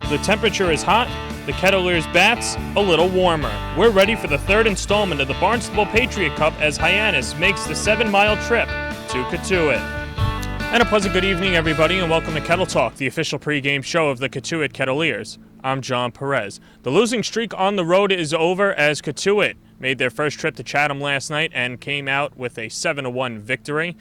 The temperature is hot, the Kettleers bats a little warmer. We're ready for the third installment of the Barnstable Patriot Cup as Hyannis makes the 7-mile trip to Cotuit. And a pleasant good evening, everybody, and welcome to Kettle Talk, the official pregame show of the Cotuit Kettleers. I'm John Perez. The losing streak on the road is over as Cotuit made their first trip to Chatham last night and came out with a 7-1 victory.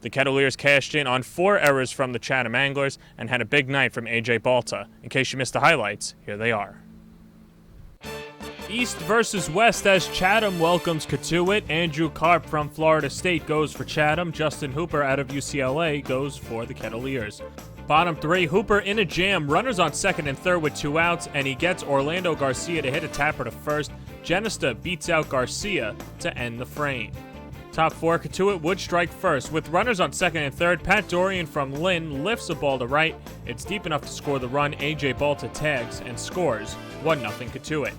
The Kettleers cashed in on 4 errors from the Chatham Anglers and had a big night from A.J. Balta. In case you missed the highlights, here they are. East versus West as Chatham welcomes Cotuit. Andrew Karp from Florida State goes for Chatham. Justin Hooper out of UCLA goes for the Kettleers. Bottom 3, Hooper in a jam. Runners on second and third with 2 outs, and he gets Orlando Garcia to hit a tapper to first. Genesta beats out Garcia to end the frame. Top 4, Cotuit would strike first. With runners on second and third, Pat Dorian from Lynn lifts a ball to right. It's deep enough to score the run. A.J. Balta tags and scores 1-0 Cotuit.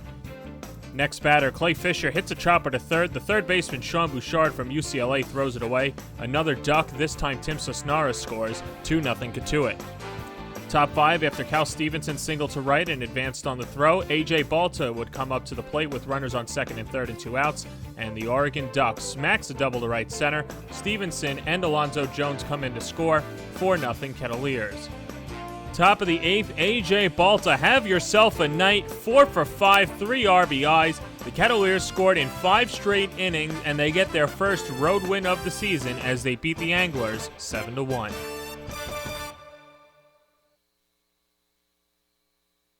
Next batter, Clay Fisher hits a chopper to third. The third baseman, Sean Bouchard from UCLA, throws it away. Another duck, this time Tim Sosnara scores 2-0 Cotuit. Top 5, after Cal Stevenson singled to right and advanced on the throw, A.J. Balta would come up to the plate with runners on second and third and 2 outs, and the Oregon Ducks smacks a double to right center. Stevenson and Alonzo Jones come in to score 4-0 Kettleers. Top of the 8th, A.J. Balta, have yourself a night, 4 for 5, 3 RBIs. The Kettleers scored in 5 straight innings, and they get their first road win of the season as they beat the Anglers 7-1.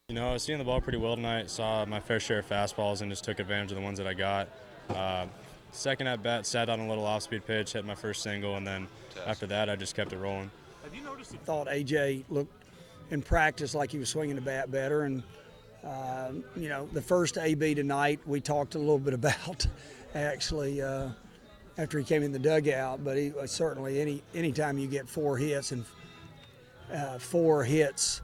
You know, I was seeing the ball pretty well tonight, saw my fair share of fastballs and just took advantage of the ones that I got. Second at bat, sat on a little off-speed pitch, hit my first single, and then after that I just kept it rolling. Have you noticed? I thought AJ looked in practice like he was swinging the bat better, and you know, the first AB tonight we talked a little bit about actually after he came in the dugout, but he certainly anytime you get 4 hits and 4 hits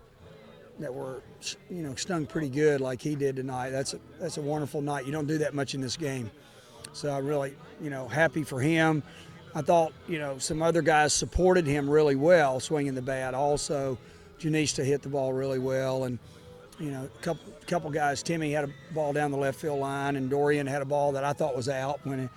that were, you know, stung pretty good like he did tonight. That's a wonderful night. You don't do that much in this game. So I'm really, you know, happy for him. I thought, you know, some other guys supported him really well swinging the bat. Also, Janista hit the ball really well, and, you know, a couple guys. Timmy had a ball down the left field line, and Dorian had a ball that I thought was out when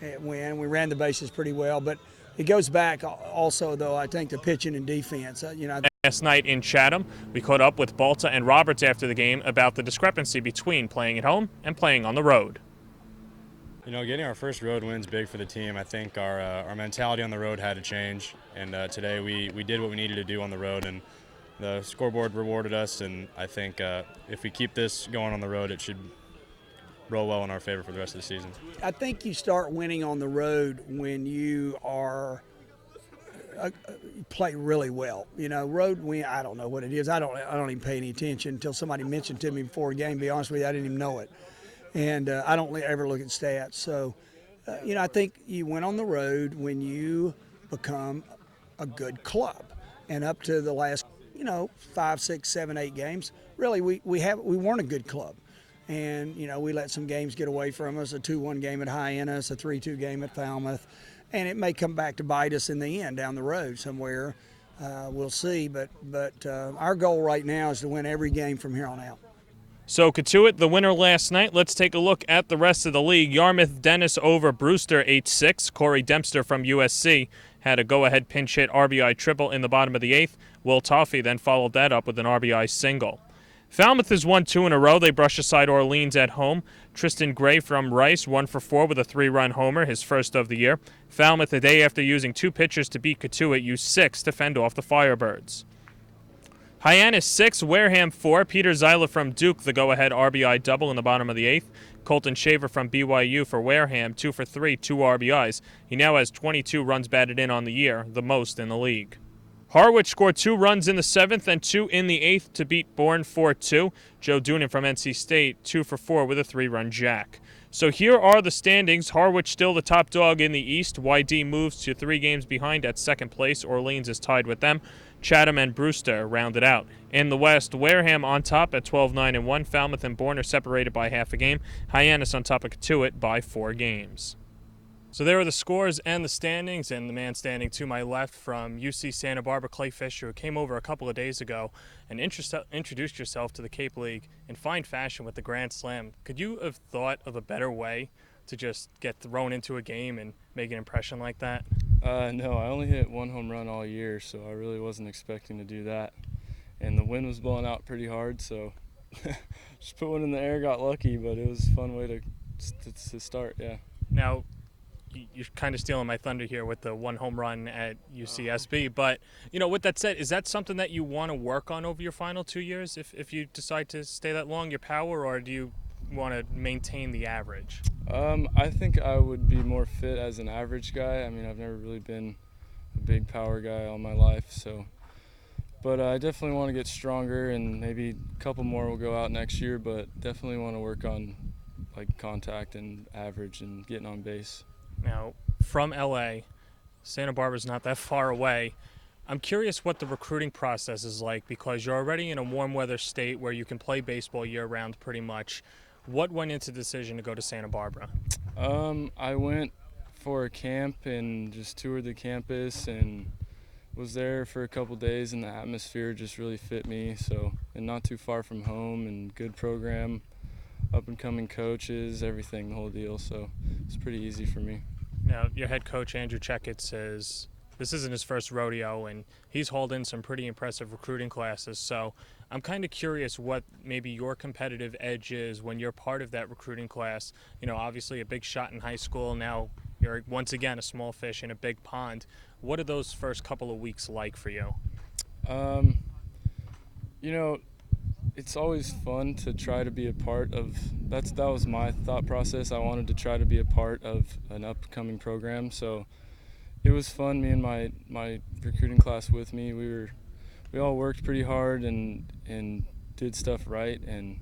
we ran the bases pretty well. But it goes back also, though, I think, to pitching and defense. You know. Last night in Chatham, we caught up with Balta and Roberts after the game about the discrepancy between playing at home and playing on the road. You know, getting our first road win's big for the team. I think our mentality on the road had to change, and today we did what we needed to do on the road, and the scoreboard rewarded us, and I think if we keep this going on the road, it should roll well in our favor for the rest of the season. I think you start winning on the road when you are play really well. You know, road win, I don't know what it is. I don't even pay any attention until somebody mentioned to me before a game. To be honest with you, I didn't even know it. And I don't ever look at stats. So, you know, I think you win on the road when you become a good club. And up to the last, you know, 5, 6, 7, 8 games, really we weren't a good club. And, you know, we let some games get away from us, a 2-1 game at Hyannis, a 3-2 game at Falmouth. And it may come back to bite us in the end down the road somewhere. We'll see. But our goal right now is to win every game from here on out. So Cotuit, the winner last night. Let's take a look at the rest of the league. Yarmouth Dennis over Brewster 8-6. Corey Dempster from USC had a go-ahead pinch hit RBI triple in the bottom of the 8th. Will Toffee then followed that up with an RBI single. Falmouth has won 2 in a row. They brush aside Orleans at home. Tristan Gray from Rice, 1 for 4 with a 3-run homer, his first of the year. Falmouth, the day after using 2 pitchers to beat Cotuit, used 6 to fend off the Firebirds. Hyannis 6, Wareham 4. Peter Zyla from Duke, the go-ahead RBI double in the bottom of the 8th. Colton Shaver from BYU for Wareham, 2 for 3, 2 RBIs. He now has 22 runs batted in on the year, the most in the league. Harwich scored 2 runs in the 7th and 2 in the 8th to beat Bourne 4-2. Joe Doonan from NC State, 2 for 4 with a 3-run jack. So here are the standings. Harwich still the top dog in the East. YD moves to 3 games behind at second place. Orleans is tied with them. Chatham and Brewster rounded out. In the West, Wareham on top at 12-9-1. Falmouth and Bourne are separated by half a game. Hyannis on top of Cotuit by 4 games. So there are the scores and the standings, and the man standing to my left from UC Santa Barbara, Clay Fisher, who came over a couple of days ago and introduced yourself to the Cape League in fine fashion with the Grand Slam. Could you have thought of a better way to just get thrown into a game and make an impression like that? No, I only hit one home run all year, so I really wasn't expecting to do that. And the wind was blowing out pretty hard, so just put one in the air, got lucky, but it was a fun way to start, yeah. Now, you're kind of stealing my thunder here with the one home run at UCSB, but with that said, is that something that you want to work on over your final 2 years if you decide to stay that long, your power, or do you want to maintain the average? I think I would be more fit as an average guy. I mean, I've never really been a big power guy all my life, but I definitely want to get stronger, and maybe a couple more will go out next year, but definitely want to work on like contact and average and getting on base. Now, from LA, Santa Barbara's not that far away. I'm curious what the recruiting process is like, because you're already in a warm weather state where you can play baseball year round pretty much. What went into the decision to go to Santa Barbara? I went for a camp and just toured the campus and was there for a couple days, and the atmosphere just really fit me. And not too far from home, and good program, up and coming coaches, everything, the whole deal. So it's pretty easy for me. Now, your head coach, Andrew Checkett, says this isn't his first rodeo, and he's hauled in some pretty impressive recruiting classes. So I'm kind of curious what maybe your competitive edge is when you're part of that recruiting class. Obviously a big shot in high school. Now you're once again a small fish in a big pond. What are those first couple of weeks like for you? It's always fun to try to be a part of that was my thought process. I wanted to try to be a part of an upcoming program, so it was fun. Me and my recruiting class with me, we all worked pretty hard and did stuff right, and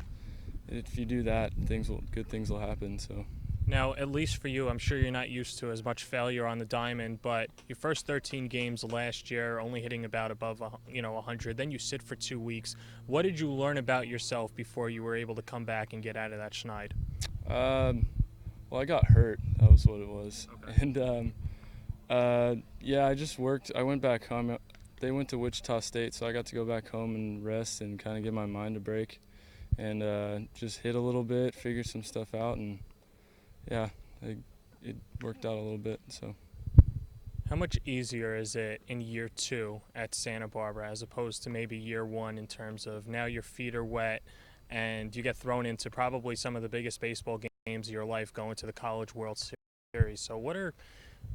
if you do that, good things will happen. So now, at least for you, I'm sure you're not used to as much failure on the diamond, but your first 13 games last year, only hitting about above 100, then you sit for 2 weeks. What did you learn about yourself before you were able to come back and get out of that schneid? Well, I got hurt. That was what it was. Okay. And I just worked. I went back home. They went to Wichita State, so I got to go back home and rest and kind of give my mind a break, and just hit a little bit, figure some stuff out, and yeah, it worked out a little bit. So, how much easier is it in year 2 at Santa Barbara as opposed to maybe year 1 in terms of now your feet are wet and you get thrown into probably some of the biggest baseball games of your life, going to the College World Series? So what are,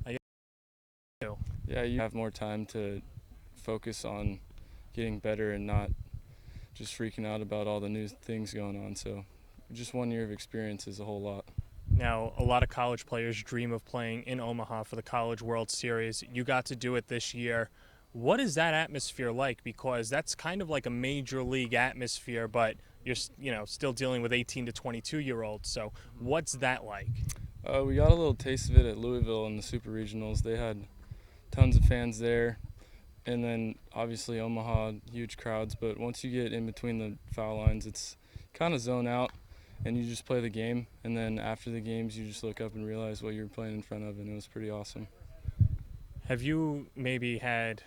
I guess, yeah, you have more time to focus on getting better and not just freaking out about all the new things going on. So just 1 year of experience is a whole lot. Now, a lot of college players dream of playing in Omaha for the College World Series. You got to do it this year. What is that atmosphere like? Because that's kind of like a major league atmosphere, but you're still dealing with 18 to 22-year-olds. So what's that like? We got a little taste of it at Louisville in the Super Regionals. They had tons of fans there. And then obviously Omaha, huge crowds. But once you get in between the foul lines, it's kind of zone out. And you just play the game, and then after the games, you just look up and realize what you're playing in front of, and it was pretty awesome. Have you maybe had,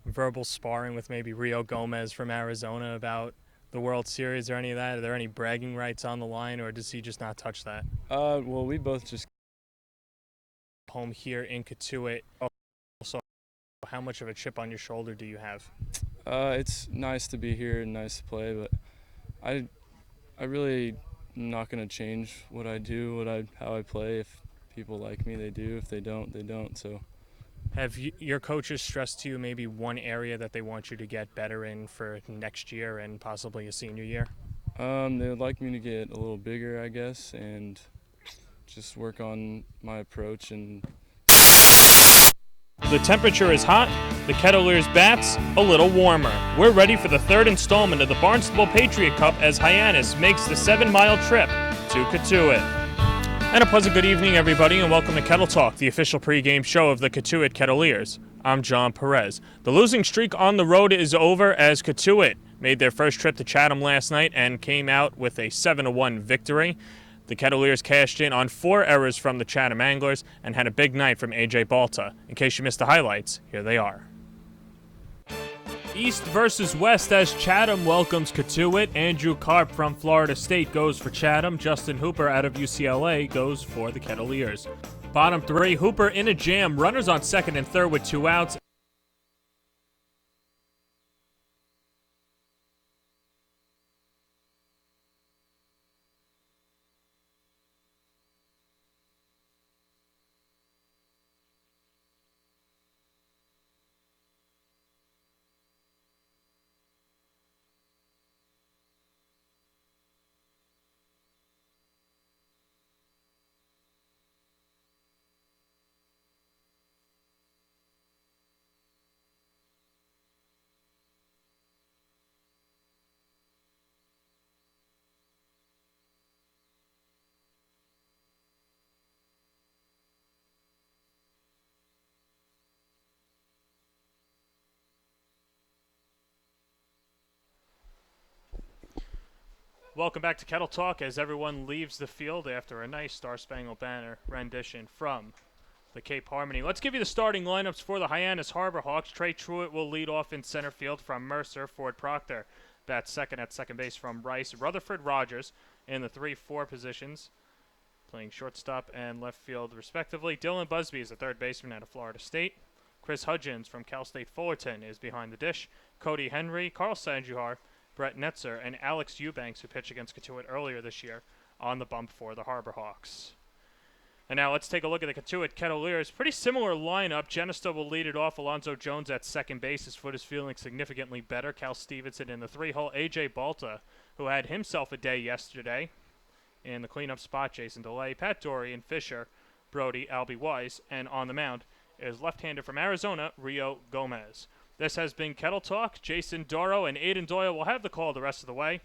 verbal sparring with maybe Rio Gomez from Arizona about the World Series or any of that? Are there any bragging rights on the line, or does he just not touch that? Well, we both just home here in Cotuit. Also, how much of a chip on your shoulder do you have? It's nice to be here and nice to play, but I really am not going to change what I do, how I play. If people like me, they do. If they don't, they don't. So, have your coaches stressed to you maybe one area that they want you to get better in for next year and possibly a senior year? They would like me to get a little bigger, I guess, and just work on my approach. And the temperature is hot, the Kettleers bats a little warmer. We're ready for the third installment of the Barnstable Patriot Cup as Hyannis makes the 7-mile trip to Cotuit. And a pleasant good evening, everybody, and welcome to Kettle Talk, the official pregame show of the Cotuit Kettleers. I'm John Perez. The losing streak on the road is over as Cotuit made their first trip to Chatham last night and came out with a 7-1 victory. The Kettleers cashed in on 4 errors from the Chatham Anglers and had a big night from AJ Balta. In case you missed the highlights, here they are. East versus West as Chatham welcomes Cotuit. Andrew Karp from Florida State goes for Chatham. Justin Hooper out of UCLA goes for the Kettleers. Bottom 3, Hooper in a jam. Runners on second and third with 2 outs. Welcome back to Kettle Talk as everyone leaves the field after a nice Star Spangled Banner rendition from the Cape Harmony. Let's give you the starting lineups for the Hyannis Harbor Hawks. Trey Truitt will lead off in center field from Mercer. Ford Proctor bats second at second base from Rice. Rutherford Rogers in the 3-4 positions, playing shortstop and left field respectively. Dylan Busby is the third baseman out of Florida State. Chris Hudgens from Cal State Fullerton is behind the dish. Cody Henry, Carl Sanjuhar, Brett Netzer, and Alex Eubanks, who pitched against Cotuit earlier this year, on the bump for the Harbor Hawks. And now let's take a look at the Cotuit Kettleers. Pretty similar lineup. Genesta will lead it off. Alonzo Jones at second base. His foot is feeling significantly better. Cal Stevenson in the 3-hole. AJ Balta, who had himself a day yesterday in the cleanup spot. Jason DeLay, Pat Dory, and Fisher, Brody, Albie Wise, and on the mound is left-hander from Arizona, Rio Gomez. This has been Kettle Talk. Jason Doro and Aiden Doyle will have the call the rest of the way.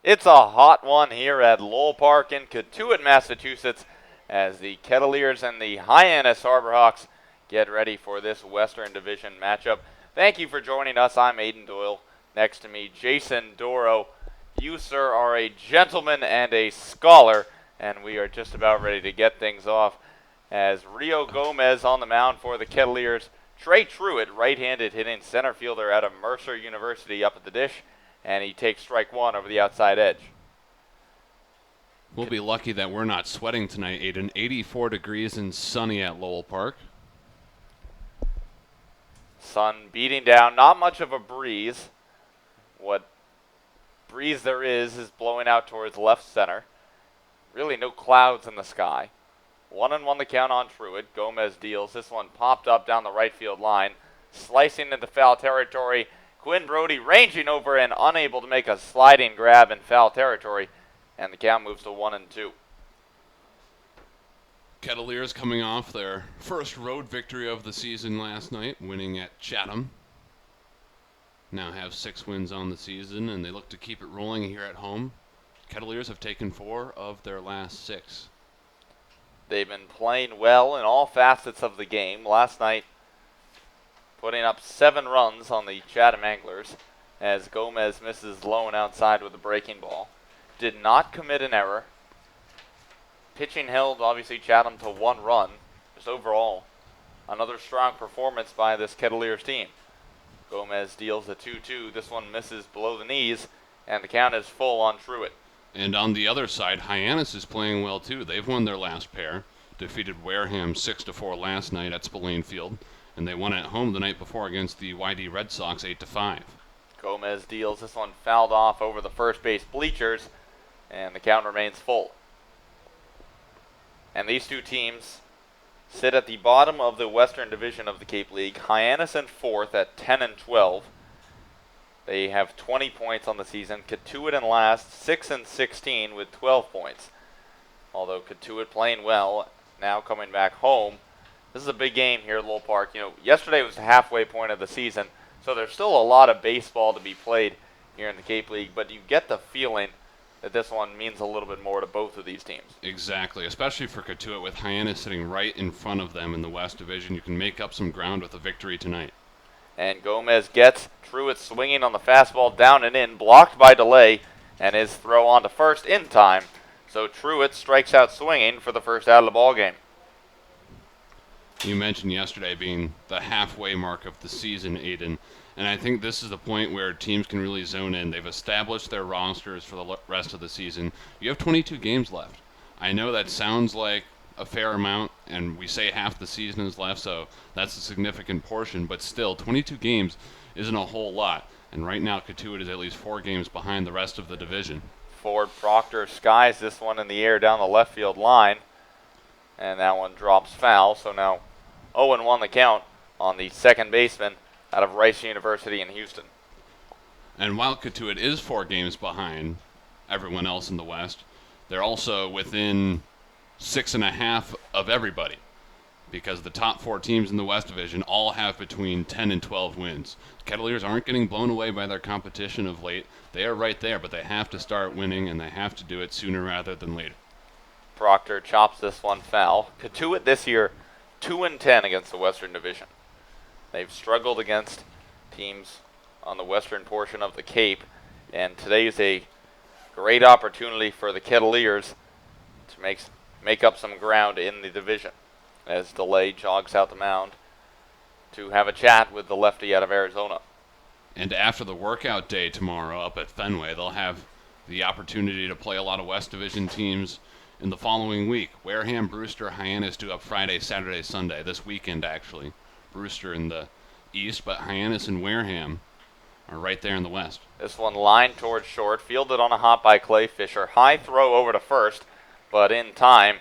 It's a hot one here at Lowell Park in Cotuit, Massachusetts, as the Kettleers and the Hyannis Harborhawks get ready for this Western Division matchup. Thank you for joining us. I'm Aiden Doyle. Next to me, Jason Doro. You, sir, are a gentleman and a scholar, and we are just about ready to get things off as Rio Gomez on the mound for the Kettleers. Trey Truitt, right-handed hitting center fielder out of Mercer University, up at the dish, and he takes strike one over the outside edge. We'll be lucky that we're not sweating tonight, Aiden. 84 degrees and sunny at Lowell Park. Sun beating down, not much of a breeze. What breeze there is blowing out towards left center. Really no clouds in the sky. 1-1 the count on Truitt. Gomez deals. This one popped up down the right field line. Slicing into foul territory. Quinn Brody ranging over and unable to make a sliding grab in foul territory. And the count moves to 1-2. Kettleers coming off their first road victory of the season last night, winning at Chatham. Now have 6 wins on the season, and they look to keep it rolling here at home. Kettleers have taken 4 of their last 6. They've been playing well in all facets of the game. Last night, putting up 7 runs on the Chatham Anglers as Gomez misses low and outside with a breaking ball. Did not commit an error. Pitching held, obviously, Chatham to 1 run. Just overall, another strong performance by this Kettleers team. Gomez deals a 2-2. This one misses below the knees, and the count is full on Truitt. And on the other side, Hyannis is playing well too. They've won their last pair. Defeated Wareham 6-4 last night at Spillane Field, and they won at home the night before against the YD Red Sox 8-5. Gomez deals. This one fouled off over the first base bleachers, and the count remains full. And these two teams sit at the bottom of the Western Division of the Cape League. Hyannis in 4th at 10-12. They have 20 points on the season. Cotuit in last, 6-16 with 12 points. Although Cotuit playing well, now coming back home. This is a big game here at Lowell Park. You know, yesterday was the halfway point of the season, so there's still a lot of baseball to be played here in the Cape League, but you get the feeling that this one means a little bit more to both of these teams. Exactly, especially for Cotuit with Hyannis sitting right in front of them in the West Division. You can make up some ground with a victory tonight. And Gomez gets Truitt swinging on the fastball down and in, blocked by delay, and his throw on to first in time. So Truitt strikes out swinging for the first out of the ball game. You mentioned yesterday being the halfway mark of the season, Aiden, and I think this is the point where teams can really zone in. They've established their rosters for the rest of the season. You have 22 games left. I know that sounds like a fair amount, and we say half the season is left, so that's a significant portion, but still, 22 games isn't a whole lot, and right now Cotuit is at least 4 games behind the rest of the division. Ford Proctor skies this one in the air down the left field line, and that one drops foul, so now 0-1 the count on the second baseman out of Rice University in Houston. And while Cotuit is 4 games behind everyone else in the West, they're also within 6.5 of everybody, because the top 4 teams in the West Division all have between 10 and 12 wins. Kettleers aren't getting blown away by their competition of late. They are right there, but they have to start winning, and they have to do it sooner rather than later. Proctor chops this one foul. Cotuit this year 2-10 against the Western Division. They've struggled against teams on the western portion of the Cape, and today is a great opportunity for the Kettleers to make up some ground in the division as DeLay jogs out the mound to have a chat with the lefty out of Arizona. And after the workout day tomorrow up at Fenway, they'll have the opportunity to play a lot of West Division teams in the following week. Wareham, Brewster, Hyannis due up Friday, Saturday, Sunday. This weekend, actually. Brewster in the East, but Hyannis and Wareham are right there in the West. This one lined towards short, fielded on a hop by Clay Fisher. High throw over to first, but in time,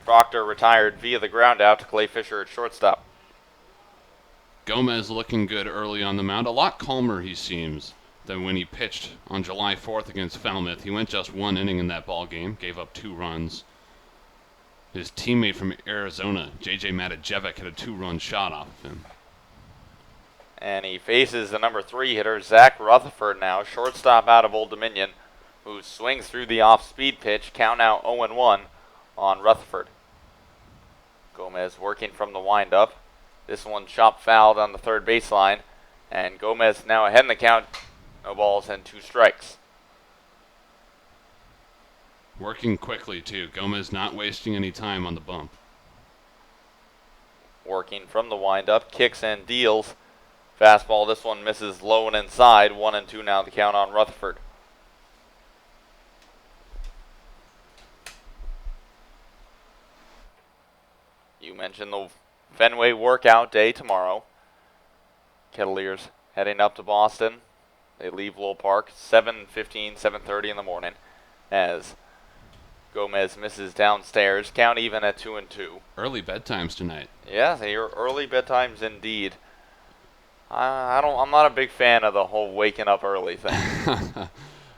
Proctor retired via the ground out to Clay Fisher at shortstop. Gomez looking good early on the mound. A lot calmer, he seems, than when he pitched on July 4th against Falmouth. He went just 1 inning in that ball game, gave up 2 runs. His teammate from Arizona, J.J. Matajevic, had a 2-run shot off of him. And he faces the number 3 hitter, Zach Rutherford now, shortstop out of Old Dominion. who swings through the off-speed pitch. Count now 0-1 on Rutherford. Gomez working from the windup. This one chopped fouled on the third baseline, and Gomez now ahead in the count. No balls and 2 strikes. Working quickly, too. Gomez not wasting any time on the bump. Working from the windup, kicks and deals. Fastball, this one misses low and inside. 1-2 now the count on Rutherford. You mentioned the Fenway workout day tomorrow. Kettleers heading up to Boston. They leave Lowell Park 7:15, 7:30 in the morning as Gomez misses downstairs. Count even at 2-2. Early bedtimes tonight. Yeah, they are early bedtimes indeed. I'm not a big fan of the whole waking up early thing.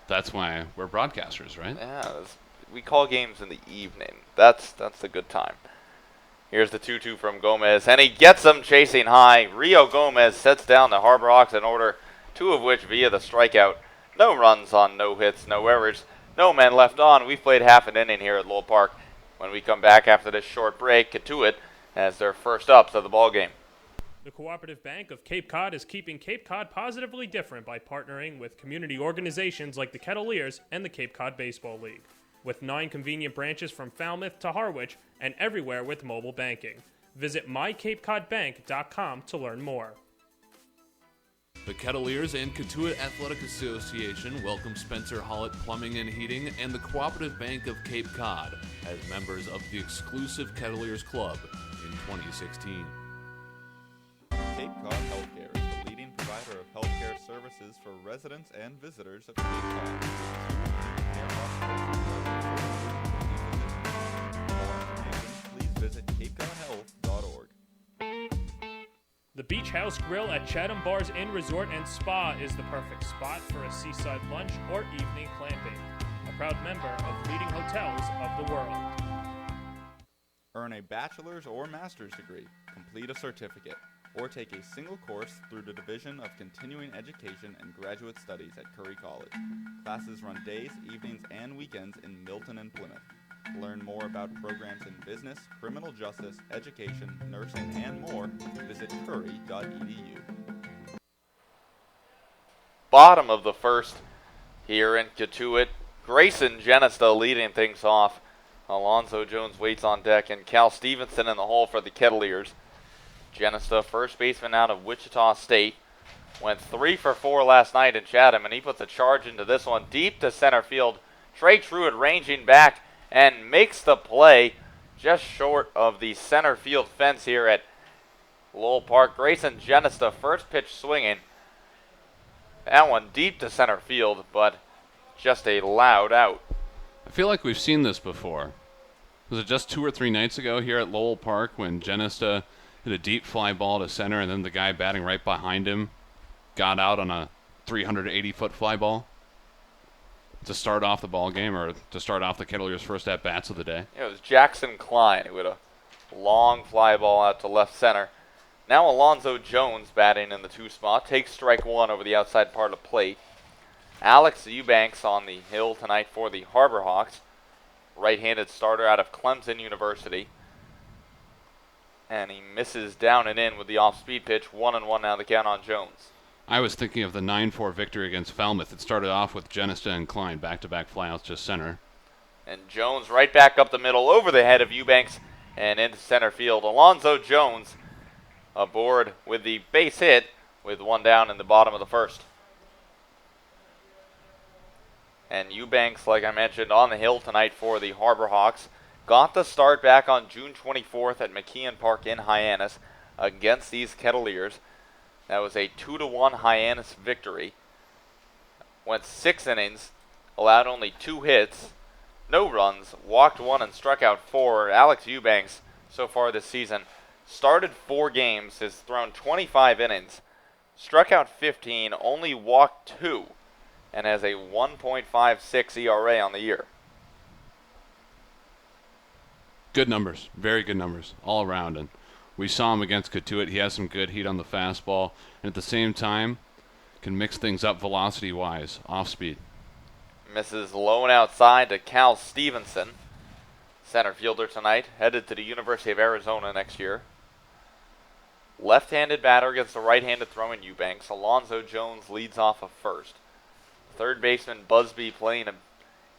That's why we're broadcasters, right? Yeah, we call games in the evening. That's the good time. Here's the 2-2 from Gomez, and he gets them chasing high. Rio Gomez sets down the Harbor Hawks in order, 2 of which via the strikeout. No runs on no hits, no errors, no men left on. We've played half an inning here at Lowell Park. When we come back after this short break, Cotuit as their first ups of the ballgame. The Cooperative Bank of Cape Cod is keeping Cape Cod positively different by partnering with community organizations like the Kettleers and the Cape Cod Baseball League. With 9 convenient branches from Falmouth to Harwich and everywhere with mobile banking. Visit mycapecodbank.com to learn more. The Kettleers and Cotuit Athletic Association welcome Spencer Hollett Plumbing and Heating and the Cooperative Bank of Cape Cod as members of the exclusive Kettleers Club in 2016. Cape Cod Healthcare is the leading provider of healthcare services for residents and visitors of Cape Cod. Please visit capecodhealth.org. The Beach House Grill at Chatham Bars Inn Resort and Spa is the perfect spot for a seaside lunch or evening clamping. A proud member of leading hotels of the world. Earn a bachelor's or master's degree, complete a certificate, or take a single course through the Division of Continuing Education and Graduate Studies at Curry College. Classes run days, evenings, and weekends in Milton and Plymouth. To learn more about programs in business, criminal justice, education, nursing, and more, visit curry.edu. Bottom of the first here in Cotuit. Grayson Genista leading things off. Alonzo Jones waits on deck, and Cal Stevenson in the hole for the Kettleers. Genista, first baseman out of Wichita State, went 3 for 4 last night in Chatham, and he puts a charge into this one deep to center field. Trey Truitt ranging back and makes the play just short of the center field fence here at Lowell Park. Grayson Genista, first pitch swinging. That one deep to center field, but just a loud out. I feel like we've seen this before. Was it just 2 or 3 nights ago here at Lowell Park when Genista hit a deep fly ball to center and then the guy batting right behind him got out on a 380-foot fly ball to start off the ball game, or to start off the Kettleers' first at-bats of the day? It was Jackson Klein who had a long fly ball out to left center. Now Alonzo Jones batting in the 2 spot, takes strike 1 over the outside part of the plate. Alex Eubanks on the hill tonight for the Harbor Hawks, right-handed starter out of Clemson University. And he misses down and in with the off-speed pitch. 1-1 now the count on Jones. I was thinking of the 9-4 victory against Falmouth. It started off with Genista and Klein back-to-back flyouts to center. And Jones right back up the middle over the head of Eubanks and into center field. Alonzo Jones aboard with the base hit with 1 down in the bottom of the first. And Eubanks, like I mentioned, on the hill tonight for the Harbor Hawks. Got the start back on June 24th at McKeon Park in Hyannis against these Kettleers. That was a 2-1 Hyannis victory. Went 6 innings, allowed only 2 hits, no runs, walked 1 and struck out 4. Alex Eubanks, so far this season, started 4 games, has thrown 25 innings, struck out 15, only walked 2, and has a 1.56 ERA on the year. Good numbers, very good numbers all around. And we saw him against Cotuit. He has some good heat on the fastball, and at the same time can mix things up velocity-wise, off-speed. misses low and outside to Cal Stevenson. Center fielder tonight, headed to the University of Arizona next year. Left-handed batter against the right-handed throwing Eubanks. Alonzo Jones leads off of first. Third baseman Busby playing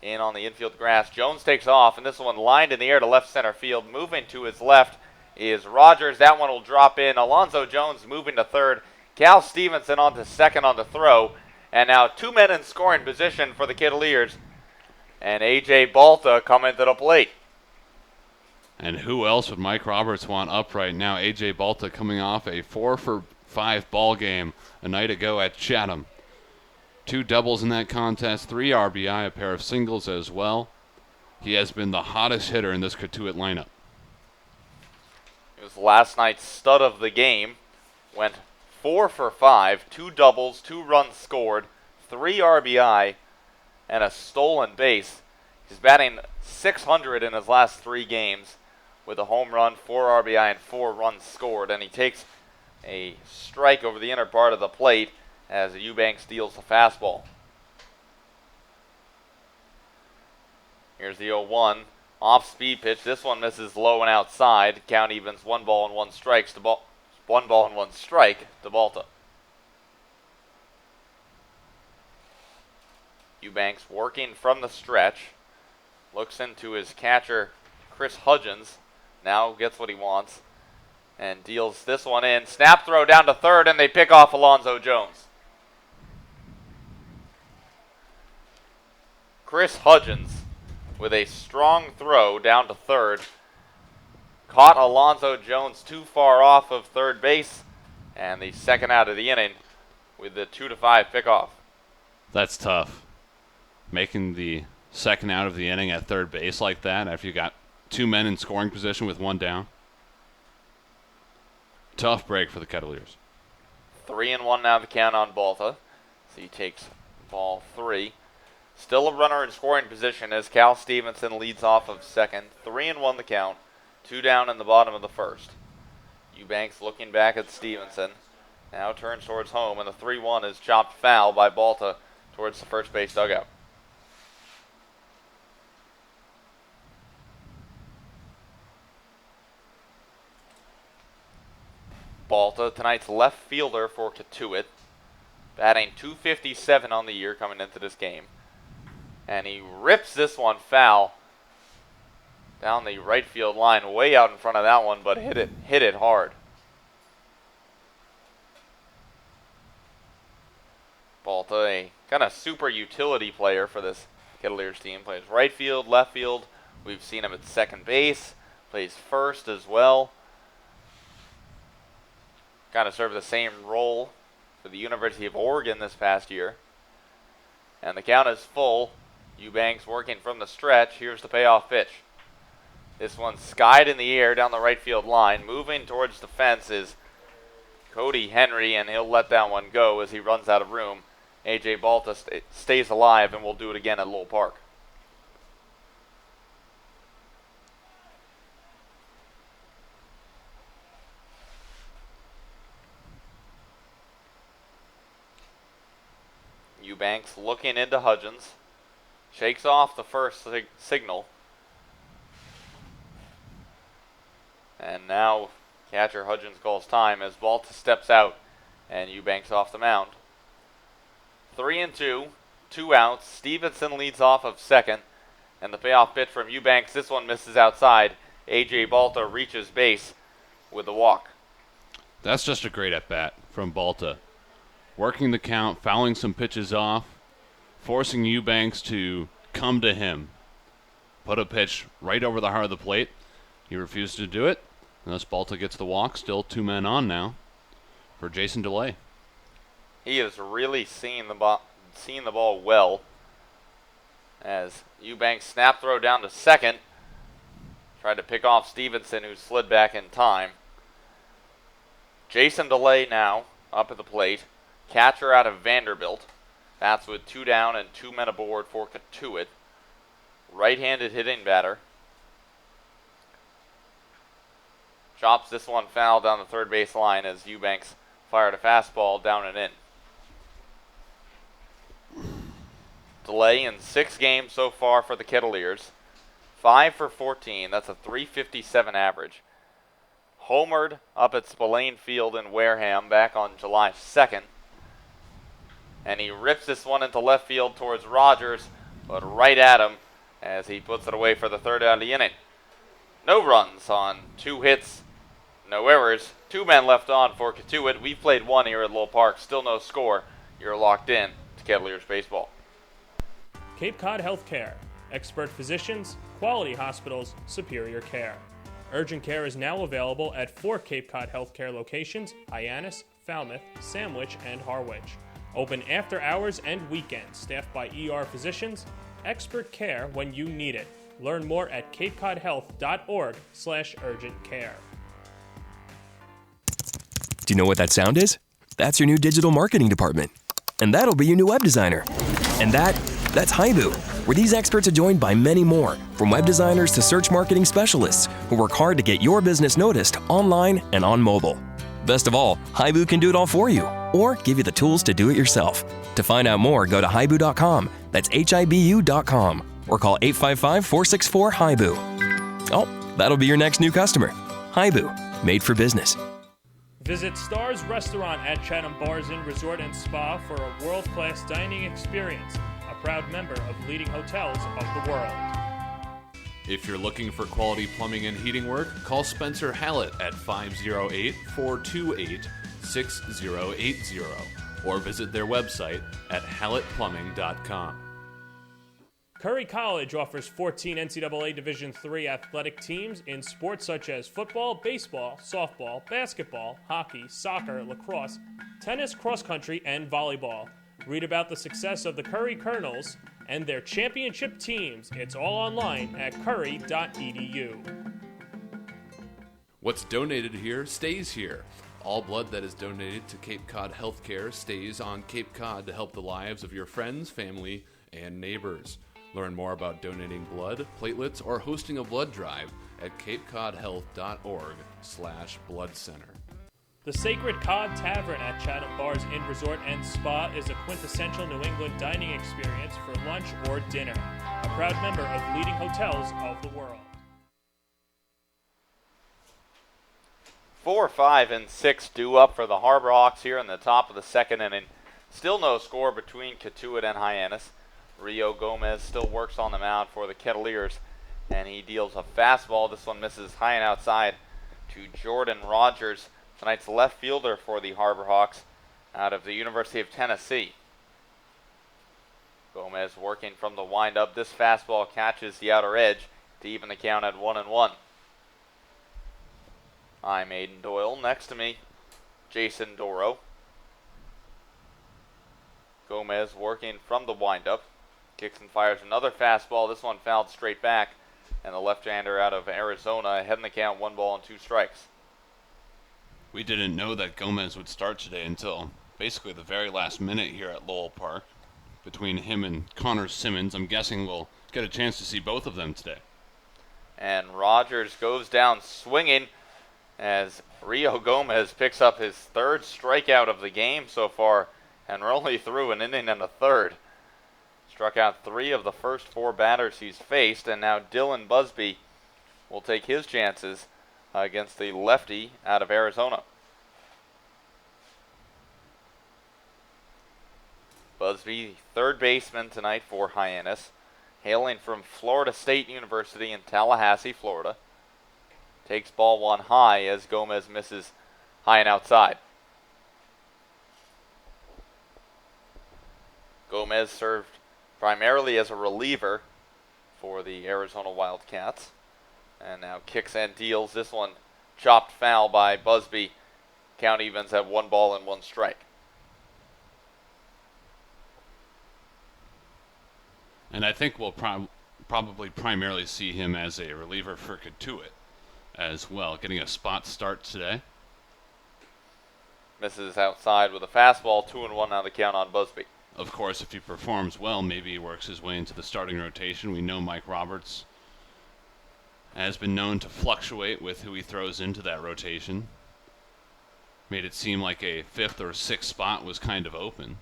in on the infield grass. Jones takes off, and this one lined in the air to left center field. Moving to his left is Rogers. That one will drop in. Alonzo Jones moving to third. Cal Stevenson on to second on the throw. And now 2 men in scoring position for the Kettleers. And A.J. Balta coming to the plate. And who else would Mike Roberts want up right now? A.J. Balta coming off a 4-for-5 ball game a night ago at Chatham. 2 doubles in that contest, 3 RBI, a pair of singles as well. He has been the hottest hitter in this Cotuit lineup. It was last night's stud of the game. Went 4 for 5, 2 doubles, 2 runs scored, 3 RBI, and a stolen base. He's batting .600 in his last 3 games with a home run, 4 RBI, and 4 runs scored. And he takes a strike over the inner part of the plate as Eubanks deals the fastball. Here's the 0-1. Off-speed pitch. This one misses low and outside. Count evens 1 ball and 1 strike to Balta. Eubanks working from the stretch. Looks into his catcher, Chris Hudgens. Now gets what he wants. And deals this one in. Snap throw down to third, and they pick off Alonzo Jones. Chris Hudgens with a strong throw down to third. Caught Alonzo Jones too far off of third base. And the second out of the inning with the 2-5 pickoff. That's tough. Making the second out of the inning at third base like that after you got 2 men in scoring position with 1 down. Tough break for the Kettleers. 3-1 now the count on Balta. So he takes ball 3. Still a runner in scoring position as Cal Stevenson leads off of second. 3-1 the count. 2 down in the bottom of the first. Eubanks looking back at Stevenson. Now turns towards home, and the 3-1 is chopped foul by Balta towards the first base dugout. Balta, tonight's left fielder for Cotuit, batting .257 on the year coming into this game. And he rips this one foul down the right field line, way out in front of that one, but hit it hard. Balta, a kind of super utility player for this Kettleers team. Plays right field, left field. We've seen him at second base. Plays first as well. Kind of served the same role for the University of Oregon this past year. And the count is full. Eubanks working from the stretch. Here's the payoff pitch. This one skied in the air down the right field line. Moving towards the fence is Cody Henry, and he'll let that one go as he runs out of room. A.J. Balta stays alive, and we'll do it again at Lowell Park. Eubanks looking into Hudgens. Shakes off the first signal. And now catcher Hudgens calls time as Balta steps out and Eubanks off the mound. 3-2, 2 outs. Stevenson leads off of second. And the payoff pitch from Eubanks. This one misses outside. A.J. Balta reaches base with the walk. That's just a great at-bat from Balta. Working the count, fouling some pitches off, forcing Eubanks to come to him. Put a pitch right over the heart of the plate. He refused to do it. And thus Balta gets the walk. Still 2 men on now for Jason DeLay. He has really seen the ball well as Eubanks snap throw down to second. Tried to pick off Stevenson, who slid back in time. Jason DeLay now up at the plate. Catcher out of Vanderbilt. That's with 2 down and 2 men aboard for Cotuit. Right-handed hitting batter. Chops this one foul down the third base line as Eubanks fired a fastball down and in. delay in 6 games so far for the Kettleers. 5 for 14. That's a .357 average. Homered up at Spillane Field in Wareham back on July 2nd. And he rips this one into left field towards Rogers, but right at him as he puts it away for the 3rd out of the inning. No runs on 2 hits, no errors. 2 men left on for Cotuit. We've played 1 here at Lowell Park. Still no score. You're locked in to Kettleers baseball. Cape Cod Healthcare. Expert physicians, quality hospitals, superior care. Urgent care is now available at 4 Cape Cod Healthcare locations: Hyannis, Falmouth, Sandwich, and Harwich. Open after hours and weekends, staffed by ER physicians. Expert care when you need it. Learn more at capecodhealth.org/urgent care. Do you know what that sound is? That's your new digital marketing department. And that'll be your new web designer. And that's Haibu, where these experts are joined by many more, from web designers to search marketing specialists, who work hard to get your business noticed online and on mobile. Best of all, Haibu can do it all for you, or give you the tools to do it yourself. To find out more, go to haibu.com. That's HIBU.com. Or call 855-464-HIBU. Oh, that'll be your next new customer. Haibu, made for business. Visit Stars Restaurant at Chatham Bars Inn Resort and Spa for a world-class dining experience, a proud member of leading hotels of the world. If you're looking for quality plumbing and heating work, call Spencer Hallett at 508-428-6080 or visit their website at hallettplumbing.com. Curry College offers 14 NCAA Division III athletic teams in sports such as football, baseball, softball, basketball, hockey, soccer, lacrosse, tennis, cross country, and volleyball. Read about the success of the Curry Colonels and their championship teams. It's all online at curry.edu. What's donated here stays here. All blood that is donated to Cape Cod Healthcare stays on Cape Cod to help the lives of your friends, family, and neighbors. Learn more about donating blood, platelets, or hosting a blood drive at capecodhealth.org/blood center. The Sacred Cod Tavern at Chatham Bars Inn Resort and Spa is a quintessential New England dining experience for lunch or dinner. A proud member of leading hotels of the world. 4, 5, and 6 due up for the Harbor Hawks here in the top of the 2nd inning. Still no score between Cotuit and Hyannis. Rio Gomez still works on the mound for the Kettleers, and he deals a fastball. This one misses high and outside to Jordan Rogers, tonight's left fielder for the Harbor Hawks out of the University of Tennessee. Gomez working from the windup. This fastball catches the outer edge to even the count at 1-1. I'm Aiden Doyle. Next to me, Jason Doro. Gomez working from the windup. Kicks and fires another fastball. This one fouled straight back. And the left-hander out of Arizona ahead in the count, 1 ball and 2 strikes. We didn't know that Gomez would start today until basically the very last minute here at Lowell Park. Between him and Connor Simmons, I'm guessing we'll get a chance to see both of them today. And Rogers goes down swinging as Rio Gomez picks up his 3rd strikeout of the game so far, and we're only through an inning and a third. Struck out 3 of the first 4 batters he's faced, and now Dylan Busby will take his chances against the lefty out of Arizona. Busby, 3rd baseman tonight for Hyannis, hailing from Florida State University in Tallahassee, Florida. Takes ball 1 high as Gomez misses high and outside. Gomez served primarily as a reliever for the Arizona Wildcats. And now kicks and deals. This one chopped foul by Busby. Count evens at 1 ball and 1 strike. And I think we'll probably primarily see him as a reliever for Cotuit as well, getting a spot start today. Misses outside with a fastball, 2-1 now the count on Busby. Of course, if he performs well, maybe he works his way into the starting rotation. We know Mike Roberts has been known to fluctuate with who he throws into that rotation. Made it seem like a 5th or 6th spot was kind of open.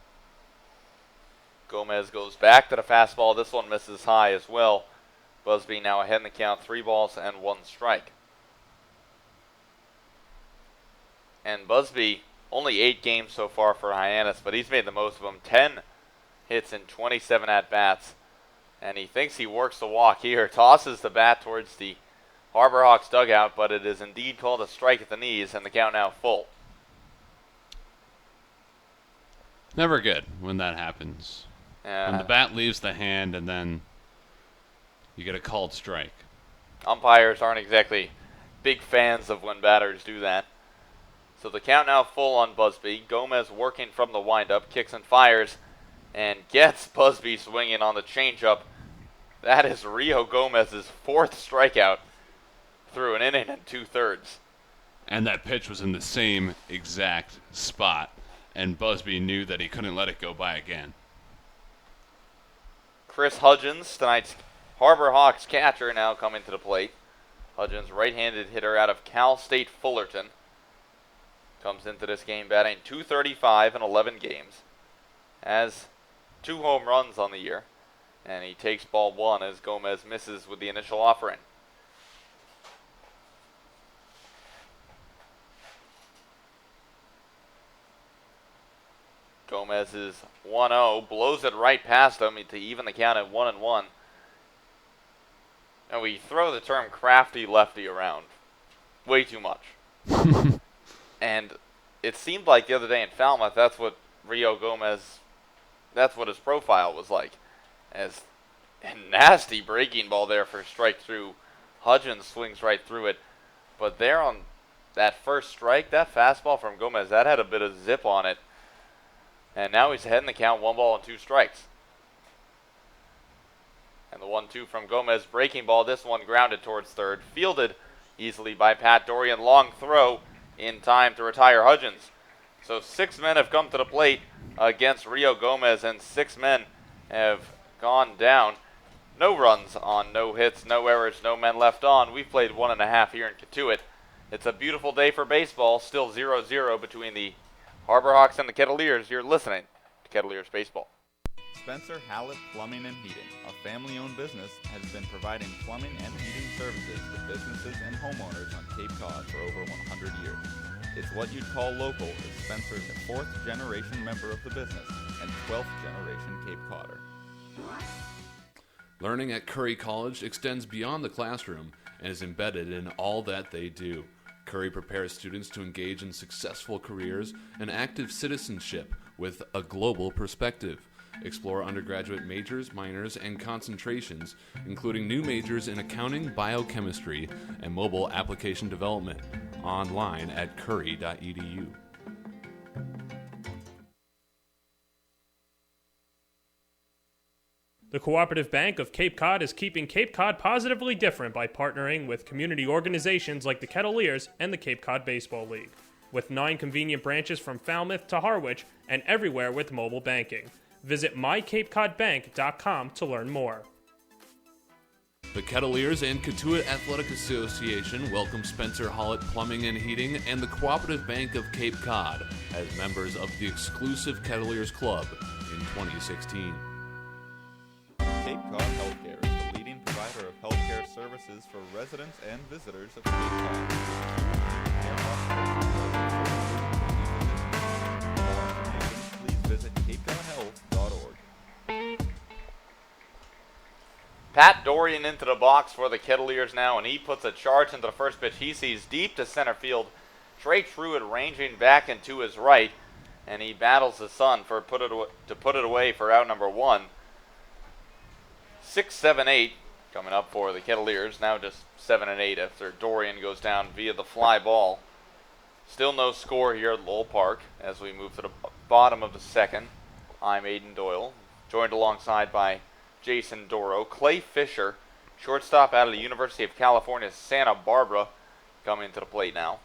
Gomez goes back to the fastball. This one misses high as well. Busby now ahead in the count, 3 balls and 1 strike. And Busby, only 8 games so far for Hyannis, but he's made the most of them. 10 hits in 27 at-bats. And he thinks he works the walk here. Tosses the bat towards the Harbor Hawks dugout, but it is indeed called a strike at the knees, and the count now full. Never good when that happens. When the bat leaves the hand and then you get a called strike. Umpires aren't exactly big fans of when batters do that. So the count now full on Busby. Gomez working from the windup, kicks and fires, and gets Busby swinging on the changeup. That is Rio Gomez's 4th strikeout through an inning and 2/3. And that pitch was in the same exact spot, and Busby knew that he couldn't let it go by again. Chris Hudgens, tonight's Harbor Hawks catcher, now coming to the plate. Hudgens, right-handed hitter out of Cal State Fullerton, comes into this game batting .235 in 11 games. Has 2 home runs on the year, and he takes ball 1 as Gomez misses with the initial offering. Gomez is 1-0, blows it right past him to even the count at 1-1. And we throw the term crafty lefty around way too much. And it seemed like the other day in Falmouth, that's what Rio Gomez, that's what his profile was like. As a nasty breaking ball there for strike through. Hudgens swings right through it. But there on that first strike, that fastball from Gomez, that had a bit of zip on it. And now he's ahead in the count, 1 ball and 2 strikes. And the 1-2 from Gomez, breaking ball, this one grounded towards third. Fielded easily by Pat Dorian, long throw in time to retire Hudgens. So 6 men have come to the plate against Rio Gomez, and 6 men have gone down. No runs on, no hits, no errors, no men left on. We've played 1.5 here in Cotuit. It's a beautiful day for baseball, still 0-0 between the Harbor Hawks and the Kettleers. You're listening to Kettleers Baseball. Spencer Hallett Plumbing and Heating, a family-owned business, has been providing plumbing and heating services to businesses and homeowners on Cape Cod for over 100 years. It's what you'd call local, as Spencer is a 4th-generation member of the business and 12th-generation Cape Codder. Learning at Curry College extends beyond the classroom and is embedded in all that they do. Curry prepares students to engage in successful careers and active citizenship with a global perspective. Explore undergraduate majors, minors, and concentrations, including new majors in accounting, biochemistry, and mobile application development, online at curry.edu. The Cooperative Bank of Cape Cod is keeping Cape Cod positively different by partnering with community organizations like the Kettleers and the Cape Cod Baseball League. With 9 convenient branches from Falmouth to Harwich and everywhere with mobile banking. Visit mycapecodbank.com to learn more. The Kettleers and Cotuit Athletic Association welcome Spencer Hallett Plumbing and Heating and the Cooperative Bank of Cape Cod as members of the exclusive Kettleers Club in 2016. Cape Cod Healthcare is the leading provider of healthcare services for residents and visitors of Cape Cod. Please visit capecodhealth.org. Pat Dorian into the box for the Kettleers now, and he puts a charge into the first pitch. He sees deep to center field. Trey Truitt ranging back and to his right, and he battles the sun to put it away for out number 1. 6-7-8 coming up for the Kettleers. Now just 7-8 after Dorian goes down via the fly ball. Still no score here at Lowell Park as we move to the bottom of the second. I'm Aiden Doyle, joined alongside by Jason Doro. Clay Fisher, shortstop out of the University of California, Santa Barbara, coming to the plate now.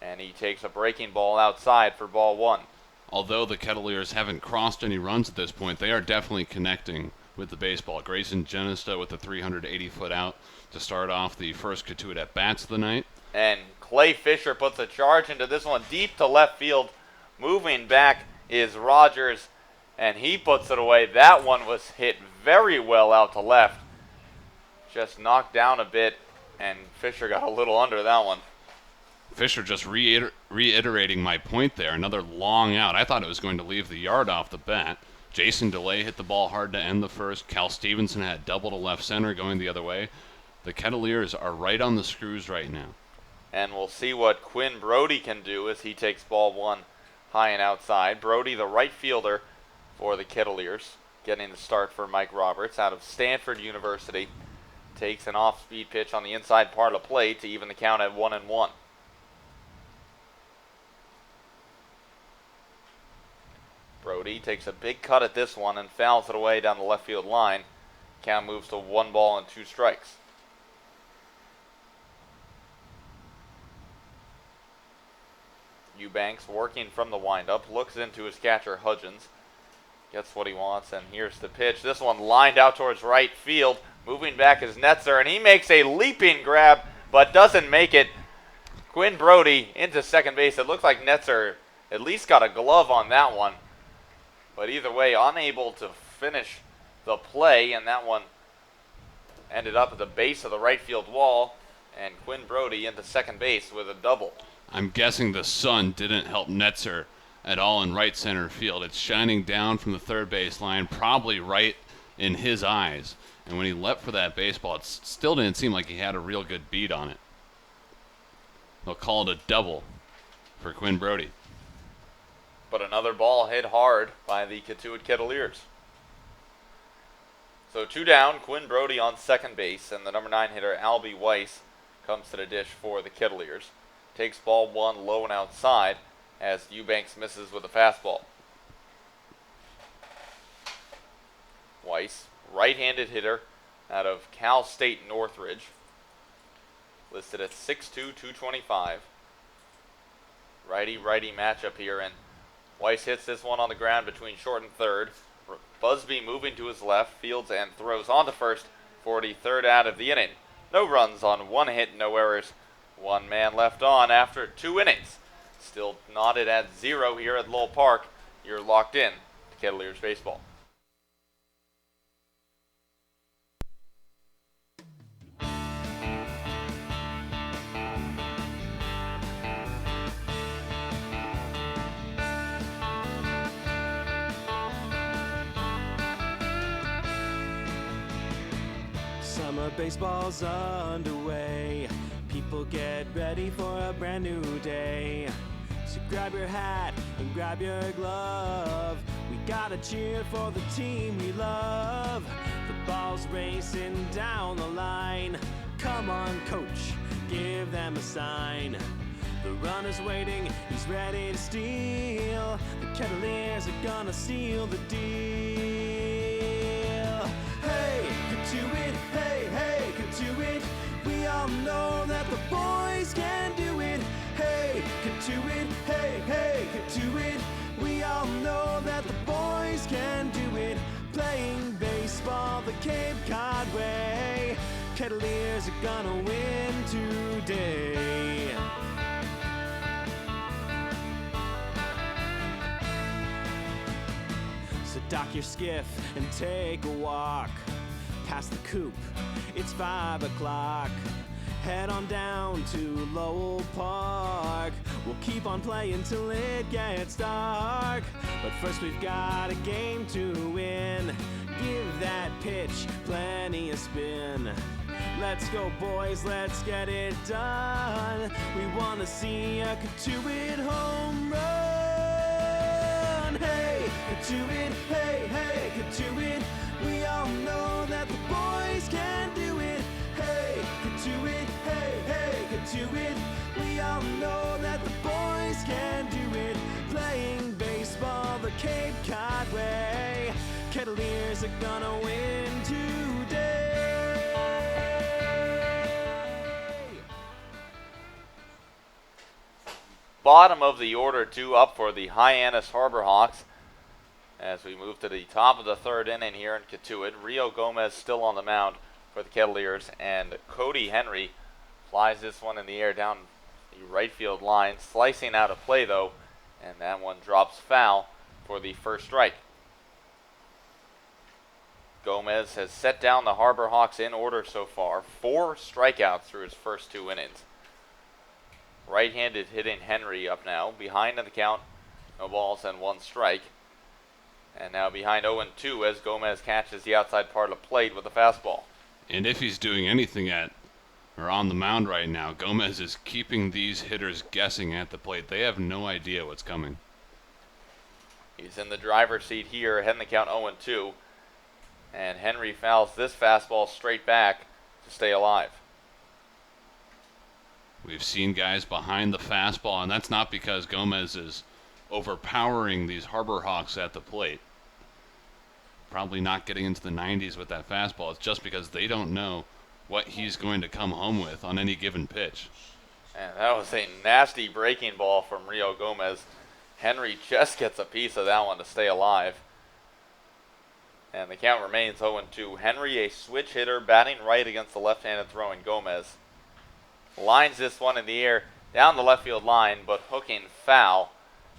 And he takes a breaking ball outside for ball 1. Although the Kettleers haven't crossed any runs at this point, they are definitely connecting with the baseball. Grayson Genista with a 380-foot out to start off the first Cotuit at-bats of the night. And Clay Fisher puts a charge into this one deep to left field. Moving back is Rogers, and he puts it away. That one was hit very well out to left. Just knocked down a bit, and Fisher got a little under that one. Fisher just reiterating my point there. Another long out. I thought it was going to leave the yard off the bat. Jason DeLay hit the ball hard to end the first. Cal Stevenson had double to left center going the other way. The Kettleers are right on the screws right now. And we'll see what Quinn Brody can do as he takes ball one high and outside. Brody, the right fielder for the Kettleers, getting the start for Mike Roberts out of Stanford University. Takes an off-speed pitch on the inside part of the plate to even the count at 1-1. Brody takes a big cut at this one and fouls it away down the left field line. Count moves to 1 ball and 2 strikes. Eubanks working from the windup, looks into his catcher Hudgens, gets what he wants, and here's the pitch. This one lined out towards right field. Moving back is Netzer, and he makes a leaping grab, but doesn't make it. Quinn Brody into second base. It looks like Netzer at least got a glove on that one. But either way, unable to finish the play, and that one ended up at the base of the right field wall, and Quinn Brody into second base with a double. I'm guessing the sun didn't help Netzer at all in right center field. It's shining down from the third base line, probably right in his eyes. And when he leapt for that baseball, it still didn't seem like he had a real good beat on it. They'll call it a double for Quinn Brody. But another ball hit hard by the Cotuit Kettleers. So 2 down, Quinn Brody on second base, and the number 9 hitter, Albie Weiss, comes to the dish for the Kettleers. Takes ball one low and outside as Eubanks misses with a fastball. Weiss, right-handed hitter out of Cal State Northridge, listed at 6'2", 225. Righty-righty matchup here, and Weiss hits this one on the ground between short and third. Busby moving to his left, fields and throws on to first for the third out of the inning. No runs on 1 hit, no errors. 1 man left on after 2 innings. Still knotted at 0 here at Lowell Park. You're locked in to Kettleers baseball. Summer baseball's underway. People get ready for a brand new day. So grab your hat and grab your glove. We gotta cheer for the team we love. The ball's racing down the line. Come on, coach, give them a sign. The runner's waiting, he's ready to steal. The Kettleers are gonna seal the deal. Hey, Cotuit, hey, hey, Cotuit. We all know that the boys can do it. Hey, Cotuit, hey, hey, Cotuit. We all know that the boys can do it. Playing baseball the Cape Cod way. Kettleers are gonna win today. So dock your skiff and take a walk past the coop. It's 5 o'clock. Head on down to Lowell Park. We'll keep on playing till it gets dark. But first we've got a game to win. Give that pitch plenty of spin. Let's go, boys, let's get it done. We want to see a Cotuit home run. Hey, Cotuit, hey, hey, Cotuit. We all know that the boys can do it. Hey, Cotuit, hey, hey, Cotuit. We all know that the boys can do it. Playing baseball the Cape Cod way. Kettleers are gonna win today. Bottom of the order, 2 up for the Hyannis Harbor Hawks. As we move to the top of the third inning here in Cotuit, Rio Gomez still on the mound for the Kettleers, and Cody Henry flies this one in the air down the right field line, slicing out of play though, and that one drops foul for the first strike. Gomez has set down the Harbor Hawks in order so far. 4 strikeouts through his first 2 innings. Right-handed hitting Henry up now. Behind in the count. No balls and 1 strike. And now behind 0-2 as Gomez catches the outside part of the plate with a fastball. And if he's doing anything on the mound right now, Gomez is keeping these hitters guessing at the plate. They have no idea what's coming. He's in the driver's seat here, heading the count 0-2. And Henry fouls this fastball straight back to stay alive. We've seen guys behind the fastball, and that's not because Gomez is overpowering these Harbor Hawks at the plate. Probably not getting into the 90s with that fastball. It's just because they don't know what he's going to come home with on any given pitch. And that was a nasty breaking ball from Rio Gomez. Henry just gets a piece of that one to stay alive. And the count remains 0-2. Henry, a switch hitter, batting right against the left-handed throwing Gomez. Lines this one in the air down the left field line, but hooking foul.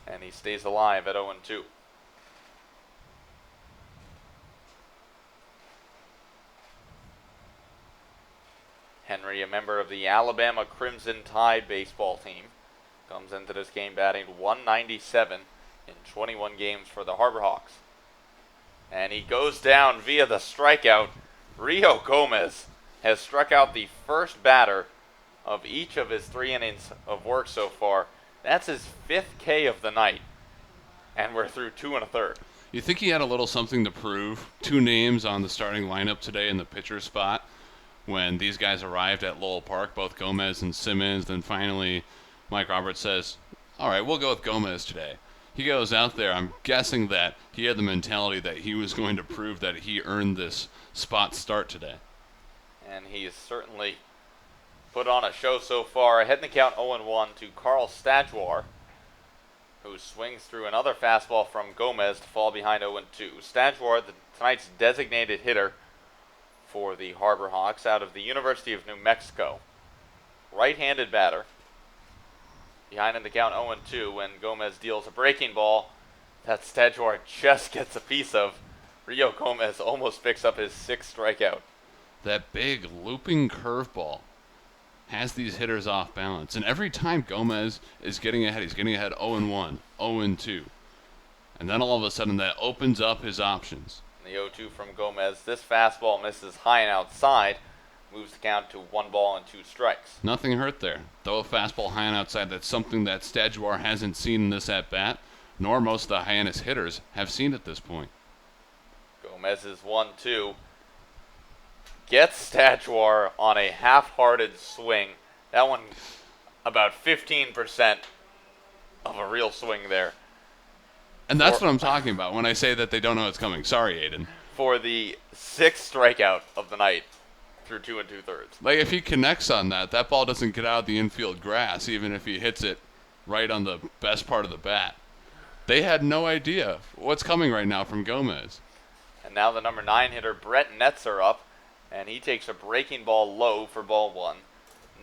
And he stays alive at 0-2. Henry, a member of the Alabama Crimson Tide baseball team, comes into this game batting .197 in 21 games for the Harbor Hawks. And he goes down via the strikeout. Rio Gomez has struck out the first batter of each of his 3 innings of work so far. That's his 5th K of the night. And we're through 2 1/3. You think he had a little something to prove? 2 names on the starting lineup today in the pitcher spot when these guys arrived at Lowell Park, both Gomez and Simmons. Then finally Mike Roberts says, all right, we'll go with Gomez today. He goes out there. I'm guessing that he had the mentality that he was going to prove that he earned this spot start today. And he's certainly put on a show so far. Ahead in the count 0-1 to Carl Stadjuar, who swings through another fastball from Gomez to fall behind 0-2. Stadjuar, tonight's designated hitter for the Harbor Hawks out of the University of New Mexico. Right-handed batter. Behind in the count 0-2 when Gomez deals a breaking ball that Stadjuar just gets a piece of. Rio Gomez almost picks up his 6th strikeout. That big looping curveball has these hitters off balance. And every time Gomez is getting ahead, he's getting ahead 0-1, 0-2. And then all of a sudden that opens up his options. The 0-2 from Gomez. This fastball misses high and outside. Moves the count to 1 ball and 2 strikes. Nothing hurt there. Throw a fastball high and outside. That's something that Stadjuar hasn't seen in this at-bat, nor most of the Hyannis hitters have seen at this point. Gomez's 1-2 gets Stadjuar on a half-hearted swing. That one about 15% of a real swing there. And that's what I'm talking about when I say that they don't know it's coming. Sorry, Aiden. For the 6th strikeout of the night through 2 2/3. Like, if he connects on that, that ball doesn't get out of the infield grass, even if he hits it right on the best part of the bat. They had no idea what's coming right now from Gomez. And now the number 9 hitter, Brett Netzer, up, and he takes a breaking ball low for ball 1.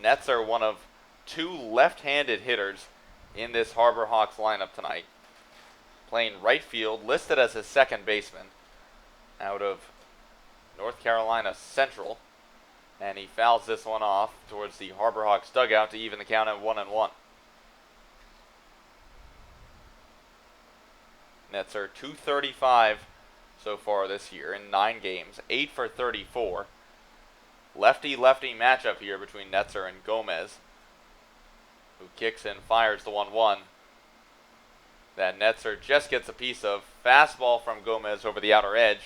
Netzer, one of 2 left-handed hitters in this Harbor Hawks lineup tonight. Playing right field, listed as a second baseman out of North Carolina Central. And he fouls this one off towards the Harbor Hawks dugout to even the count at 1-1. Netzer, .235 so far this year in 9 games, 8 for 34. Lefty-lefty matchup here between Netzer and Gomez, who kicks and fires the 1-1. That Netzer just gets a piece of. Fastball from Gomez over the outer edge.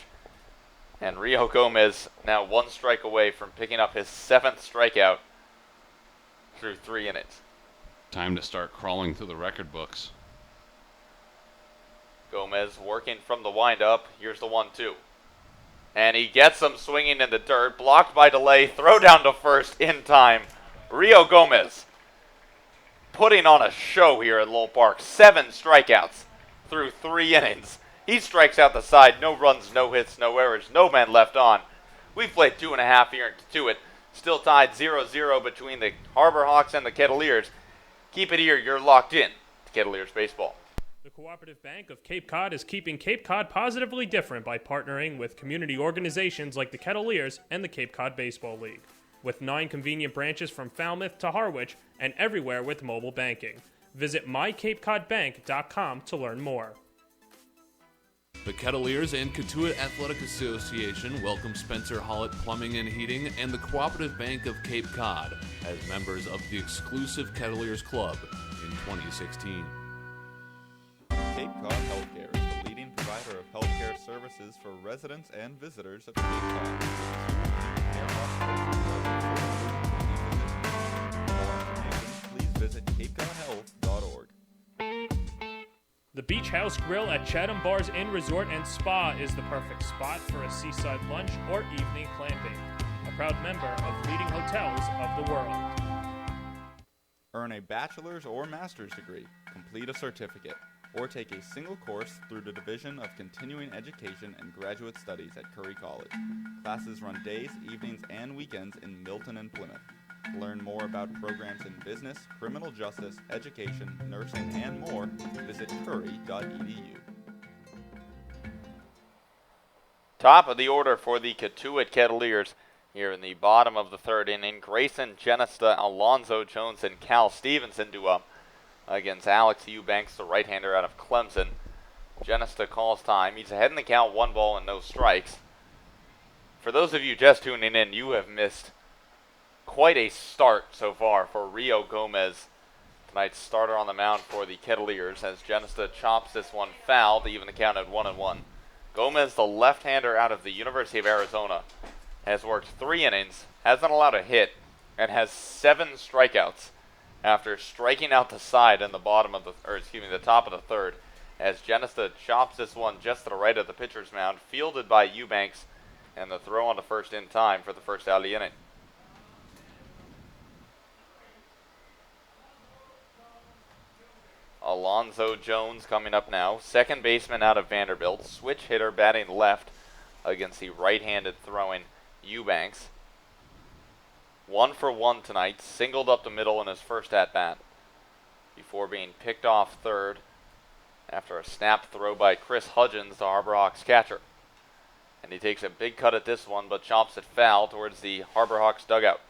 And Rio Gomez now 1 strike away from picking up his 7th strikeout through 3 innings. Time to start crawling through the record books. Gomez working from the windup. Here's the 1-2. And he gets him swinging in the dirt. Blocked by delay. Throw down to first in time. Rio Gomez putting on a show here at Lowell Park. 7 strikeouts through 3 innings. He strikes out the side. No runs, no hits, no errors, no men left on. We've played 2.5 here in Cotuit. Still tied 0-0 between the Harbor Hawks and the Kettleers. Keep it here. You're locked in to Kettleers baseball. The Cooperative Bank of Cape Cod is keeping Cape Cod positively different by partnering with community organizations like the Kettleers and the Cape Cod Baseball League. With 9 convenient branches from Falmouth to Harwich and everywhere with mobile banking. Visit mycapecodbank.com to learn more. The Kettleers and Cotuit Athletic Association welcome Spencer Hollett Plumbing and Heating and the Cooperative Bank of Cape Cod as members of the exclusive Kettleers Club in 2016. Cape Cod Healthcare is the leading provider of healthcare services for residents and visitors of Cape Cod. Please visit CapeCodHealth.org. The Beach House Grill at Chatham Bars Inn Resort and Spa is the perfect spot for a seaside lunch or evening clamping. A proud member of leading hotels of the world. Earn a bachelor's or master's degree, complete a certificate, or take a single course through the Division of Continuing Education and Graduate Studies at Curry College. Classes run days, evenings, and weekends in Milton and Plymouth. Learn more about programs in business, criminal justice, education, nursing, and more. Visit curry.edu. Top of the order for the Cotuit Kettleers here in the bottom of the third inning. Grayson Genesta, Alonzo Jones, and Cal Stevenson do up against Alex Eubanks, the right-hander out of Clemson. Genesta calls time. He's ahead in the count, 1 ball and no strikes. For those of you just tuning in, you have missed quite a start so far for Rio Gomez, tonight's starter on the mound for the Kettleers, as Genesta chops this one foul to even the count at 1-1. Gomez, the left-hander out of the University of Arizona, has worked 3 innings, hasn't allowed a hit, and has 7 strikeouts after striking out the side in the the top of the third, as Genesta chops this one just to the right of the pitcher's mound, fielded by Eubanks, and the throw on to first in time for the first out of the inning. Alonzo Jones coming up now, second baseman out of Vanderbilt, switch hitter batting left against the right-handed throwing Eubanks. 1 for 1 tonight, singled up the middle in his first at-bat before being picked off third after a snap throw by Chris Hudgens, the Harbor Hawks catcher. And he takes a big cut at this one, but chops it foul towards the Harbor Hawks dugout.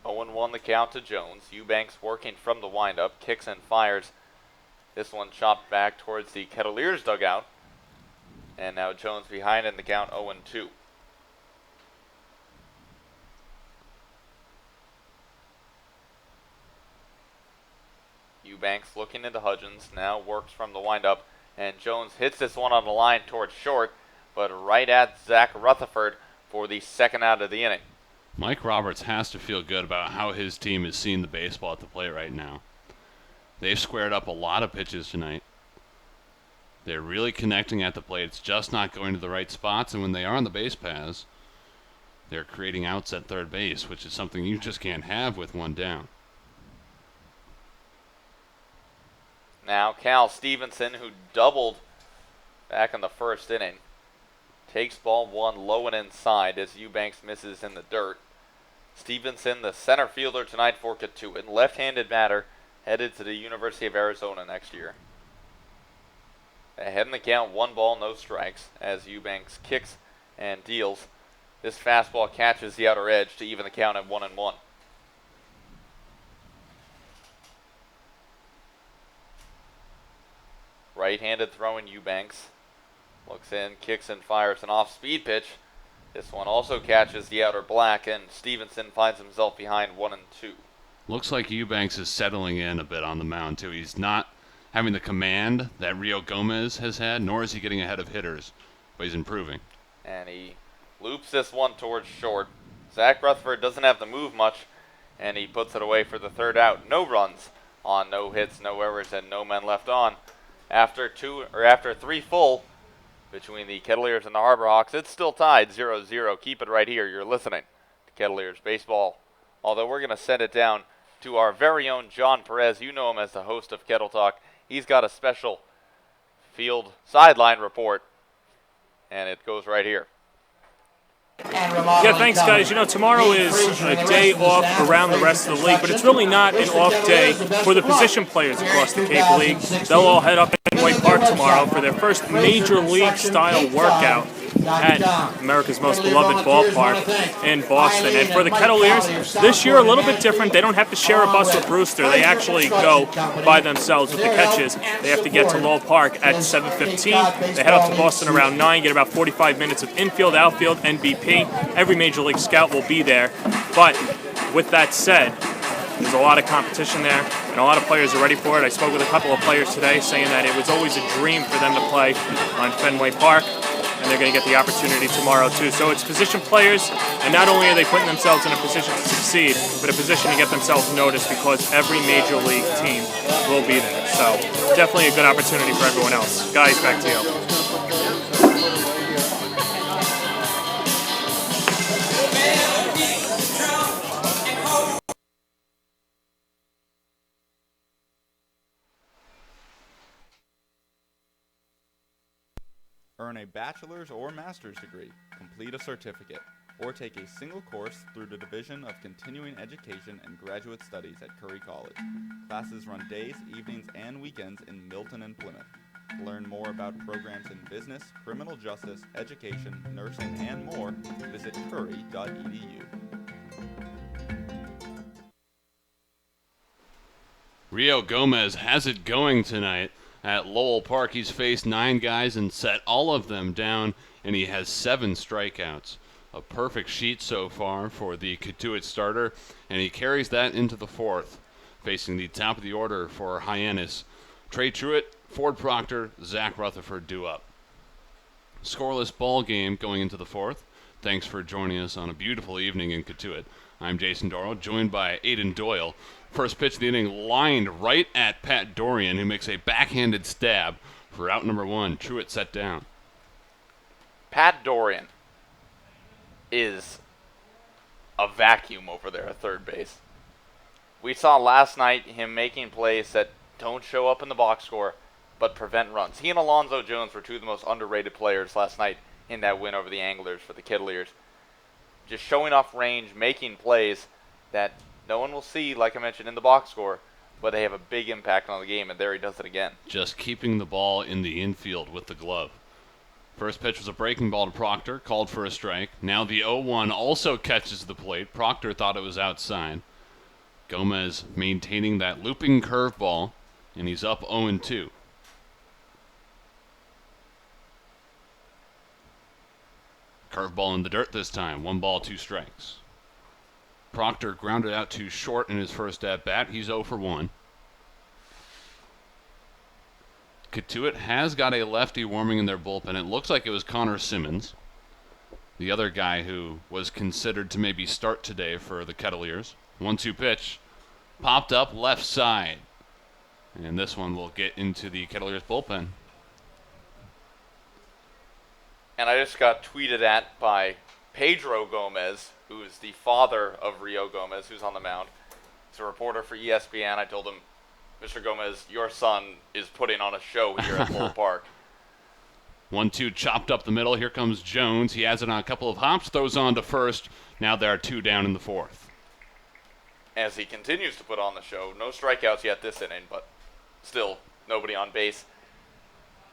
Won the count to Jones. Eubanks working from the windup, kicks and fires. This one chopped back towards the Kettleers dugout. And now Jones behind in the count, 0-2. Eubanks looking into Hudgens, now works from the windup, and Jones hits this one on the line towards short, but right at Zach Rutherford for the second out of the inning. Mike Roberts has to feel good about how his team is seeing the baseball at the plate right now. They've squared up a lot of pitches tonight. They're really connecting at the plate. It's just not going to the right spots, and when they are on the base paths, they're creating outs at third base, which is something you just can't have with one down. Now Cal Stevenson, who doubled back in the first inning, takes ball 1 low and inside as Eubanks misses in the dirt. Stevenson, the center fielder tonight for Cotuit, left-handed batter, headed to the University of Arizona next year. Ahead in the count, 1 ball, no strikes, as Eubanks kicks and deals. This fastball catches the outer edge to even the count at 1-1. Right-handed throwing Eubanks. Looks in, kicks and fires an off-speed pitch. This one also catches the outer black, and Stevenson finds himself behind 1-2. Looks like Eubanks is settling in a bit on the mound, too. He's not having the command that Rio Gomez has had, nor is he getting ahead of hitters, but he's improving. And he loops this one towards short. Zach Rutherford doesn't have to move much, and he puts it away for the third out. No runs on, no hits, no errors, and no men left on. After 3 full between the Kettleers and the Harbor Hawks, it's still tied 0-0. Keep it right here. You're listening to Kettleers Baseball. Although we're going to send it down to our very own John Perez. You know him as the host of Kettle Talk. He's got a special field sideline report, and it goes right here. Yeah, thanks, guys. You know, tomorrow is a day off around the rest of the league, but it's really not an off day for the position players across the Cape League. They'll all head up in White Park tomorrow for their first major league-style workout at America's most beloved ballpark in Boston. And for the Kettleers, this year a little bit different. They don't have to share a bus with Brewster. They actually go by themselves with the catches. They have to get to Lowell Park at 7:15. They head up to Boston around 9, get about 45 minutes of infield, outfield, NBP. Every Major League scout will be there. But with that said, there's a lot of competition there, and a lot of players are ready for it. I spoke with a couple of players today saying that it was always a dream for them to play on Fenway Park, and they're going to get the opportunity tomorrow too. So it's position players, and not only are they putting themselves in a position to succeed, but a position to get themselves noticed because every Major League team will be there. So definitely a good opportunity for everyone else. Guys, back to you. Earn a bachelor's or master's degree, complete a certificate, or take a single course through the Division of Continuing Education and Graduate Studies at Curry College. Classes run days, evenings, and weekends in Milton and Plymouth. Learn more about programs in business, criminal justice, education, nursing, and more. Visit curry.edu. Rio Gomez has it going tonight at Lowell Park. He's faced 9 guys and set all of them down, and he has 7 strikeouts. A perfect sheet so far for the Cotuit starter, and he carries that into the 4th, facing the top of the order for Hyannis. Trey Truitt, Ford Proctor, Zach Rutherford due up. Scoreless ball game going into the 4th. Thanks for joining us on a beautiful evening in Cotuit. I'm Jason Doro, joined by Aiden Doyle. First pitch of the inning lined right at Pat Dorian, who makes a backhanded stab for out number 1. Truitt set down. Pat Dorian is a vacuum over there at third base. We saw last night him making plays that don't show up in the box score but prevent runs. He and Alonzo Jones were 2 of the most underrated players last night in that win over the Anglers for the Kettleers. Just showing off range, making plays that no one will see, like I mentioned, in the box score, but they have a big impact on the game, and there he does it again. Just keeping the ball in the infield with the glove. First pitch was a breaking ball to Proctor, called for a strike. Now the 0-1 also catches the plate. Proctor thought it was outside. Gomez maintaining that looping curveball, and he's up 0-2. Curveball in the dirt this time. 1 ball, 2 strikes. Proctor grounded out too short in his first at-bat. He's 0 for 1. Cotuit has got a lefty warming in their bullpen. It looks like it was Connor Simmons, the other guy who was considered to maybe start today for the Kettleers. 1-2 pitch. Popped up left side. And this one will get into the Kettleers bullpen. And I just got tweeted at by Pedro Gomez, who is the father of Rio Gomez, who's on the mound. He's a reporter for ESPN. I told him, Mr. Gomez, your son is putting on a show here at Lowell Park. 1-2 chopped up the middle. Here comes Jones. He has it on a couple of hops, throws on to first. Now there are 2 down in the 4th. As he continues to put on the show. No strikeouts yet this inning, but still nobody on base.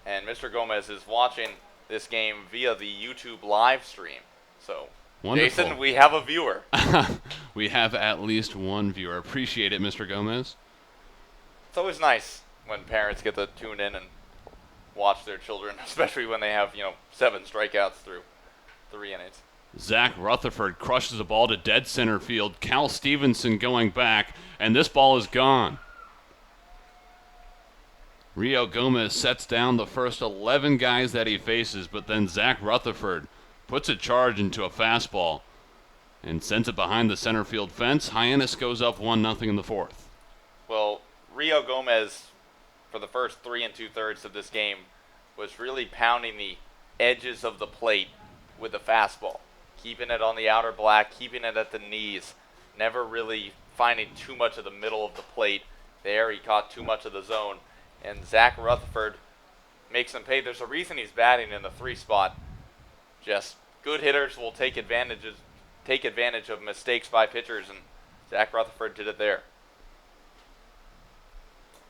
And Mr. Gomez is watching this game via the YouTube live stream. So, wonderful. Jason, we have a viewer. We have at least 1 viewer. Appreciate it, Mr. Gomez. It's always nice when parents get to tune in and watch their children, especially when they have, 7 strikeouts through 3 innings. Zach Rutherford crushes the ball to dead center field. Cal Stevenson going back, and this ball is gone. Rio Gomez sets down the first 11 guys that he faces, but then Zach Rutherford puts a charge into a fastball and sends it behind the center field fence. Hyannis goes up 1-0 in the 4th. Well, Rio Gomez, for the first 3 2/3 of this game, was really pounding the edges of the plate with the fastball, keeping it on the outer black, keeping it at the knees, never really finding too much of the middle of the plate. There he caught too much of the zone, and Zach Rutherford makes him pay. There's a reason he's batting in the 3 spot, just good hitters will take advantage of mistakes by pitchers, and Zach Rutherford did it there.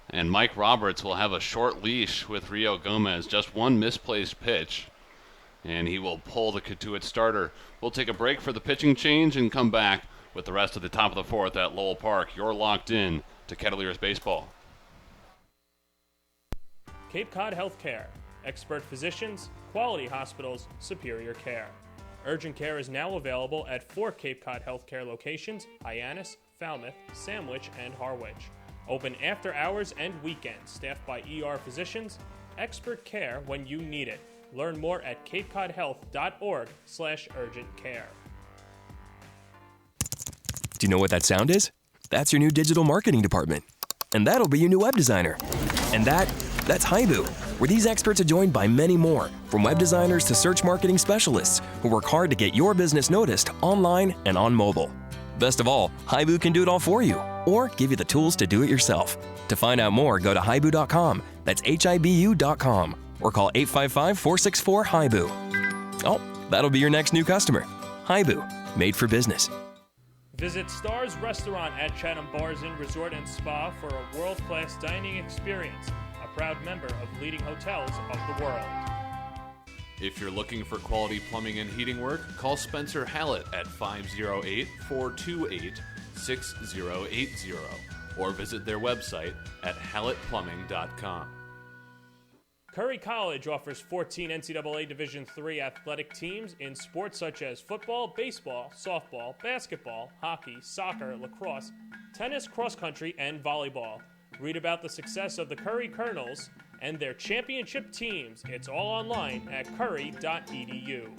And Mike Roberts will have a short leash with Rio Gomez. Just one misplaced pitch, and he will pull the Cotuit starter. We'll take a break for the pitching change and come back with the rest of the top of the fourth at Lowell Park. You're locked in to Kettleers Baseball. Cape Cod Healthcare. Expert physicians, quality hospitals, superior care. Urgent care is now available at 4 Cape Cod Healthcare locations: Hyannis, Falmouth, Sandwich, and Harwich. Open after hours and weekends, staffed by ER physicians. Expert care when you need it. Learn more at capecodhealth.org/urgent care. Do you know what that sound is? That's your new digital marketing department. And that'll be your new web designer. And that's Haibu, where these experts are joined by many more, from web designers to search marketing specialists, who work hard to get your business noticed online and on mobile. Best of all, Haibu can do it all for you, or give you the tools to do it yourself. To find out more, go to haibu.com. That's HIBU.com. Or call 855-464-HIBU. Oh, that'll be your next new customer. Haibu, made for business. Visit Stars Restaurant at Chatham Bars Inn Resort and Spa for a world-class dining experience, a proud member of leading hotels of the world. If you're looking for quality plumbing and heating work, call Spencer Hallett at 508-428-6080 or visit their website at hallettplumbing.com. Curry College offers 14 NCAA Division III athletic teams in sports such as football, baseball, softball, basketball, hockey, soccer, lacrosse, tennis, cross country, and volleyball. Read about the success of the Curry Colonels and their championship teams. It's all online at curry.edu.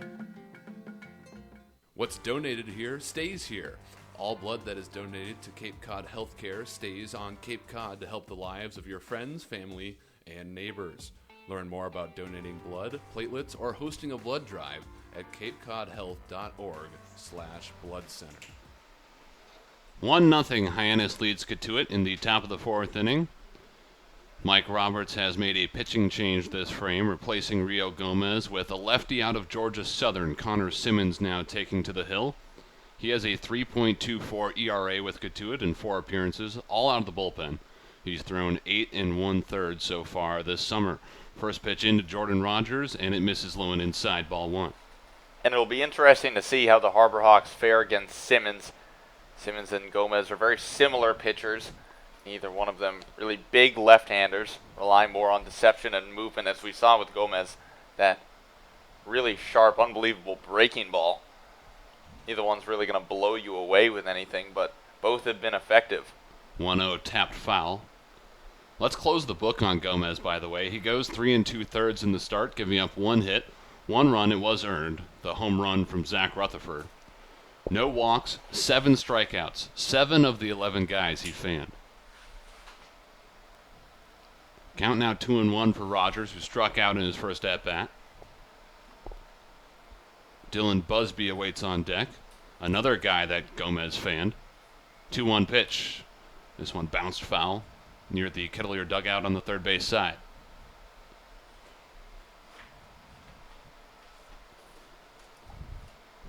What's donated here stays here. All blood that is donated to Cape Cod Healthcare stays on Cape Cod to help the lives of your friends, family, and neighbors. Learn more about donating blood, platelets, or hosting a blood drive at capecodhealth.org/blood center. 1-0 Hyannis leads Cotuit in the top of the fourth inning. Mike Roberts has made a pitching change this frame, replacing Rio Gomez with a lefty out of Georgia Southern, Connor Simmons, now taking to the hill. He has a 3.24 ERA with Cotuit in 4 appearances, all out of the bullpen. He's thrown 8 1/3 so far this summer. First pitch into Jordan Rogers, and it misses low and inside, ball 1. And it'll be interesting to see how the Harbor Hawks fare against Simmons. Simmons and Gomez are very similar pitchers. Neither one of them really big left-handers, relying more on deception and movement, as we saw with Gomez. That really sharp, unbelievable breaking ball. Neither one's really going to blow you away with anything, but both have been effective. 1-0 tapped foul. Let's close the book on Gomez, by the way. He goes 3 2/3 in the start, giving up 1 hit. 1 run, it was earned, the home run from Zach Rutherford. No walks, 7 strikeouts, 7 of the 11 guys he fanned. Count now 2-1 for Rogers, who struck out in his first at-bat. Dylan Busby awaits on deck, another guy that Gomez fanned. 2-1 pitch. This one bounced foul near the Kettleer dugout on the third base side.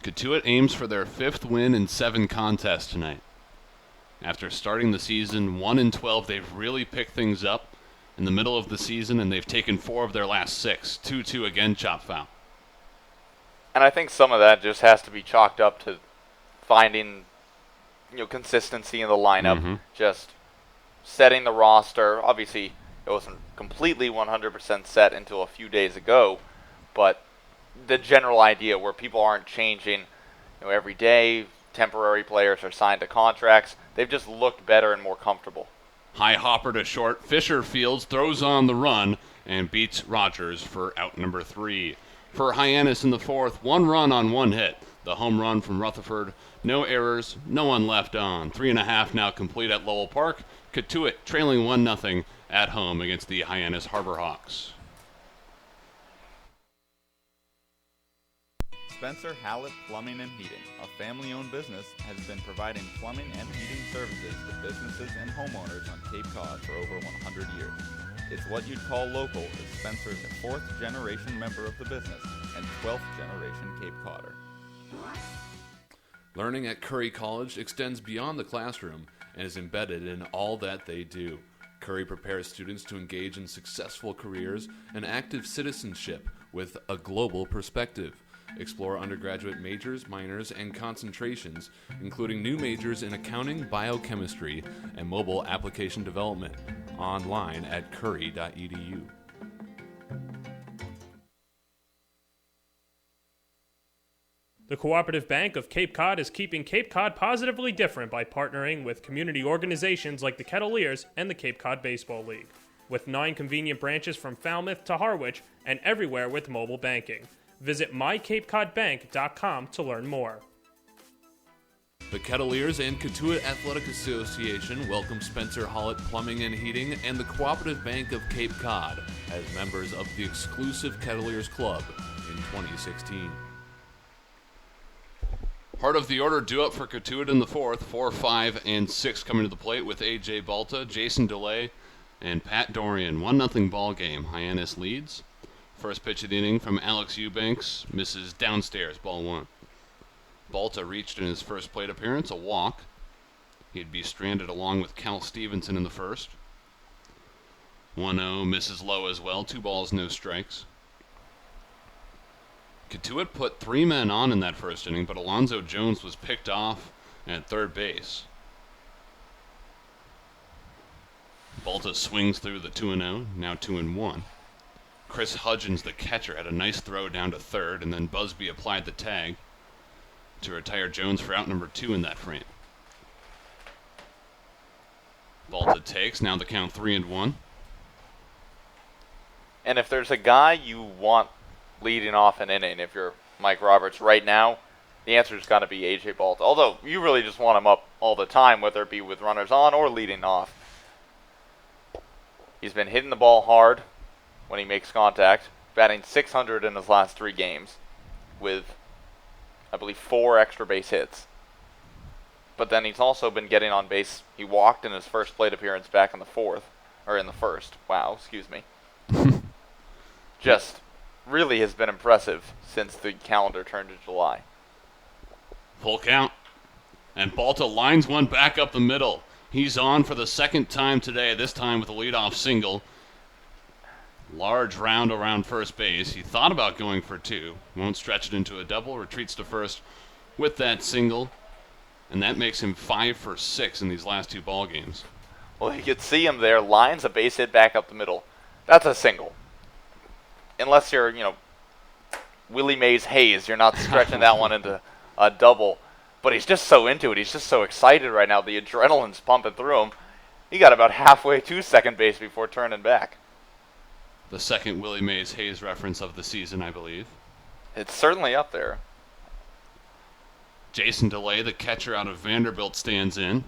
Cotuit aims for their 5th win in 7 contests tonight. After starting the season 1-12, they've really picked things up in the middle of the season, and they've taken 4 of their last 6. 2-2 again, chop foul. And I think some of that just has to be chalked up to finding, consistency in the lineup. Just setting the roster. Obviously, it wasn't completely 100% set until a few days ago, but the general idea where people aren't changing every day, temporary players are signed to contracts, they've just looked better and more comfortable. High hopper to short. Fisher fields, throws on the run, and beats Rogers for out number 3. For Hyannis in the 4th, 1 run on 1 hit. The home run from Rutherford. No errors, no one left on. 3.5 now complete at Lowell Park. Cotuit trailing 1-0 at home against the Hyannis Harbor Hawks. Spencer Hallett Plumbing and Heating, a family-owned business, has been providing plumbing and heating services to businesses and homeowners on Cape Cod for over 100 years. It's what you'd call local, as Spencer is a 4th-generation member of the business, and and 12th generation Cape Codder. Learning at Curry College extends beyond the classroom and is embedded in all that they do. Curry prepares students to engage in successful careers and active citizenship with a global perspective. Explore undergraduate majors, minors, and concentrations, including new majors in accounting, biochemistry, and mobile application development, online at curry.edu. The Cooperative Bank of Cape Cod is keeping Cape Cod positively different by partnering with community organizations like the Kettleers and the Cape Cod Baseball League. With 9 convenient branches from Falmouth to Harwich and everywhere with mobile banking. Visit mycapecodbank.com to learn more. The Kettleers and Cotuit Athletic Association welcome Spencer Hollett Plumbing and Heating and the Cooperative Bank of Cape Cod as members of the exclusive Kettleers Club in 2016. Part of the order due up for Cotuit in the fourth. 4, 5, and 6 coming to the plate with A.J. Balta, Jason DeLay, and Pat Dorian. 1-0 ball game. Hyannis leads. First pitch of the inning from Alex Eubanks. Misses downstairs, ball 1. Balta reached in his first plate appearance, a walk. He'd be stranded along with Cal Stevenson in the first. 1-0, misses low as well. 2 balls, no strikes. Cotuit put 3 men on in that first inning, but Alonzo Jones was picked off at third base. Balta swings through the 2-0, now 2-1. Chris Hudgens, the catcher, had a nice throw down to third, and then Busby applied the tag to retire Jones for out number 2 in that frame. Balta takes, now the count 3-1. And if there's a guy you want leading off an inning, if you're Mike Roberts right now, the answer's got to be A.J. Balta. Although you really just want him up all the time, whether it be with runners on or leading off. He's been hitting the ball hard when he makes contact, batting .600 in his last 3 games with, I believe, 4 extra base hits. But then he's also been getting on base. He walked in his first plate appearance back in the first. Wow, excuse me. Just really has been impressive since the calendar turned to July. Full count. And Balta lines one back up the middle. He's on for the second time today, this time with a leadoff single. Large round around first base. He thought about going for 2. Won't stretch it into a double. Retreats to first with that single. And that makes him 5 for 6 in these last 2 ball games. Well, you could see him there. Lines a base hit back up the middle. That's a single. Unless you're, Willie Mays Hayes. You're not stretching that one into a double. But he's just so into it. He's just so excited right now. The adrenaline's pumping through him. He got about halfway to second base before turning back. The second Willie Mays Hayes reference of the season, I believe. It's certainly up there. Jason DeLay, the catcher out of Vanderbilt, stands in.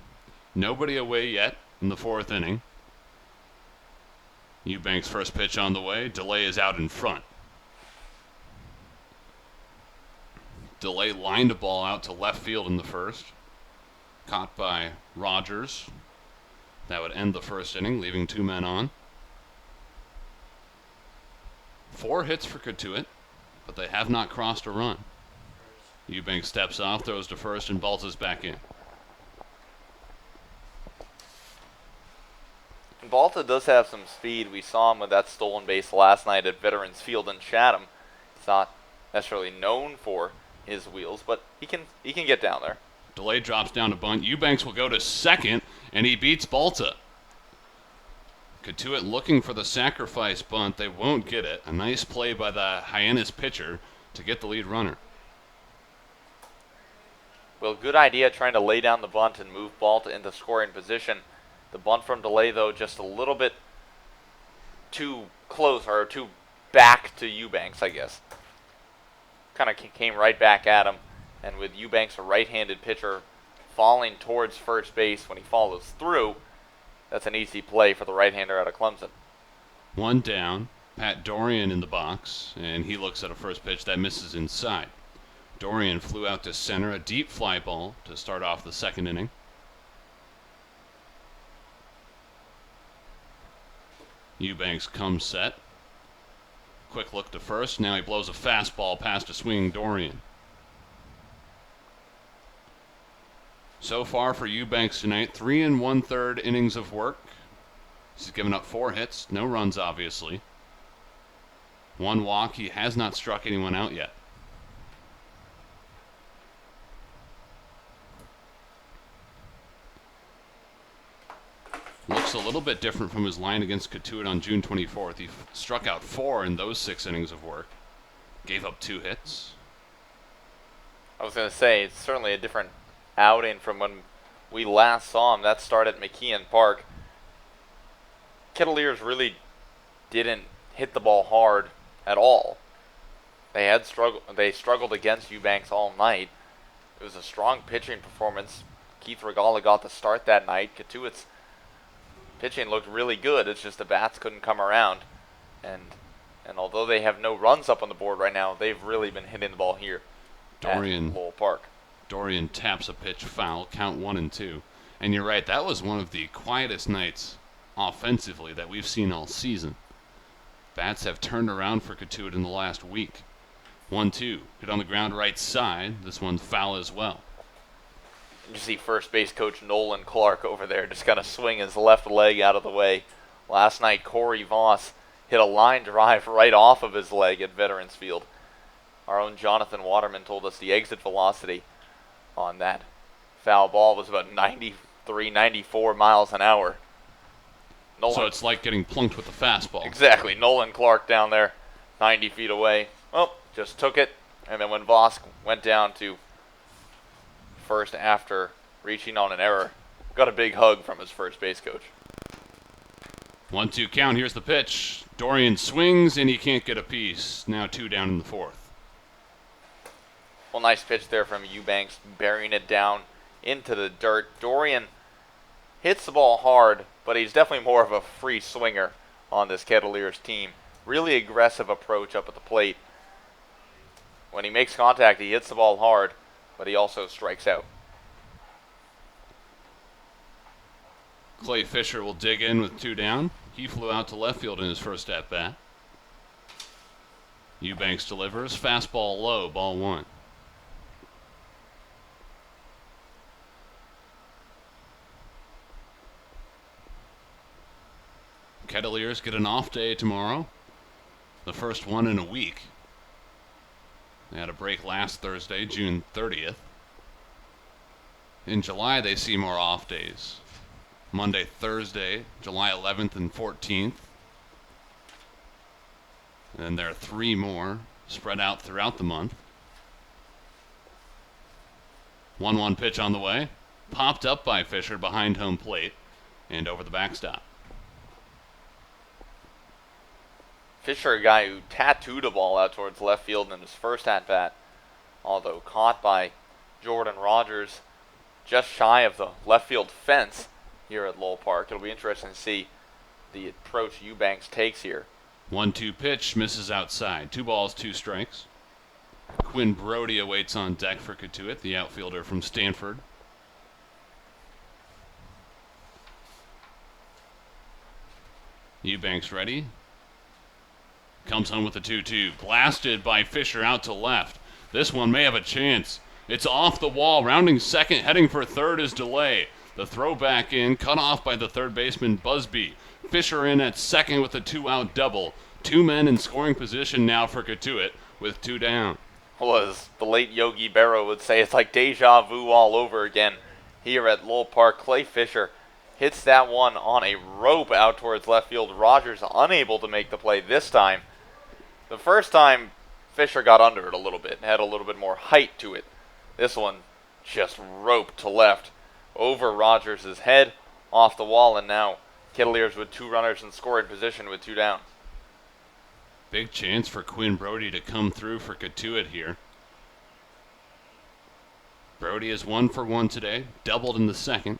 Nobody away yet in the 4th inning. Eubanks' first pitch on the way. DeLay is out in front. DeLay lined a ball out to left field in the first. Caught by Rogers. That would end the first inning, leaving 2 men on. 4 hits for Cotuit, but they have not crossed a run. Eubanks steps off, throws to first, and Balta's back in. Balta does have some speed. We saw him with that stolen base last night at Veterans Field in Chatham. He's not necessarily known for his wheels, but he can get down there. DeLay drops down to bunt. Eubanks will go to second, and he beats Balta. Cotuit looking for the sacrifice bunt. They won't get it. A nice play by the Hyannis pitcher to get the lead runner. Well, good idea trying to lay down the bunt and move Balta into scoring position. The bunt from DeLay, though, just a little bit too close, or too back to Eubanks, I guess. Kind of came right back at him, and with Eubanks, a right-handed pitcher, falling towards first base when he follows through, that's an easy play for the right-hander out of Clemson. 1 down. Pat Dorian in the box, and he looks at a first pitch that misses inside. Dorian flew out to center, a deep fly ball to start off the second inning. Eubanks comes set. quick look to first. Now he blows a fastball past a swinging Dorian. So far for Eubanks tonight, 3 1/3 innings of work. He's given up 4 hits, no runs obviously. 1 walk. He has not struck anyone out yet. Looks a little bit different from his line against Cotuit on June 24th. He struck out 4 in those 6 innings of work. Gave up 2 hits. I was going to say, it's certainly a different outing from when we last saw him. That start at McKeon Park. Kettleers really didn't hit the ball hard at all. They struggled against Eubanks all night. It was a strong pitching performance. Keith Regala got the start that night. Cotuit's pitching looked really good. It's just the bats couldn't come around. And although they have no runs up on the board right now, they've really been hitting the ball here at Lowell Park. Dorian taps a pitch foul, count 1-2. And you're right, that was one of the quietest nights offensively that we've seen all season. Bats have turned around for Cotuit in the last week. 1-2, hit on the ground right side. This one's foul as well. You see first base coach Nolan Clark over there just kind of swing his left leg out of the way. Last night, Corey Voss hit a line drive right off of his leg at Veterans Field. Our own Jonathan Waterman told us the exit velocity on that foul ball was about 93, 94 miles an hour. So it's like getting plunked with a fastball. Exactly. Nolan Clark down there, 90 feet away. Well, just took it. And then when Voss went down to first after reaching on an error, got a big hug from his first base coach. 1-2 count. Here's the pitch. Dorian swings, and he can't get a piece. Now 2 down in the 4th. Well, nice pitch there from Eubanks, burying it down into the dirt. Dorian hits the ball hard, but he's definitely more of a free swinger on this Kettleers team. Really aggressive approach up at the plate. When he makes contact, he hits the ball hard, but he also strikes out. Clay Fisher will dig in with 2 down. He flew out to left field in his first at-bat. Eubanks delivers. Fastball low, ball 1. Kettleers get an off day tomorrow. The first one in a week. They had a break last Thursday, June 30th. In July, they see more off days. Monday, Thursday, July 11th and 14th. And there are 3 more spread out throughout the month. 1-1 pitch on the way. Popped up by Fisher behind home plate and over the backstop. Fisher, a guy who tattooed a ball out towards left field in his first at-bat, although caught by Jordan Rogers just shy of the left field fence here at Lowell Park. It'll be interesting to see the approach Eubanks takes here. 1-2 pitch, misses outside. 2 balls, 2 strikes. Quinn Brody awaits on deck for Cotuit, the outfielder from Stanford. Eubanks ready. Comes home with a 2-2. Blasted by Fisher out to left. This one may have a chance. It's off the wall. Rounding second, heading for third is Delay. The throw back in, cut off by the third baseman Busby. Fisher in at second with a 2-out double. 2 men in scoring position now for Cotuit with 2 down. Well, as the late Yogi Berra would say, it's like deja vu all over again here at Lowell Park. Clay Fisher hits that one on a rope out towards left field. Rogers unable to make the play this time. The first time, Fisher got under it a little bit, had a little bit more height to it. This one just roped to left over Rogers' head, off the wall, and now Kettleers with 2 runners in scoring position with 2 down. Big chance for Quinn Brody to come through for Cotuit here. Brody is 1 for 1 today, doubled in the second.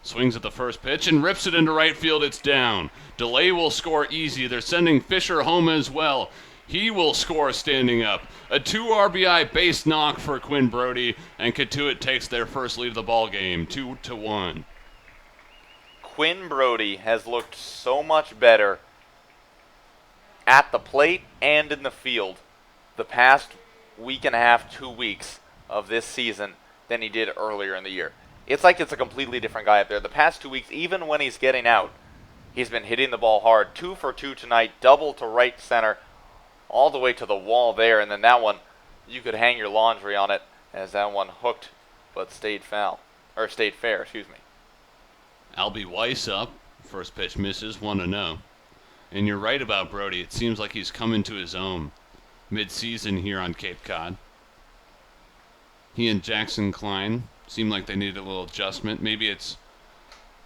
Swings at the first pitch and rips it into right field. It's down. Delay will score easy. They're sending Fisher home as well. He will score standing up. A 2 RBI base knock for Quinn Brody, and Cotuit takes their first lead of the ball game, 2-1. Quinn Brody has looked so much better at the plate and in the field the past week and a half, 2 weeks of this season than he did earlier in the year. It's like it's a completely different guy up there. The past 2 weeks, even when he's getting out, he's been hitting the ball hard. 2 for 2 tonight, double to right center, all the way to the wall there. And then that one, you could hang your laundry on it, as that one hooked but stayed fair, excuse me. Albie Weiss up. First pitch misses, 1-0. And you're right about Brody. It seems like he's come into his own mid-season here on Cape Cod. He and Jackson Klein seem like they needed a little adjustment. Maybe it's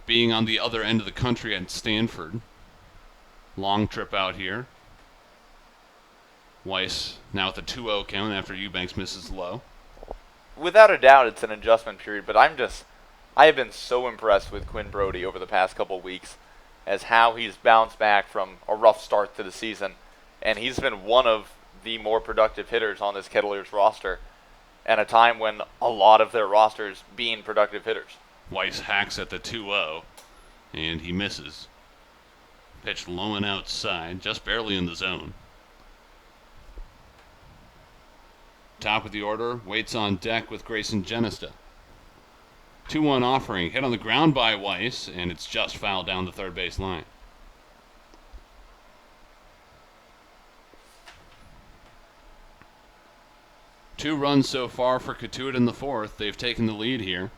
being on the other end of the country at Stanford. Long trip out here. Weiss now with a 2-0 count after Eubanks misses low. Without a doubt, it's an adjustment period, but I have been so impressed with Quinn Brody over the past couple of weeks as how he's bounced back from a rough start to the season, and he's been one of the more productive hitters on this Kettleers roster at a time when a lot of their rosters being productive hitters. Weiss hacks at the 2-0, and he misses. Pitch low and outside, just barely in the zone. Top of the order, waits on deck with Grayson Genesta. 2-1 offering, hit on the ground by Weiss, and it's just fouled down the third base line. Two runs so far for Cotuit in the fourth. They've taken the lead here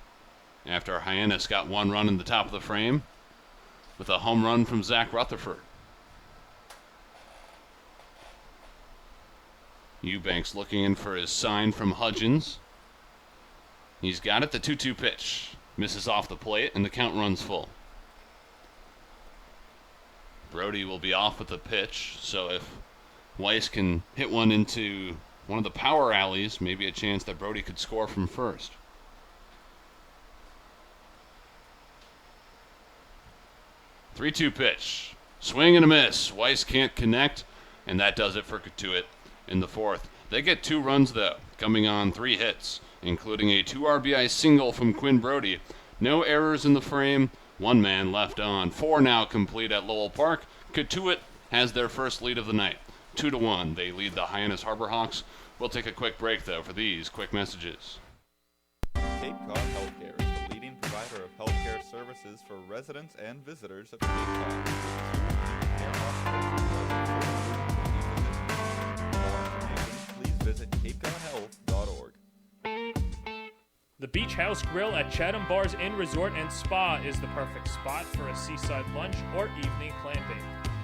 after Hyannis got 1 run in the top of the frame with a home run from Zach Rutherford. Eubanks looking in for his sign from Hudgens. He's got it, the 2-2 pitch. Misses off the plate, and the count runs full. Brody will be off with the pitch, so if Weiss can hit one into one of the power alleys, maybe a chance that Brody could score from first. Three-2 pitch. Swing and a miss. Weiss can't connect, and that does it for Cotuit in the fourth. They get 2 runs, though, coming on 3 hits, including a 2 RBI single from Quinn Brody. No errors in the frame. 1 man left on. 4 now complete at Lowell Park. Cotuit has their first lead of the night. 2-1. They lead the Hyannis Harbor Hawks. We'll take a quick break, though, for these quick messages. Cape Cod Healthcare is the leading provider of healthcare services for residents and visitors of Cape Cod. Care hospitals, for more information, please visit capegodhealth.org. The Beach House Grill at Chatham Bars Inn Resort and Spa is the perfect spot for a seaside lunch or evening clamping.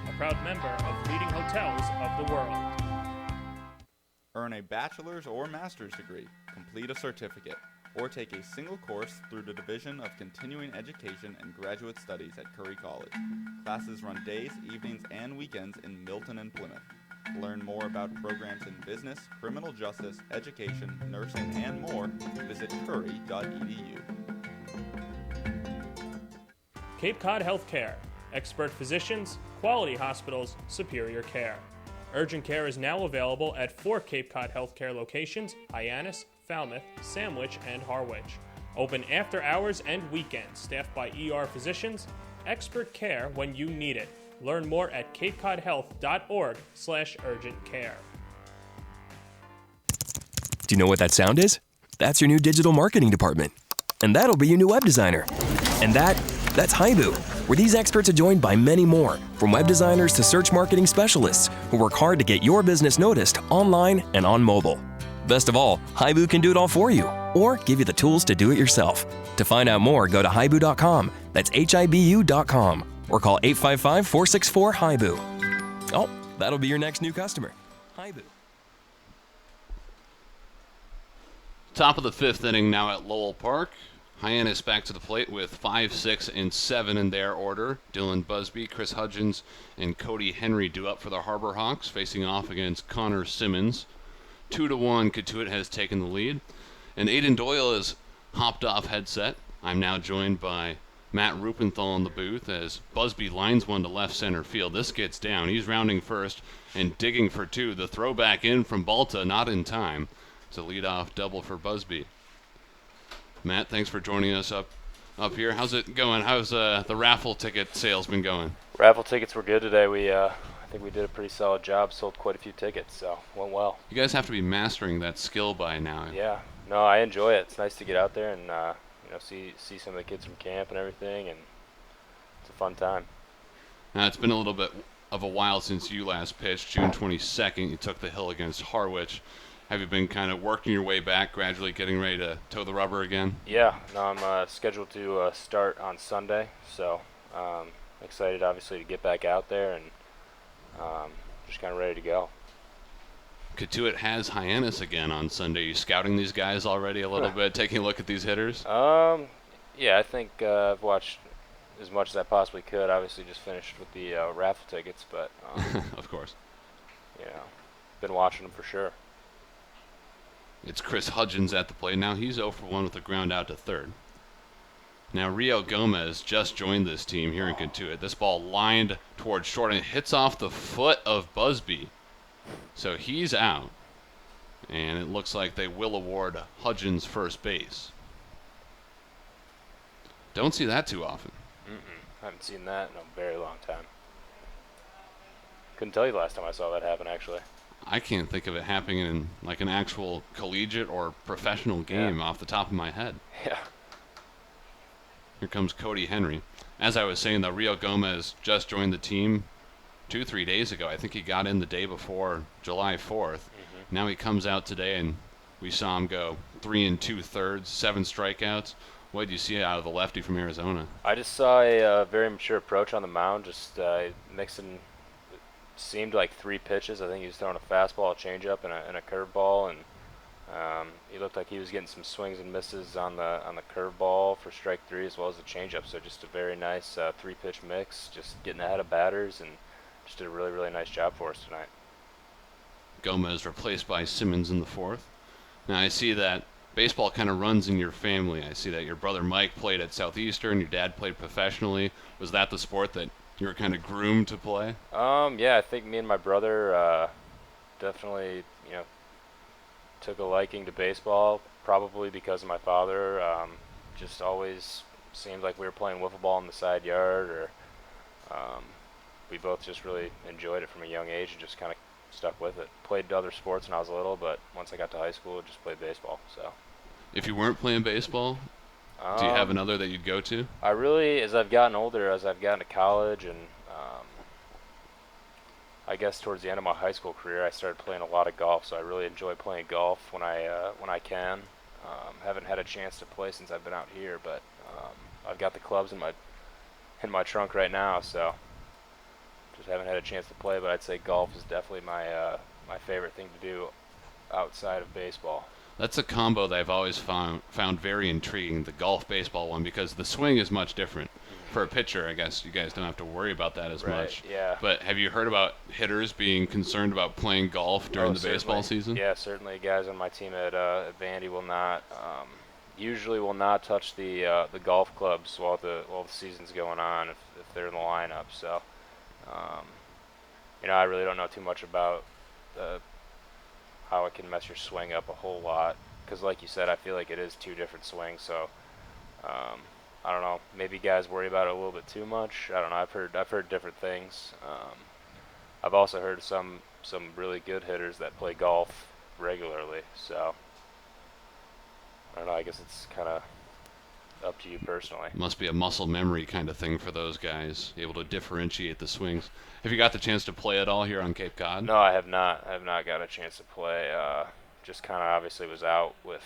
A proud member of leading hotels of the world. Earn a bachelor's or master's degree, complete a certificate, or take a single course through the Division of Continuing Education and Graduate Studies at Curry College. Classes run days, evenings, and weekends in Milton and Plymouth. Learn more about programs in business, criminal justice, education, nursing, and more. Visit curry.edu. Cape Cod Healthcare. Expert physicians, quality hospitals, superior care. Urgent care is now available at 4 Cape Cod Healthcare locations: Hyannis, Falmouth, Sandwich, and Harwich. Open after hours and weekends, staffed by ER physicians. Expert care when you need it. Learn more at capecodhealth.org/urgent care. Do you know what that sound is? That's your new digital marketing department. And that'll be your new web designer. And that's Haibu, where these experts are joined by many more, from web designers to search marketing specialists, who work hard to get your business noticed online and on mobile. Best of all, Haibu can do it all for you, or give you the tools to do it yourself. To find out more, go to haibu.com. That's HIBU.com. Or call 855-464-HIBU. Oh, that'll be your next new customer. Haibu. Top of the 5th inning now at Lowell Park. Hyannis back to the plate with 5, 6, and 7 in their order. Dylan Busby, Chris Hudgens, and Cody Henry due up for the Harbor Hawks, facing off against Connor Simmons. 2-1, Cotuit has taken the lead. And Aiden Doyle has hopped off headset. I'm now joined by Matt Rupenthal in the booth as Busby lines one to left center field. This gets down. He's rounding first and digging for 2. The throw back in from Balta, not in time. It's a leadoff double for Busby. Matt, thanks for joining us up How's it going? How's the raffle ticket sales been going? Raffle tickets were good today. We think we did a pretty solid job. Sold quite a few tickets, so went well. You guys have to be mastering that skill by now. Yeah, no, I enjoy it. It's nice to get out there and see some of the kids from camp and everything, and it's a fun time. Now, it's been a little bit of a while since you last pitched. June 22nd, you took the hill against Harwich. Have you been kind of working your way back, gradually getting ready to toe the rubber again? Yeah, no, I'm scheduled to start on Sunday, so excited, obviously, to get back out there and just kind of ready to go. Cotuit has Hyannis again on Sunday. You scouting these guys already a little bit, taking a look at these hitters? Yeah, I think I've watched as much as I possibly could. Obviously, just finished with the raffle tickets, but of course, been watching them for sure. It's Chris Hudgens at the plate. Now he's 0 for 1 with a ground out to third. Now Rio Gomez just joined this team here in Cotuit. This ball lined towards short and it hits off the foot of Busby. So he's out. And it looks like they will award Hudgens first base. Don't see that too often. I haven't seen that in a very long time. Couldn't tell you the last time I saw that happen, actually. I can't think of it happening in like an actual collegiate or professional game off the top of my head. Yeah. Here comes Cody Henry. As I was saying, though, Rio Gomez just joined the team 2-3 days ago. I think he got in the day before July 4th. Now he comes out today, and we saw him go 3 2/3, 7 strikeouts. What did you see out of the lefty from Arizona? I just saw a very mature approach on the mound, just mixing. Seemed like 3 pitches. I think he was throwing a fastball, a changeup, and a curveball, and he looked like he was getting some swings and misses on the curveball for strike 3 as well as the changeup. So just a very nice 3-pitch mix, just getting ahead of batters, and just did a really, really nice job for us tonight. Gomez replaced by Simmons in the 4th. Now I see that baseball kind of runs in your family. I see that your brother Mike played at Southeastern, your dad played professionally. Was that the sport that you were kind of groomed to play? Yeah, I think me and my brother definitely, took a liking to baseball, probably because of my father. Just always seemed like we were playing wiffle ball in the side yard, or we both just really enjoyed it from a young age and just kind of stuck with it. Played other sports when I was little, but once I got to high school, I just played baseball. So, if you weren't playing baseball, do you have another that you'd go to? I really, as I've gotten older, as I've gotten to college, and I guess towards the end of my high school career, I started playing a lot of golf. So I really enjoy playing golf when I can. Haven't had a chance to play since I've been out here, but I've got the clubs in my trunk right now. So just haven't had a chance to play. But I'd say golf is definitely my favorite thing to do outside of baseball. That's a combo that I've always found very intriguing, the golf-baseball one, because the swing is much different. For a pitcher, I guess you guys don't have to worry about that as much. Yeah. But have you heard about hitters being concerned about playing golf during the baseball season? Yeah, certainly. Guys on my team at Vandy will not, usually will not touch the golf clubs while the season's going on if they're in the lineup. So, I really don't know too much about how it can mess your swing up a whole lot, because like you said, I feel like it is 2 different swings. So. I don't know. Maybe guys worry about it a little bit too much. I don't know. I've heard different things. I've also heard some really good hitters that play golf regularly. So I don't know. I guess it's kind of up to you personally. Must be a muscle memory kind of thing for those guys, able to differentiate the swings. Have you got the chance to play at all here on Cape Cod? No, I have not. I have not got a chance to play. Just kind of obviously was out with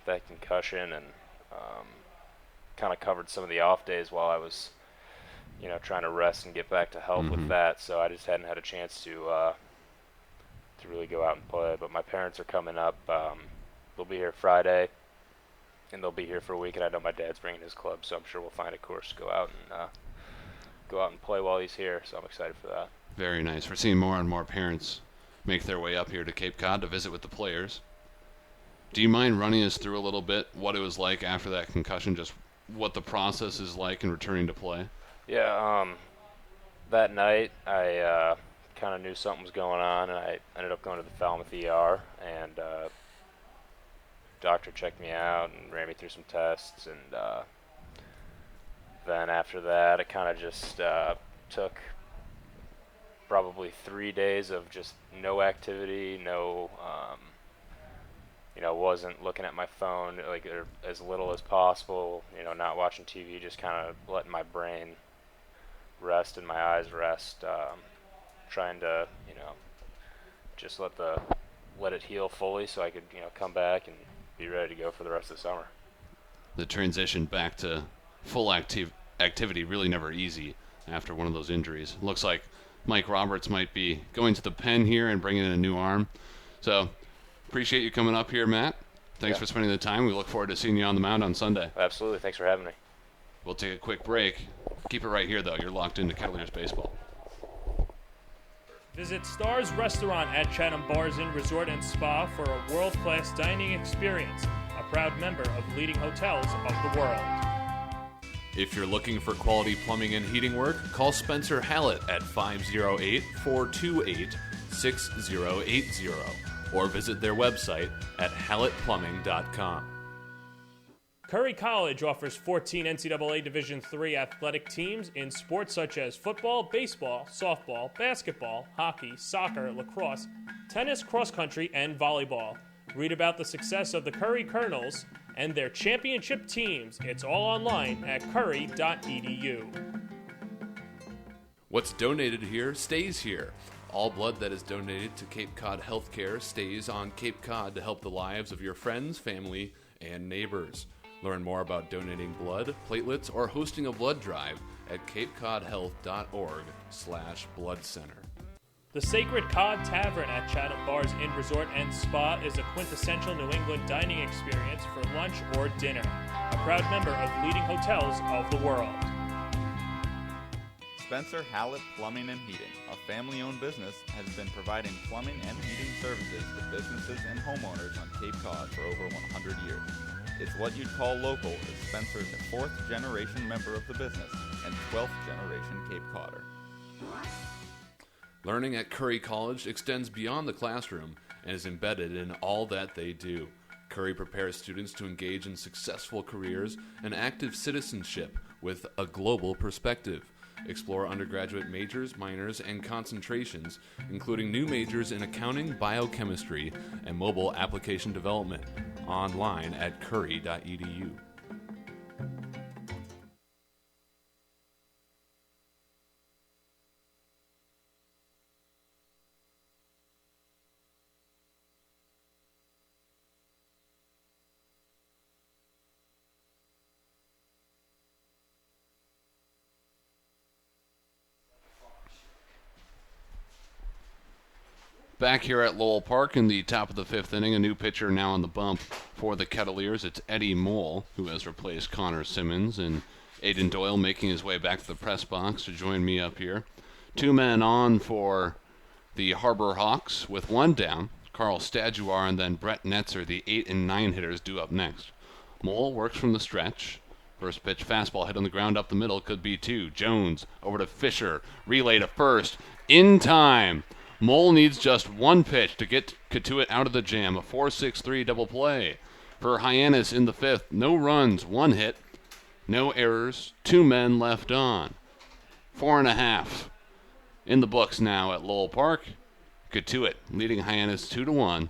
that concussion, and kind of covered some of the off days while I was, trying to rest and get back to health with that. So I just hadn't had a chance to really go out and play. But my parents are coming up. They'll be here Friday, and they'll be here for a week. And I know my dad's bringing his club, so I'm sure we'll find a course to go out and play while he's here. So I'm excited for that. Very nice. We're seeing more and more parents make their way up here to Cape Cod to visit with the players. Do you mind running us through a little bit what it was like after that concussion, just what the process is like in returning to play? Yeah, that night I kind of knew something was going on, and I ended up going to the Falmouth ER, and doctor checked me out and ran me through some tests, and then after that it kind of just took probably 3 days of just no activity, no, wasn't looking at my phone, like, or as little as possible, not watching TV, just kind of letting my brain rest and my eyes rest, trying to, just let it heal fully so I could, come back and be ready to go for the rest of the summer. The transition back to full activity really never easy after one of those injuries. Looks like Mike Roberts might be going to the pen here and bringing in a new arm. So appreciate you coming up here, Matt. Thanks for spending the time. We look forward to seeing you on the mound on Sunday. Absolutely. Thanks for having me. We'll take a quick break. Keep it right here, though. You're locked into Kettleers baseball. Visit Stars Restaurant at Chatham Bars Inn Resort and Spa for a world-class dining experience, a proud member of leading hotels of the world. If you're looking for quality plumbing and heating work, call Spencer Hallett at 508-428-6080 or visit their website at hallettplumbing.com. Curry College offers 14 NCAA Division III athletic teams in sports such as football, baseball, softball, basketball, hockey, soccer, lacrosse, tennis, cross country, and volleyball. Read about the success of the Curry Colonels and their championship teams. It's all online at curry.edu. What's donated here stays here. All blood that is donated to Cape Cod Healthcare stays on Cape Cod to help the lives of your friends, family, and neighbors. Learn more about donating blood, platelets, or hosting a blood drive at capecodhealth.org/blood center. The Sacred Cod Tavern at Chatham Bars Inn Resort and Spa is a quintessential New England dining experience for lunch or dinner. A proud member of leading hotels of the world. Spencer Hallett Plumbing and Heating, a family-owned business, has been providing plumbing and heating services to businesses and homeowners on Cape Cod for over 100 years. It's what you'd call local, as Spencer is a 4th generation member of the business and 12th generation Cape Codder. Learning at Curry College extends beyond the classroom and is embedded in all that they do. Curry prepares students to engage in successful careers and active citizenship with a global perspective. Explore undergraduate majors, minors, and concentrations, including new majors in accounting, biochemistry, and mobile application development, online at curry.edu. Back here at Lowell Park in the top of the 5th inning, a new pitcher now on the bump for the Kettleers. It's Eddie Mole, who has replaced Connor Simmons, and Aiden Doyle making his way back to the press box to join me up here. 2 men on for the Harbor Hawks with 1 down. Carl Staduar and then Brett Netzer, the 8 and 9 hitters, due up next. Mole works from the stretch. First pitch fastball hit on the ground up the middle, could be 2. Jones over to Fisher, relay to first, in time. Mole needs just 1 pitch to get Cotuit out of the jam. A 4-6-3 double play for Hyannis in the 5th. No runs, 1 hit, no errors, 2 men left on. 4.5 in the books now at Lowell Park. Cotuit leading Hyannis 2-1.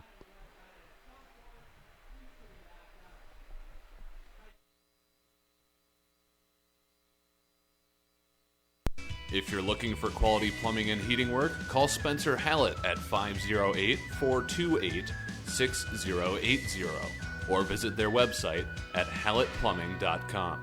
If you're looking for quality plumbing and heating work, call Spencer Hallett at 508-428-6080 or visit their website at hallettplumbing.com.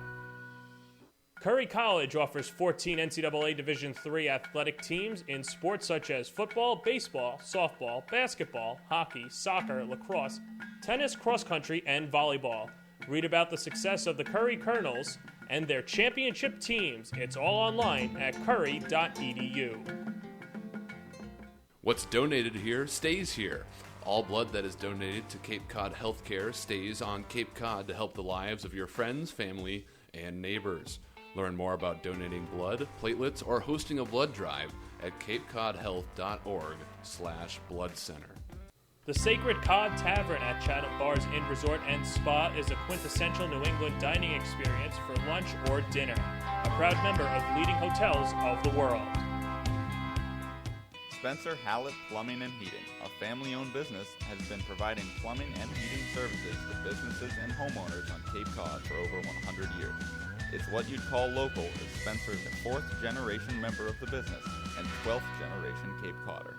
Curry College offers 14 NCAA Division III athletic teams in sports such as football, baseball, softball, basketball, hockey, soccer, lacrosse, tennis, cross country, and volleyball. Read about the success of the Curry Colonels and their championship teams. It's all online at curry.edu. What's donated here stays here. All blood that is donated to Cape Cod Healthcare stays on Cape Cod to help the lives of your friends, family, and neighbors. Learn more about donating blood, platelets, or hosting a blood drive at capecodhealth.org/blood center. The Sacred Cod Tavern at Chatham Bars Inn Resort and Spa is a quintessential New England dining experience for lunch or dinner. A proud member of leading hotels of the world. Spencer Hallett Plumbing and Heating, a family-owned business, has been providing plumbing and heating services to businesses and homeowners on Cape Cod for over 100 years. It's what you'd call local, as Spencer is a 4th generation member of the business and 12th generation Cape Codder.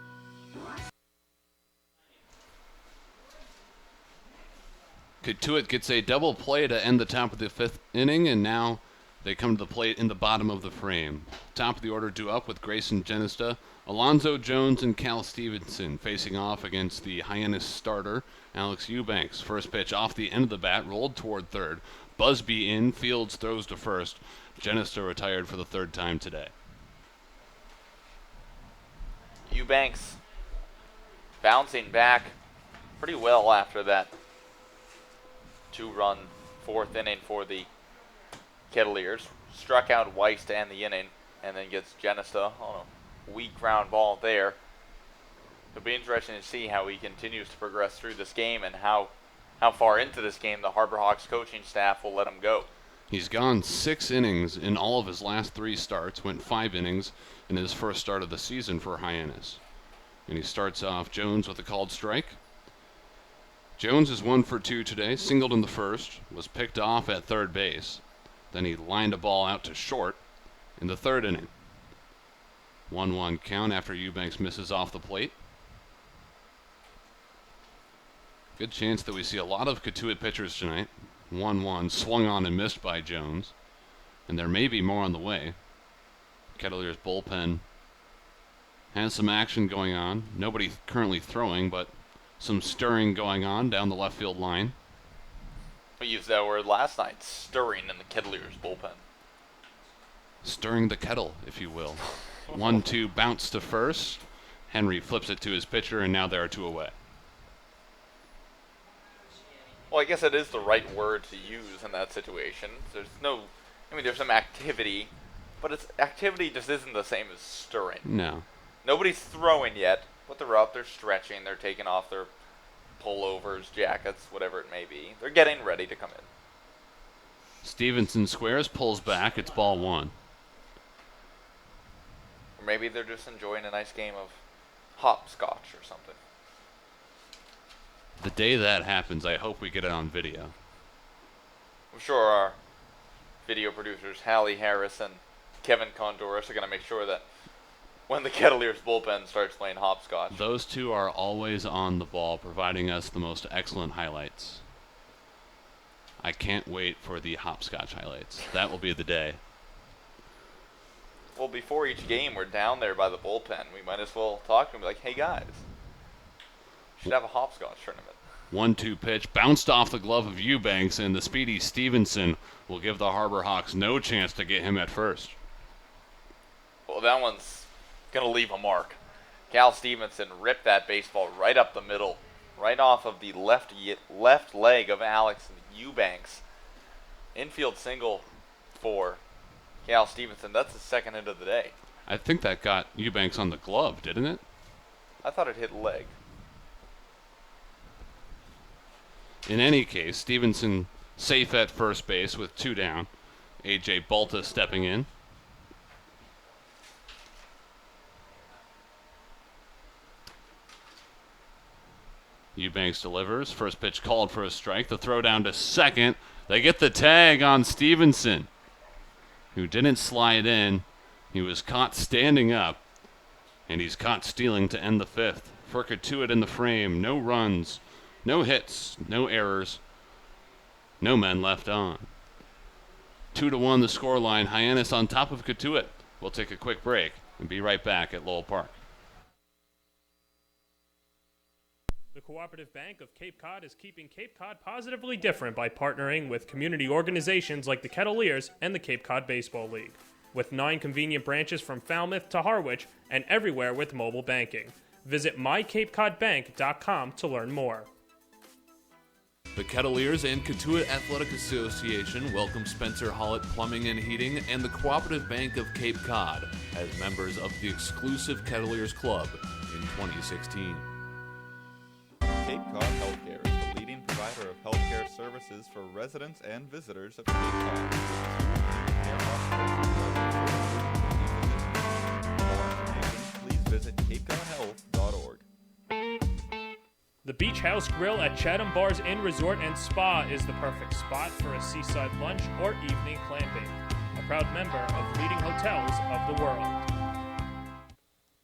Cotuit gets a double play to end the top of the 5th inning, and now they come to the plate in the bottom of the frame. Top of the order due up with Grayson Genista, Alonzo Jones, and Cal Stevenson facing off against the Hyannis starter, Alex Eubanks. First pitch off the end of the bat, rolled toward third. Busby in, Fields throws to first. Genista retired for the 3rd time today. Eubanks bouncing back pretty well after that 2-run 4th inning for the Kettleers. Struck out Weiss to end the inning, and then gets Genista on a weak ground ball there. It'll be interesting to see how he continues to progress through this game and how far into this game the Harbor Hawks coaching staff will let him go. He's gone 6 innings in all of his last 3 starts, went 5 innings in his first start of the season for Hyannis. And he starts off Jones with a called strike. Jones is 1 for 2 today, singled in the first, was picked off at third base. Then he lined a ball out to short in the 3rd inning. 1-1 count after Eubanks misses off the plate. Good chance that we see a lot of Cotuit pitchers tonight. 1-1 swung on and missed by Jones. And there may be more on the way. Kettleers bullpen has some action going on. Nobody currently throwing, but some stirring going on down the left field line. We used that word last night, stirring in the Kettleers bullpen. Stirring the kettle, if you will. 1-2 bounce to first. Henry flips it to his pitcher, and now there are 2 away. Well, I guess it is the right word to use in that situation. There's some activity, but activity just isn't the same as stirring. No. Nobody's throwing yet, but they're out there stretching, they're taking off their pullovers, jackets, whatever it may be. They're getting ready to come in. Stevenson squares, pulls back, it's ball 1. Or maybe they're just enjoying a nice game of hopscotch or something. The day that happens, I hope we get it on video. I'm sure our video producers, Hallie Harris and Kevin Kondoris, are going to make sure that when the Kettleers bullpen starts playing hopscotch. Those 2 are always on the ball, providing us the most excellent highlights. I can't wait for the hopscotch highlights. That will be the day. Well, before each game, we're down there by the bullpen. We might as well talk to them, be like, hey guys, we should have a hopscotch tournament. 1-2 pitch, bounced off the glove of Eubanks, and the speedy Stevenson will give the Harbor Hawks no chance to get him at first. Well, that one's going to leave a mark. Cal Stevenson ripped that baseball right up the middle, right off of the left leg of Alex Eubanks. Infield single for Cal Stevenson. That's the 2nd hit of the day. I think that got Eubanks on the glove, didn't it? I thought it hit leg. In any case, Stevenson safe at first base with 2 down. A.J. Balta stepping in. Eubanks delivers. First pitch called for a strike. The throw down to second. They get the tag on Stevenson, who didn't slide in. He was caught standing up, and he's caught stealing to end the 5th. For Cotuit in the frame, no runs, no hits, no errors, no men left on. 2-1 the scoreline. Hyannis on top of Cotuit. We'll take a quick break and be right back at Lowell Park. The Cooperative Bank of Cape Cod is keeping Cape Cod positively different by partnering with community organizations like the Kettleers and the Cape Cod Baseball League. With 9 convenient branches from Falmouth to Harwich and everywhere with mobile banking. Visit mycapecodbank.com to learn more. The Kettleers and Cotuit Athletic Association welcome Spencer Hallett Plumbing and Heating and the Cooperative Bank of Cape Cod as members of the exclusive Kettleers Club in 2016. Cape Cod Healthcare is the leading provider of healthcare services for residents and visitors of Cape Cod. For more information, please visit CapeCodHealth.org. The Beach House Grill at Chatham Bars Inn Resort and Spa is the perfect spot for a seaside lunch or evening clamping. A proud member of leading hotels of the world.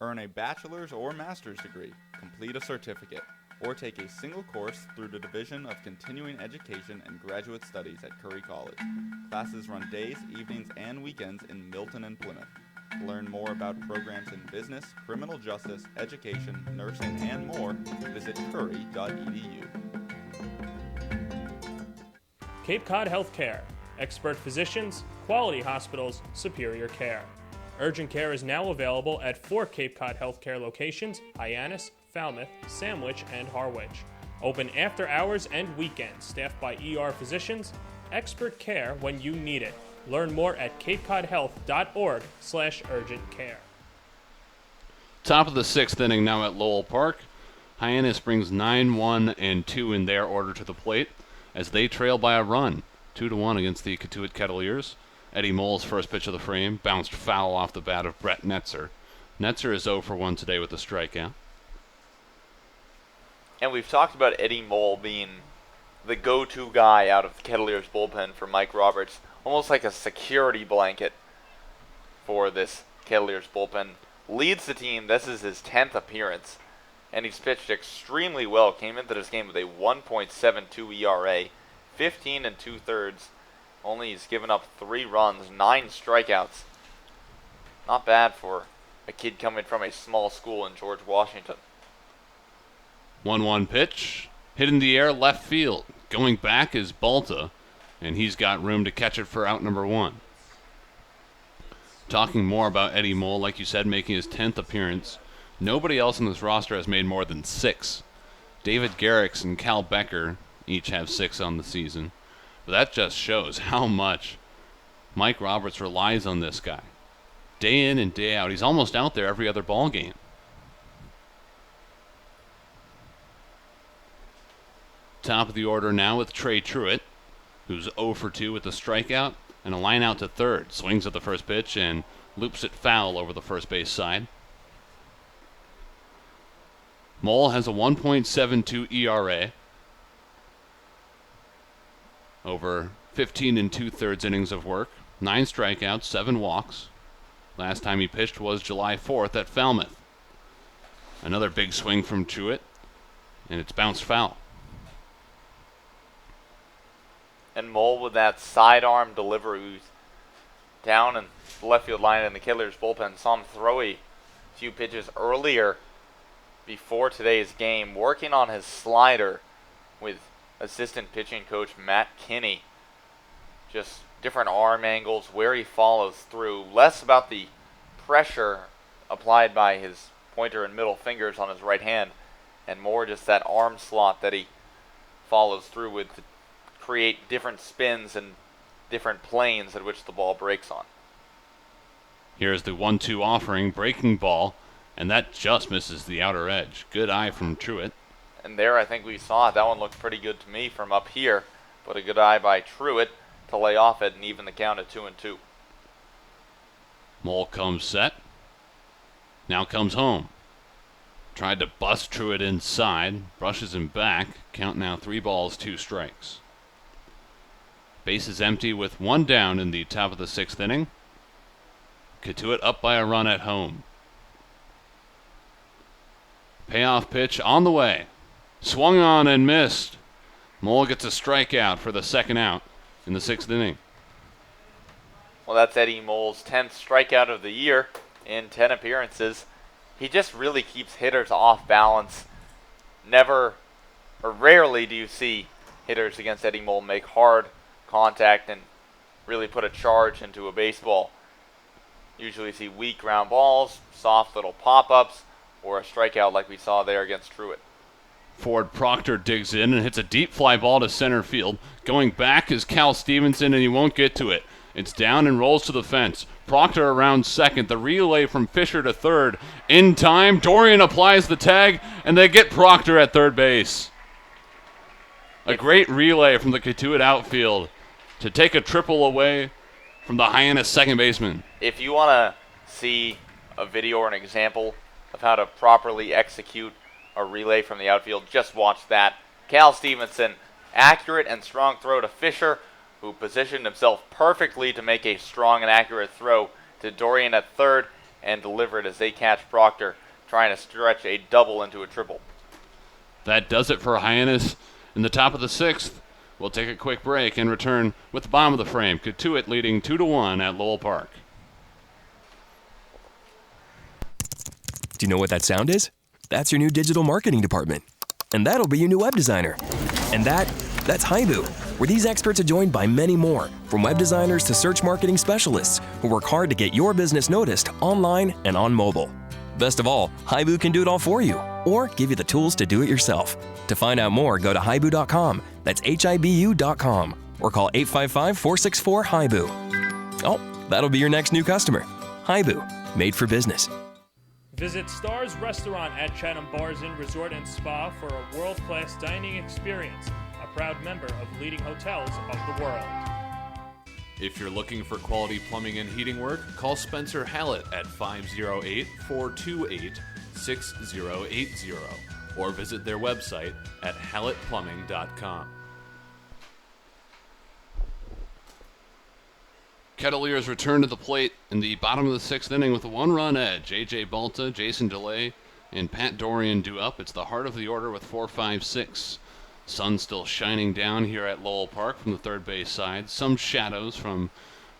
Earn a bachelor's or master's degree, complete a certificate, or take a single course through the Division of Continuing Education and Graduate Studies at Curry College. Classes run days, evenings, and weekends in Milton and Plymouth. To learn more about programs in business, criminal justice, education, nursing, and more, visit curry.edu. Cape Cod Healthcare. Expert physicians, quality hospitals, superior care. Urgent care is now available at 4 Cape Cod Healthcare locations: Hyannis, Falmouth, Sandwich, and Harwich. Open after hours and weekends, staffed by ER physicians. Expert care when you need it. Learn more at capecodhealth.org/urgent care. Top of the 6th inning now at Lowell Park. Hyannis brings 9-1 and 2 in their order to the plate as they trail by a run, 2-1 against the Cotuit Kettleers. Eddie Moll's first pitch of the frame bounced foul off the bat of Brett Netzer. Netzer is 0 for 1 today with a strikeout. And we've talked about Eddie Moll being the go-to guy out of the Kettleers bullpen for Mike Roberts, almost like a security blanket for this Kettleers bullpen. Leads the team. This is his 10th appearance, and he's pitched extremely well. Came into this game with a 1.72 ERA, 15 2/3. Only he's given up 3 runs, 9 strikeouts. Not bad for a kid coming from a small school in George Washington. 1-1 pitch, hit in the air left field. Going back is Balta, and he's got room to catch it for out number 1. Talking more about Eddie Moll, like you said, making his 10th appearance. Nobody else in this roster has made more than 6. David Garrix and Cal Becker each have 6 on the season. But that just shows how much Mike Roberts relies on this guy. Day in and day out. He's almost out there every other ball game. Top of the order now with Trey Truitt, who's 0 for 2 with a strikeout and a line out to third. Swings at the first pitch and loops it foul over the first base side. Moll has a 1.72 ERA over 15 2/3 innings of work. 9 strikeouts, 7 walks. Last time he pitched was July 4th at Falmouth. Another big swing from Truitt, and it's bounced foul. And Moll with that sidearm delivery, down in the left field line in the Kettleers bullpen. Saw him throw a few pitches earlier before today's game, working on his slider with assistant pitching coach Matt Kinney. Just different arm angles, where he follows through. Less about the pressure applied by his pointer and middle fingers on his right hand, and more just that arm slot that he follows through with to create different spins and different planes at which the ball breaks on. Here's the 1-2 offering, breaking ball, and that just misses the outer edge. Good eye from Truitt. And there I think we saw it. That one looked pretty good to me from up here, but a good eye by Truitt to lay off it and even the count at 2-2. Moll comes set. Now comes home. Tried to bust Truitt inside. Brushes him back. Count now 3 balls, 2 strikes. Base is empty with 1 down in the top of the 6th inning. Cotuit up by a run at home. Payoff pitch on the way. Swung on and missed. Moll gets a strikeout for the 2nd out in the 6th inning. Well, that's Eddie Moll's 10th strikeout of the year in 10 appearances. He just really keeps hitters off balance. Never, or rarely do you see hitters against Eddie Moll make hard contact and really put a charge into a baseball. Usually you see weak ground balls, soft little pop-ups, or a strikeout like we saw there against Truitt. Ford Proctor digs in and hits a deep fly ball to center field. Going back is Cal Stevenson, and he won't get to it. It's down and rolls to the fence. Proctor around second. The relay from Fisher to third. In time, Dorian applies the tag, and they get Proctor at third base. A great relay from the Cotuit outfield to take a triple away from the Hyannis second baseman. If you want to see a video or an example of how to properly execute a relay from the outfield. Just watch that. Cal Stevenson, accurate and strong throw to Fisher, who positioned himself perfectly to make a strong and accurate throw to Dorian at third and deliver it as they catch Proctor, trying to stretch a double into a triple. That does it for Hyannis in the top of the sixth. We'll take a quick break and return with the bottom of the frame. Cotuit leading 2-1 at Lowell Park. Do you know what that sound is? That's your new digital marketing department. And that'll be your new web designer. And that's Haibu, where these experts are joined by many more, from web designers to search marketing specialists who work hard to get your business noticed online and on mobile. Best of all, Haibu can do it all for you, or give you the tools to do it yourself. To find out more, go to haibu.com. That's HIBU.com. Or call 855-464-HIBU. Oh, that'll be your next new customer. Haibu, made for business. Visit Stars Restaurant at Chatham Bars Inn Resort and Spa for a world-class dining experience, a proud member of leading hotels of the world. If you're looking for quality plumbing and heating work, call Spencer Hallett at 508-428-6080 or visit their website at hallettplumbing.com. Kettleers return to the plate in the bottom of the sixth inning with a one-run edge. A.J. Balta, Jason DeLay, and Pat Dorian due up. It's the heart of the order with 4-5-6. Sun still shining down here at Lowell Park from the third base side. Some shadows from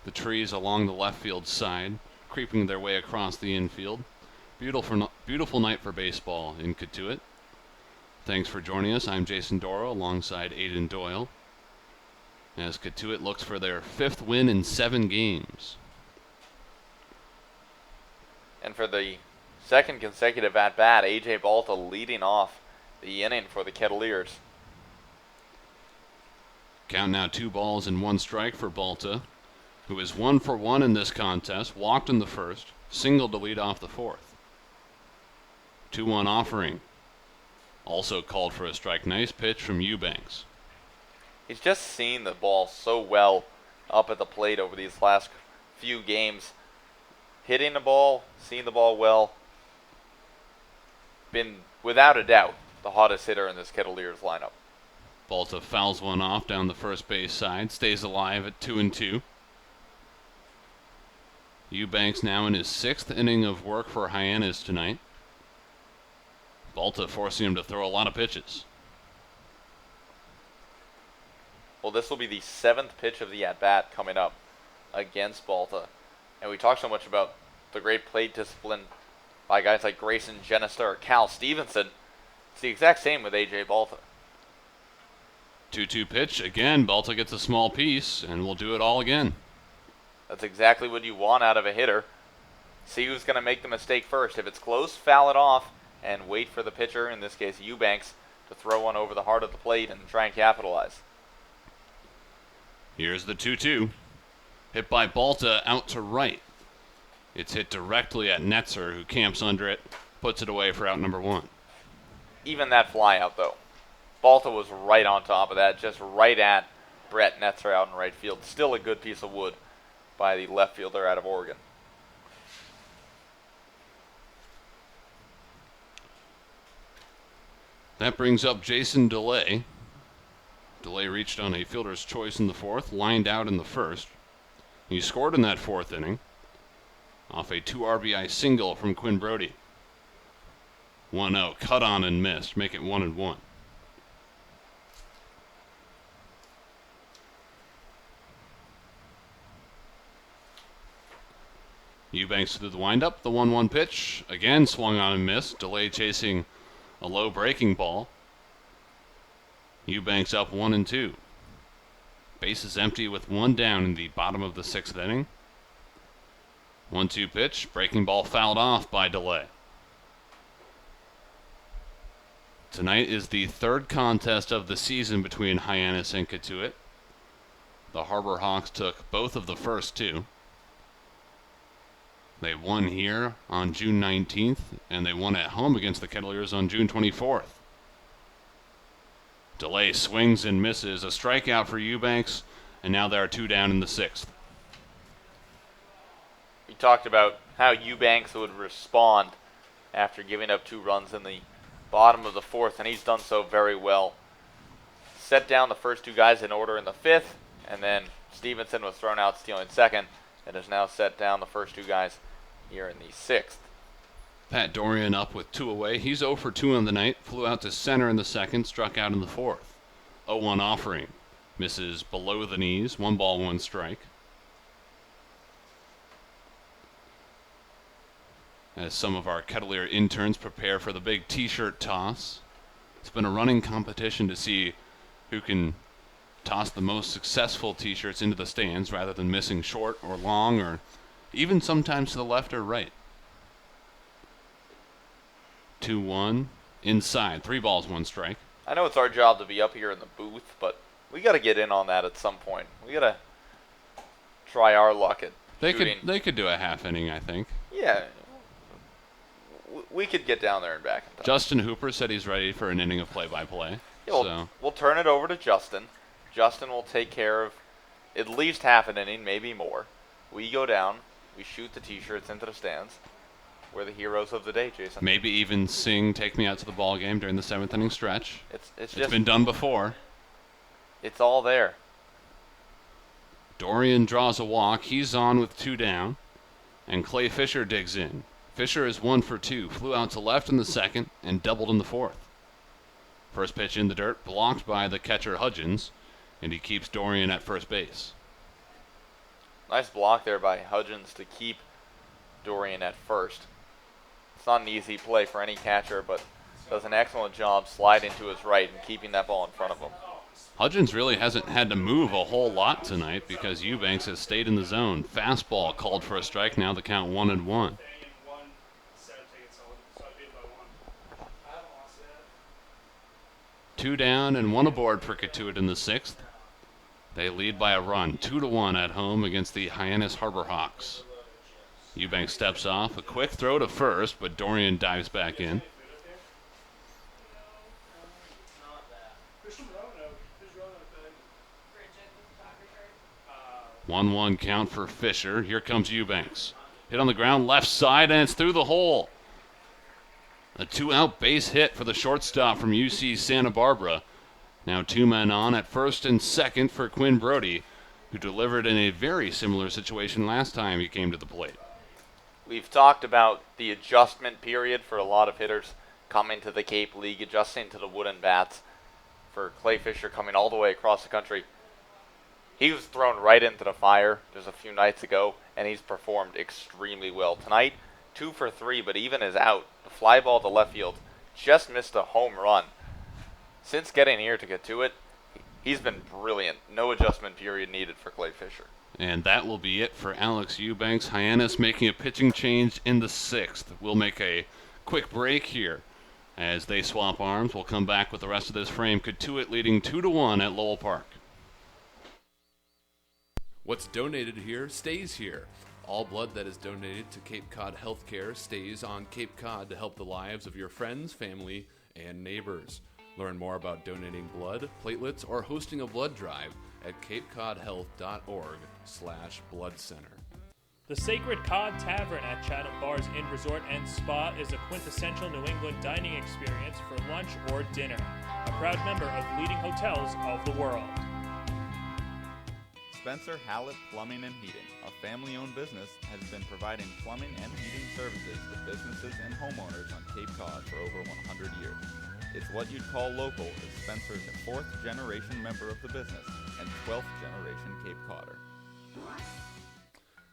the trees along the left field side, creeping their way across the infield. Beautiful night for baseball in Cotuit. Thanks for joining us. I'm Jason Doro alongside Aiden Doyle, as Cotuit looks for their fifth win in 7 games. And for the second consecutive at-bat, A.J. Balta leading off the inning for the Kettleers. Count now 2 balls and 1 strike for Balta, who is 1 for 1 in this contest, walked in the first, singled to lead off the fourth. 2-1 offering. Also called for a strike. Nice pitch from Eubanks. He's just seen the ball so well up at the plate over these last few games. Hitting the ball, seeing the ball well. Been, without a doubt, the hottest hitter in this Kettleers lineup. Balta fouls one off down the first base side, stays alive at 2-2. Eubanks now in his 6th inning of work for Hyannis tonight. Balta forcing him to throw a lot of pitches. Well, this will be the 7th pitch of the at-bat coming up against Balta. And we talked so much about the great plate discipline by guys like Grayson Genister or Cal Stevenson. It's the exact same with A.J. Balta. 2-2 pitch. Again, Balta gets a small piece, and we'll do it all again. That's exactly what you want out of a hitter. See who's going to make the mistake first. If it's close, foul it off and wait for the pitcher, in this case Eubanks, to throw one over the heart of the plate and try and capitalize. Here's the 2-2. Hit by Balta out to right. It's hit directly at Netzer, who camps under it, puts it away for out number 1. Even that fly out, though. Balta was right on top of that, just right at Brett Netzer out in right field. Still a good piece of wood by the left fielder out of Oregon. That brings up Jason DeLay. DeLay reached on a fielder's choice in the 4th, lined out in the 1st. He scored in that 4th inning off a 2 RBI single from Quinn Brody. 1-0, cut on and missed, make it 1-1. Eubanks to the windup, the 1-1 pitch, again swung on and missed. DeLay chasing a low breaking ball. Eubanks up 1-2. Bases empty with 1 down in the bottom of the 6th inning. 1-2 pitch, breaking ball fouled off by DeLay. Tonight is the 3rd contest of the season between Hyannis and Cotuit. The Harbor Hawks took both of the first 2. They won here on June 19th, and they won at home against the Kettleers on June 24th. DeLay swings and misses. A strikeout for Eubanks, and now there are 2 down in the 6th. We talked about how Eubanks would respond after giving up 2 runs in the bottom of the 4th, and he's done so very well. Set down the first 2 guys in order in the 5th, and then Stevenson was thrown out stealing second, and has now set down the first 2 guys here in the 6th. Pat Dorian up with 2 away. He's 0 for 2 on the night. Flew out to center in the 2nd, struck out in the 4th. 0-1 offering. Misses below the knees. 1 ball, 1 strike. As some of our Kettleer interns prepare for the big t-shirt toss. It's been a running competition to see who can toss the most successful t-shirts into the stands rather than missing short or long or even sometimes to the left or right. 2-1 inside. 3 balls, 1 strike. I know it's our job to be up here in the booth, but we got to get in on that at some point. We got to try our luck at shooting. They could do a half inning, I think. Yeah. We could get down there and back in time. Justin Hooper said he's ready for an inning of play-by-play. Yeah, we'll turn it over to Justin. Justin will take care of at least half an inning, maybe more. We go down. We shoot the T-shirts into the stands. We're the heroes of the day, Jason. Maybe even sing "Take Me Out to the Ball Game" during the 7th inning stretch. It's been done before. It's all there. Dorian draws a walk. He's on with 2 down. And Clay Fisher digs in. Fisher is 1 for 2. Flew out to left in the 2nd and doubled in the 4th. First pitch in the dirt, blocked by the catcher Hudgens, and he keeps Dorian at first base. Nice block there by Hudgens to keep Dorian at first. It's not an easy play for any catcher, but does an excellent job sliding to his right and keeping that ball in front of him. Hudgens really hasn't had to move a whole lot tonight because Eubanks has stayed in the zone. Fastball called for a strike, now the count 1-1. 2 down and 1 aboard for Cotuit in the 6th. They lead by a run, 2-1 at home against the Hyannis Harbor Hawks. Eubanks steps off, a quick throw to first, but Dorian dives back in. 1-1 count for Fisher. Here comes Eubanks. Hit on the ground left side, and it's through the hole. A 2-out base hit for the shortstop from UC Santa Barbara. Now 2 men on at first and second for Quinn Brody, who delivered in a very similar situation last time he came to the plate. We've talked about the adjustment period for a lot of hitters coming to the Cape League, adjusting to the wooden bats. For Clay Fisher coming all the way across the country, he was thrown right into the fire just a few nights ago, and he's performed extremely well. Tonight, 2 for 3, but even his out, the fly ball to left field, just missed a home run. Since getting here to get to it, he's been brilliant. No adjustment period needed for Clay Fisher. And that will be it for Alex Eubanks. Hyannis making a pitching change in the 6th. We'll make a quick break here as they swap arms. We'll come back with the rest of this frame. Cotuit leading 2-1 at Lowell Park. What's donated here stays here. All blood that is donated to Cape Cod Healthcare stays on Cape Cod to help the lives of your friends, family, and neighbors. Learn more about donating blood, platelets, or hosting a blood drive at capecodhealth.org/blood center. The Sacred Cod Tavern at Chatham Bars Inn Resort and Spa is a quintessential New England dining experience for lunch or dinner. A proud member of leading hotels of the world. Spencer Hallett Plumbing and Heating, a family-owned business, has been providing plumbing and heating services to businesses and homeowners on Cape Cod for over 100 years. It's what you'd call local, as Spencer's a 4th generation member of the business and 12th generation Cape Codder.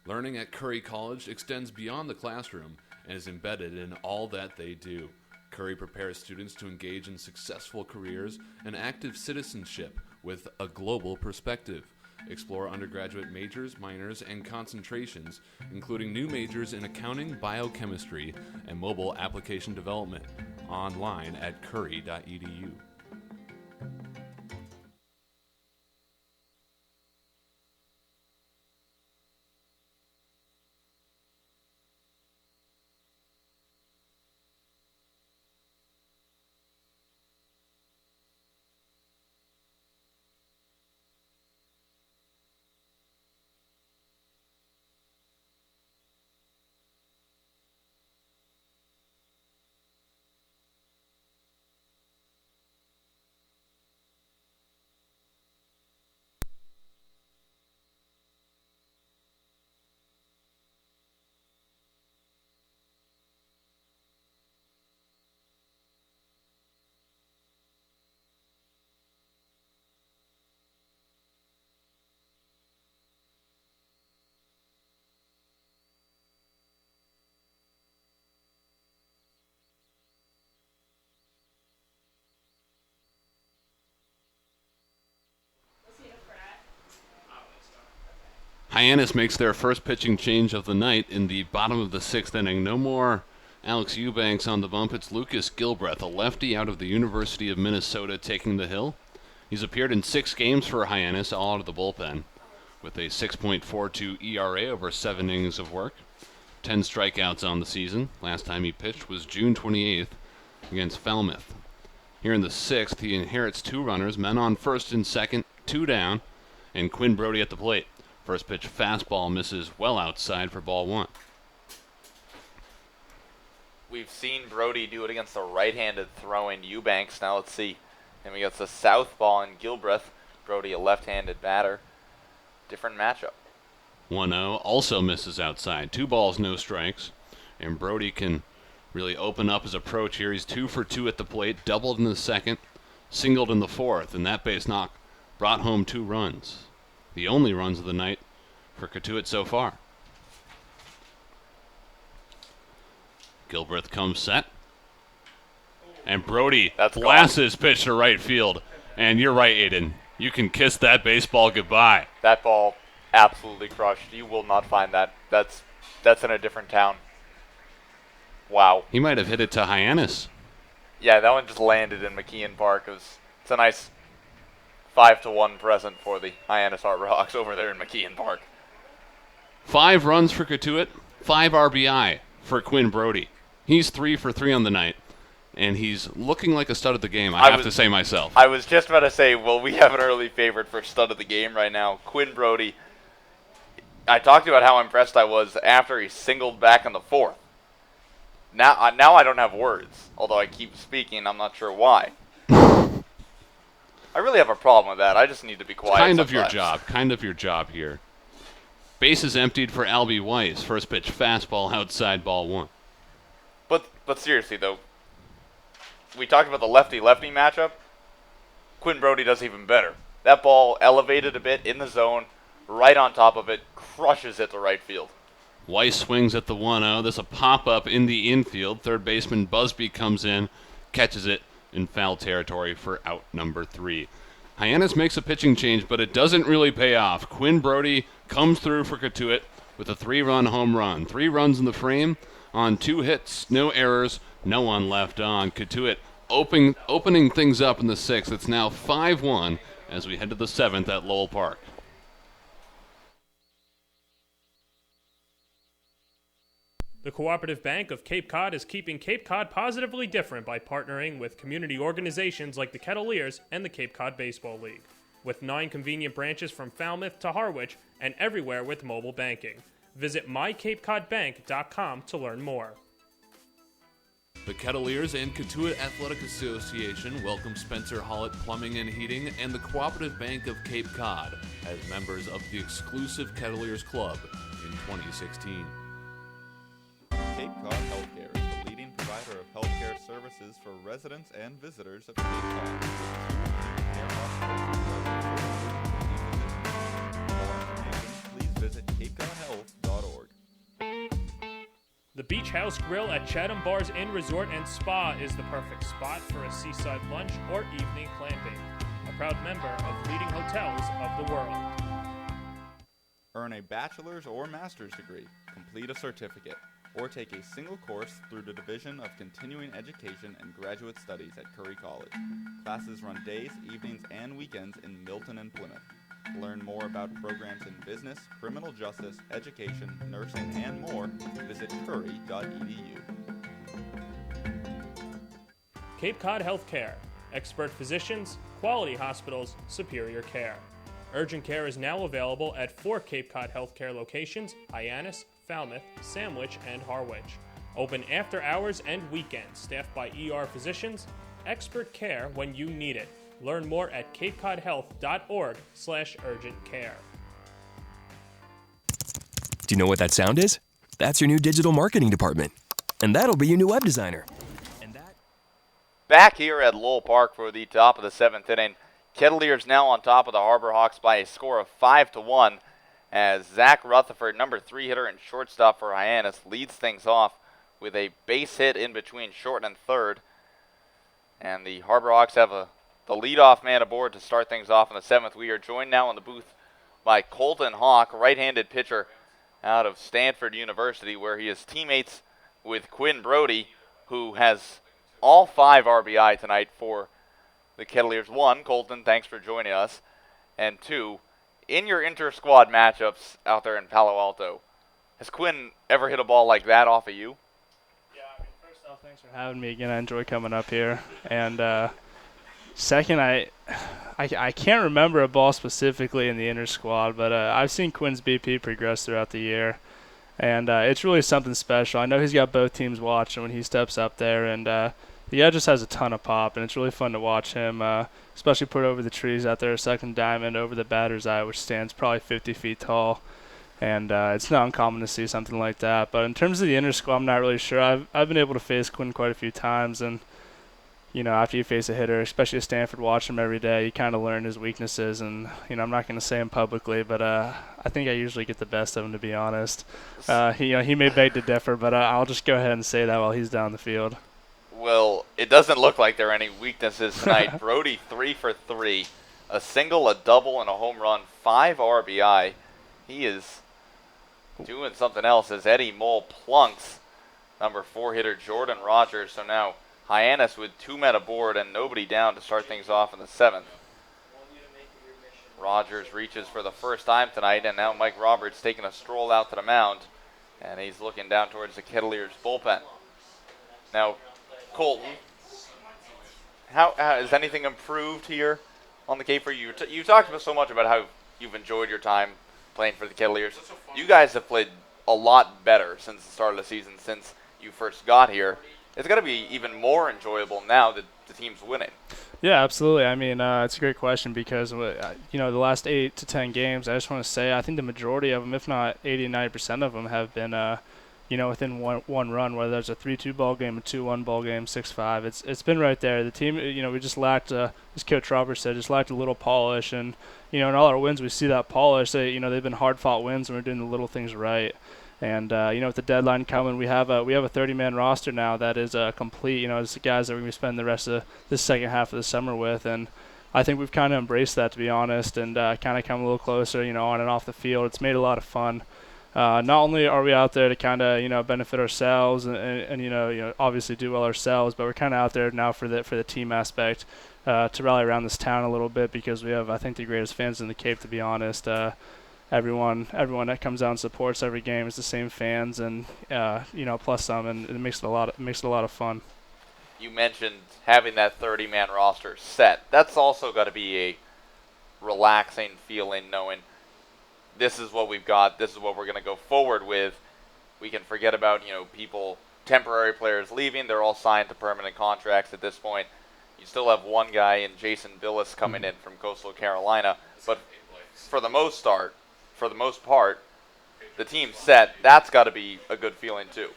Learning at Curry College extends beyond the classroom and is embedded in all that they do. Curry prepares students to engage in successful careers and active citizenship with a global perspective. Explore undergraduate majors, minors, and concentrations, including new majors in accounting, biochemistry, and mobile application development, online at curry.edu. Hyannis makes their first pitching change of the night in the bottom of the 6th inning. No more Alex Eubanks on the bump. It's Lucas Gilbreth, a lefty out of the University of Minnesota, taking the hill. He's appeared in 6 games for Hyannis, all out of the bullpen, with a 6.42 ERA over 7 innings of work. 10 strikeouts on the season. Last time he pitched was June 28th against Falmouth. Here in the 6th, he inherits 2 runners, men on first and second, 2 down, and Quinn Brody at the plate. First pitch fastball misses well outside for ball 1. We've seen Brody do it against the right-handed throwing Eubanks. Now let's see him against the southpaw in Gilbreth. Brody, a left-handed batter. Different matchup. 1-0 also misses outside. 2 balls, no strikes. And Brody can really open up his approach here. He's 2 for 2 at the plate, doubled in the 2nd, singled in the 4th, and that base knock brought home 2 runs. The only runs of the night for Cotuit so far. Gilbreth comes set. And Brody blasts his pitch to right field. And you're right, Aiden. You can kiss that baseball goodbye. That ball absolutely crushed. You will not find that. That's in a different town. Wow. He might have hit it to Hyannis. Yeah, that one just landed in McKeon Park. It's a nice 5-1 present for the Hyannis Harborhawks over there in McKeon Park. 5 runs for Cotuit, 5 RBI for Quinn Brody. He's 3 for 3 on the night, and he's looking like a stud of the game, I have to say myself. I was just about to say, well, we have an early favorite for stud of the game right now, Quinn Brody. I talked about how impressed I was after he singled back in the 4th. Now I don't have words, although I keep speaking, I'm not sure why. I really have a problem with that. I just need to be quiet. Kind sometimes. of your job here. Bases emptied for Albie Weiss. First pitch fastball outside, ball 1. But seriously though, we talked about the lefty-lefty matchup. Quinn Brody does even better. That ball elevated a bit in the zone, right on top of it, crushes it to right field. Weiss swings at the 1-0. There's a pop-up in the infield. Third baseman Busby comes in, catches it in foul territory for out number 3. Hyannis makes a pitching change, but it doesn't really pay off. Quinn Brody comes through for Cotuit with a 3-run home run. 3 runs in the frame on 2 hits, no errors, no one left on. Cotuit opening things up in the 6th. It's now 5-1 as we head to the 7th at Lowell Park. The Cooperative Bank of Cape Cod is keeping Cape Cod positively different by partnering with community organizations like the Kettleers and the Cape Cod Baseball League. With 9 convenient branches from Falmouth to Harwich and everywhere with mobile banking. Visit mycapecodbank.com to learn more. The Kettleers and Cotuit Athletic Association welcome Spencer Hollett Plumbing and Heating and the Cooperative Bank of Cape Cod as members of the exclusive Kettleers Club in 2016. Cape Cod Healthcare is the leading provider of healthcare services for residents and visitors of Cape Cod. Care hospitals, for more information, please visit capecodhealth.org. The Beach House Grill at Chatham Bars Inn Resort and Spa is the perfect spot for a seaside lunch or evening clamping. A proud member of leading hotels of the world. Earn a bachelor's or master's degree, complete a certificate, or take a single course through the Division of Continuing Education and Graduate Studies at Curry College. Classes run days, evenings, and weekends in Milton and Plymouth. Learn more about programs in business, criminal justice, education, nursing, and more. Visit curry.edu. Cape Cod Healthcare. Expert physicians, quality hospitals, superior care. Urgent care is now available at 4 Cape Cod Healthcare locations: Hyannis, Falmouth, Sandwich, and Harwich. Open after hours and weekends, staffed by ER physicians. Expert care when you need it. Learn more at capecodhealth.org/urgent care. Do you know what that sound is? That's your new digital marketing department. And that'll be your new web designer. Back here at Lowell Park for the top of the 7th inning. Kettleers now on top of the Harborhawks by a score of 5-1 as Zach Rutherford, number 3 hitter and shortstop for Hyannis, leads things off with a base hit in between short and third. And the Harborhawks have the leadoff man aboard to start things off in the 7th. We are joined now in the booth by Colton Hawk, right-handed pitcher out of Stanford University, where he is teammates with Quinn Brody, who has all 5 RBI tonight for the Kettleers. 1, Colton, thanks for joining us. And 2, in your inter-squad matchups out there in Palo Alto, has Quinn ever hit a ball like that off of you? Yeah, I mean, first off, thanks for having me again. I enjoy coming up here. And second, I can't remember a ball specifically in the inter-squad, but I've seen Quinn's BP progress throughout the year. And it's really something special. I know he's got both teams watching when he steps up there, and the guy just has a ton of pop, and it's really fun to watch him, especially put over the trees out there, second diamond over the batter's eye, which stands probably 50 feet tall. And it's not uncommon to see something like that. But in terms of the inter-squad, I'm not really sure. I've been able to face Quinn quite a few times, and you know, after you face a hitter, especially at Stanford, watch him every day, you kind of learn his weaknesses. And, you know, I'm not going to say him publicly, but I think I usually get the best of him, to be honest. He may beg to differ, but I'll just go ahead and say that while he's down the field. Well, it doesn't look like there are any weaknesses tonight. Brody 3 for 3, a single, a double, and a home run, 5 RBI. He is doing something else as Eddie Mole plunks number 4 hitter Jordan Rogers. So now Hyannis with 2 men aboard and nobody down to start things off in the 7th. Rogers reaches for the first time tonight, and now Mike Roberts taking a stroll out to the mound, and he's looking down towards the Kettleers bullpen. Now, Colton, how has anything improved here on the Cape for you? You talked about so much about how you've enjoyed your time playing for the Kettleers. You guys have played a lot better since the start of the season, since you first got here. It's got to be even more enjoyable now that the team's winning. Yeah, absolutely. I mean, it's a great question because, you know, the last 8 to 10 games, I just want to say I think the majority of them, if not 80 to 90% of them, have been, you know, within one run, whether it's a 3-2 ball game, a 2-1 ball game, 6-5. It's been right there. The team, you know, we just lacked, as Coach Roberts said, just lacked a little polish. And, you know, in all our wins, we see that polish. You know, they've been hard-fought wins, and we're doing the little things right. And, you know, with the deadline coming, we have a 30-man roster now that is complete. You know, it's the guys that we're going to spend the rest of this second half of the summer with. And I think we've kind of embraced that, to be honest, and kind of come a little closer, you know, on and off the field. It's made it a lot of fun. Not only are we out there to kind of, you know, benefit ourselves and you know, obviously do well ourselves, but we're kind of out there now for the team aspect to rally around this town a little bit because we have, I think, the greatest fans in the Cape, to be honest. Everyone that comes out and supports every game is the same fans, and you know, plus some, and it makes it a lot of fun. You mentioned having that 30-man roster set. That's also got to be a relaxing feeling, knowing this is what we've got. This is what we're going to go forward with. We can forget about, you know, temporary players leaving. They're all signed to permanent contracts at this point. You still have one guy in Jason Billis coming in from Coastal Carolina, but for the most part, the team's set. That's got to be a good feeling too.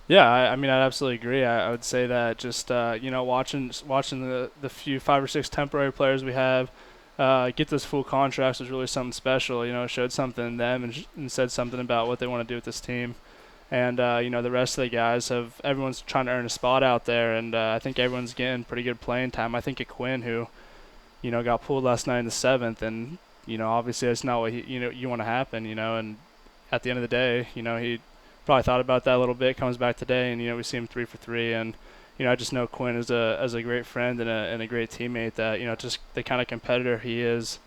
Yeah, I mean, I absolutely agree. I would say that just you know, watching the few 5 or 6 temporary players we have get those full contracts was really something special. You know, it showed something in them and said something about what they want to do with this team. And you know, the rest of the guys everyone's trying to earn a spot out there, and I think everyone's getting pretty good playing time. I think at Quinn, who, you know, got pulled last night in the 7th, and you know, obviously that's not what you want to happen, you know, and at the end of the day, you know, he probably thought about that a little bit, comes back today, and, you know, we see him 3 for 3, and, you know, I just know Quinn as a great friend and a great teammate that, you know, just the kind of competitor he is,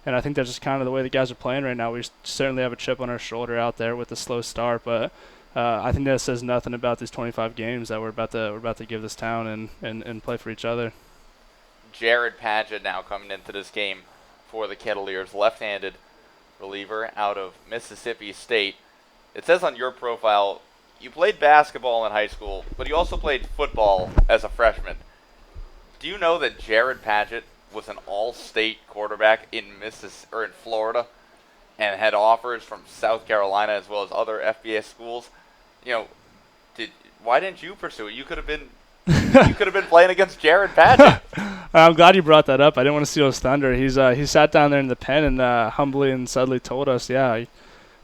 and I think that's just kind of the way the guys are playing right now. We certainly have a chip on our shoulder out there with the slow start, but I think that says nothing about these 25 games that we're about to give this town and play for each other. Jared Padgett now coming into this game for the Kettleers, left-handed reliever out of Mississippi State. It says on your profile you played basketball in high school, but you also played football as a freshman. Do you know that Jared Padgett was an all-state quarterback in Florida and had offers from South Carolina as well as other FBS schools? You know, why didn't you pursue it? You could have been playing against Jared Padgett. I'm glad you brought that up. I didn't want to steal his thunder. He sat down there in the pen and humbly and subtly told us, yeah, if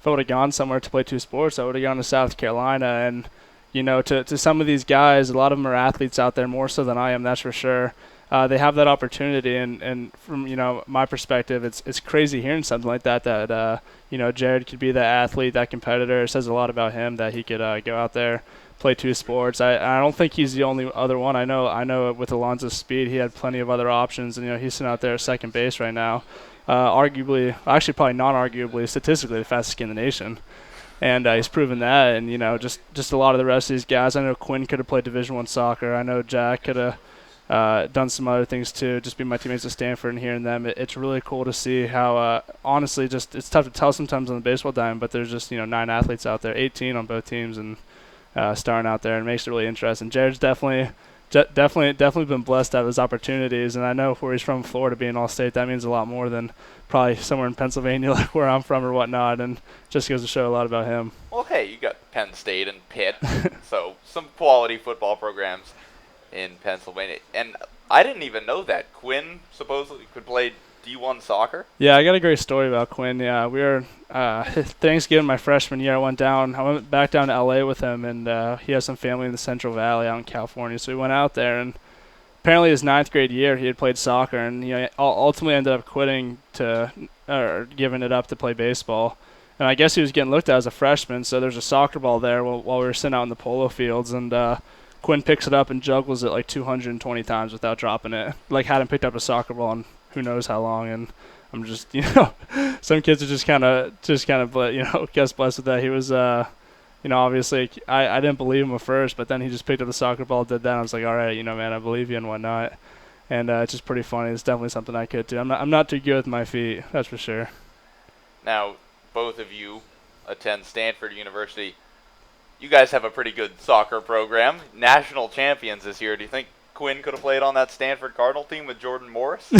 I would have gone somewhere to play 2 sports, I would have gone to South Carolina. And, you know, to some of these guys, a lot of them are athletes out there, more so than I am, that's for sure. they have that opportunity. And from my perspective, it's crazy hearing something like that. Jared could be that athlete, that competitor. It says a lot about him that he could go out there, play 2 sports. I don't think he's the only other one. I know with Alonzo's speed, he had plenty of other options, and he's sitting out there at second base right now, arguably, actually probably non-arguably, statistically the fastest kid in the nation. And he's proven that, and just a lot of the rest of these guys. I know Quinn could have played Division I soccer. I know Jack could have done some other things too, just be my teammates at Stanford and hearing them. It's really cool to see how, honestly, just it's tough to tell sometimes on the baseball diamond, but there's just 9 athletes out there, 18 on both teams, and starring out there, and it makes it really interesting. Jared's definitely been blessed to have his opportunities, and I know where he's from, Florida, being All-State, that means a lot more than probably somewhere in Pennsylvania, like where I'm from or whatnot, and just goes to show a lot about him. Well, hey, you got Penn State and Pitt, so some quality football programs in Pennsylvania. And I didn't even know that Quinn supposedly could play D1 soccer. Yeah, I got a great story about Quinn. Yeah, we were Thanksgiving my freshman year. I went back down to LA with him, and he has some family in the Central Valley out in California. So we went out there, and apparently his 9th grade year he had played soccer, and ultimately ended up quitting or giving it up to play baseball. And I guess he was getting looked at as a freshman, so there's a soccer ball there while we were sitting out in the polo fields, and Quinn picks it up and juggles it like 220 times without dropping it. Like hadn't picked up a soccer ball in who knows how long, and I'm just, some kids are just kind of, guess blessed with that. He was, obviously I didn't believe him at first, but then he just picked up the soccer ball, did that, and I was like, all right, man, I believe you and whatnot. And it's just pretty funny. It's definitely something I could do. I'm not too good with my feet, that's for sure. Now, both of you attend Stanford University. You guys have a pretty good soccer program. National champions this year. Do you think Quinn could have played on that Stanford Cardinal team with Jordan Morris?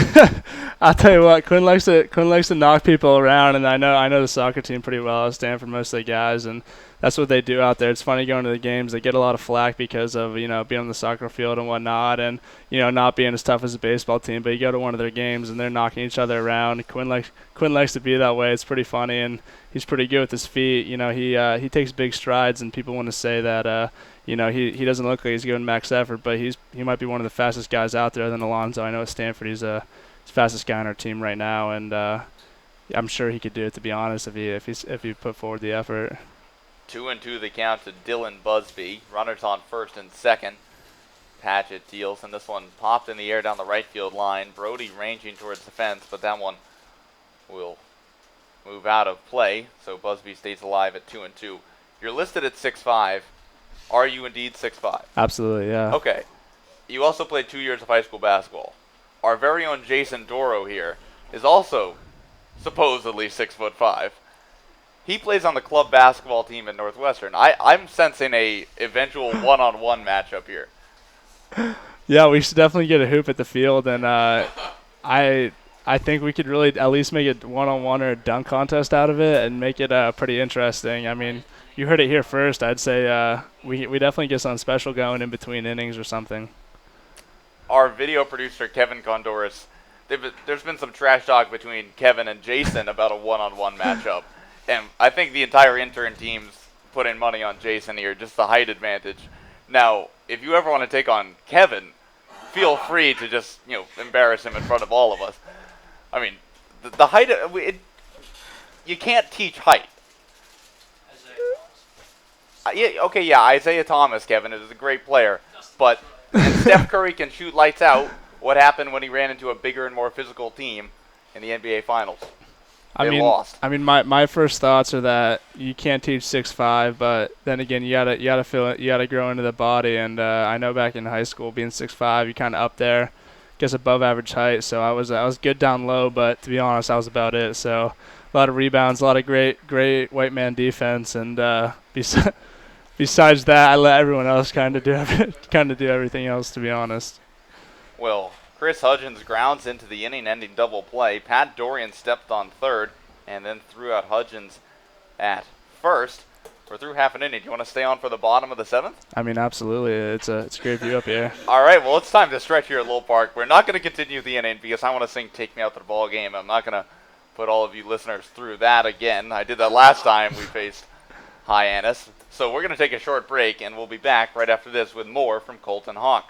I'll tell you what, Quinn likes to knock people around, and I know the soccer team pretty well at Stanford, most of the guys, and that's what they do out there. It's funny going to the games. They get a lot of flack because of being on the soccer field and whatnot, and not being as tough as a baseball team. But you go to one of their games and they're knocking each other around. Quinn likes to be that way. It's pretty funny, and he's pretty good with his feet. He takes big strides, and people want to say that he doesn't look like he's going max effort, but he might be one of the fastest guys out there than Alonzo. I know at Stanford he's the fastest guy on our team right now, and I'm sure he could do it, to be honest, if he put forward the effort. 2-2 the count to Dylan Busby. Runners on first and second. Patchett deals, and this one popped in the air down the right field line. Brody ranging towards the fence, but that one will move out of play, so Busby stays alive at 2-2. You're listed at 6'5". Are you indeed 6'5"? Absolutely, yeah. Okay. You also played 2 years of high school basketball. Our very own Jason Doro here is also supposedly 6'5". He plays on the club basketball team at Northwestern. I'm sensing a eventual one-on-one matchup here. Yeah, we should definitely get a hoop at the field, and I think we could really at least make it one-on-one or a dunk contest out of it and make it pretty interesting. I mean, you heard it here first. I'd say we definitely get something special going in between innings or something. Our video producer, Kevin Condoris, there's been some trash talk between Kevin and Jason about a one-on-one matchup. And I think the entire intern team's putting money on Jason here, just the height advantage. Now, if you ever want to take on Kevin, feel free to just, embarrass him in front of all of us. I mean, the height, you can't teach height. Isaiah Thomas, Kevin, is a great player. But Steph Curry can shoot lights out. What happened when he ran into a bigger and more physical team in the NBA Finals? They lost. I mean, my first thoughts are that you can't teach 6'5", but then again, you gotta feel it. You gotta grow into the body, and I know back in high school, being 6'5", you kind of up there, guess above average height. So I was good down low, but to be honest, that was about it. So a lot of rebounds, a lot of great white man defense, and besides that, I let everyone else kind of do everything else, to be honest. Well, Chris Hudgens grounds into the inning-ending double play. Pat Dorian stepped on third and then threw out Hudgens at first. We're through half an inning. Do you want to stay on for the bottom of the seventh? I mean, absolutely. It's a great view up here. All right, well, it's time to stretch here at Lowell Park. We're not going to continue the inning because I want to sing Take Me Out to the Ball Game. I'm not going to put all of you listeners through that again. I did that last time we faced Hyannis. So we're going to take a short break, and we'll be back right after this with more from Colton Hawk.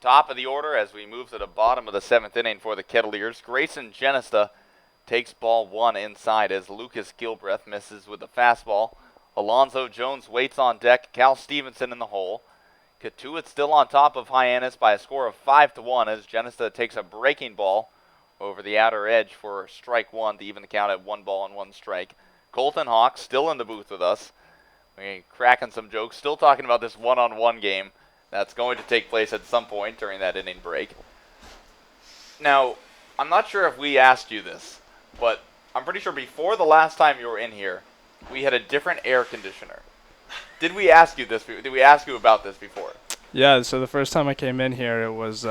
Top of the order as we move to the bottom of the 7th inning for the Kettleers. Grayson Genesta takes ball 1 inside as Lucas Gilbreth misses with the fastball. Alonzo Jones waits on deck. Cal Stevenson in the hole. Cotuit still on top of Hyannis by a score of 5-1 as Genesta takes a breaking ball over the outer edge for strike 1 to even the count at 1 ball and 1 strike. Colton Hawk still in the booth with us. We're cracking some jokes, still talking about this one-on-one game that's going to take place at some point during that inning break. Now, I'm not sure if we asked you this, but I'm pretty sure before the last time you were in here, we had a different air conditioner. Did we ask you this? Did we ask you about this before? Yeah, so the first time I came in here, it was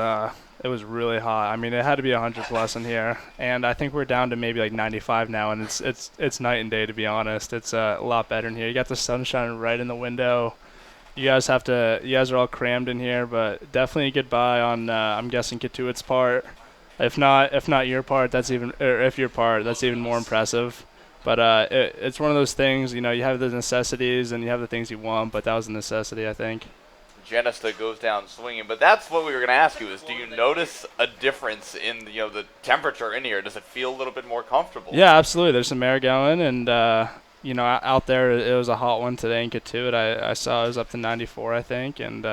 really hot. I mean, it had to be 100 plus in here, and I think we're down to maybe like 95 now, and it's night and day, to be honest. It's a lot better in here. You got the sun shining right in the window. You guys are all crammed in here, but definitely a good buy on I'm guessing Cotuit's part. If not your part, if your part, that's even more impressive. But it's one of those things, you have the necessities and you have the things you want, but that was a necessity, I think. Genesta goes down swinging, but that's what we were going to ask you is, do you notice a difference in the temperature in here? Does it feel a little bit more comfortable? Yeah, absolutely. There's some air going, and out there it was a hot one today in Cotuit. I saw it was up to 94, I think, and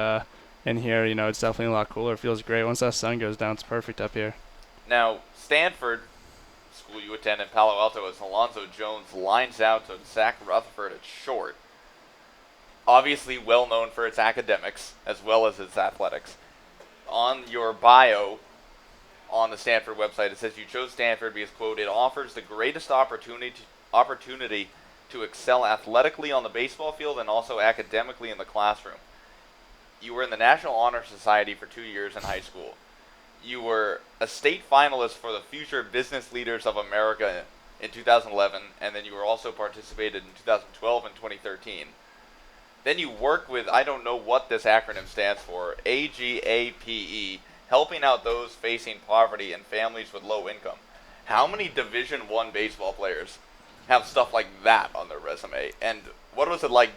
in here, it's definitely a lot cooler. It feels great. Once that sun goes down, it's perfect up here. Now, Stanford, school you attend in Palo Alto, as Alonzo Jones lines out to Zach Rutherford at short. Obviously well known for its academics as well as its athletics. On your bio on the Stanford website, it says you chose Stanford because, quote, it offers the greatest opportunity to excel athletically on the baseball field and also academically in the classroom. You were in the National Honor Society for 2 years in high school. You were a state finalist for the Future Business Leaders of America in 2011, and then you were also participated in 2012 and 2013. Then you work with, I don't know what this acronym stands for, AGAPE, helping out those facing poverty and families with low income. How many Division I baseball players have stuff like that on their resume? And what was it like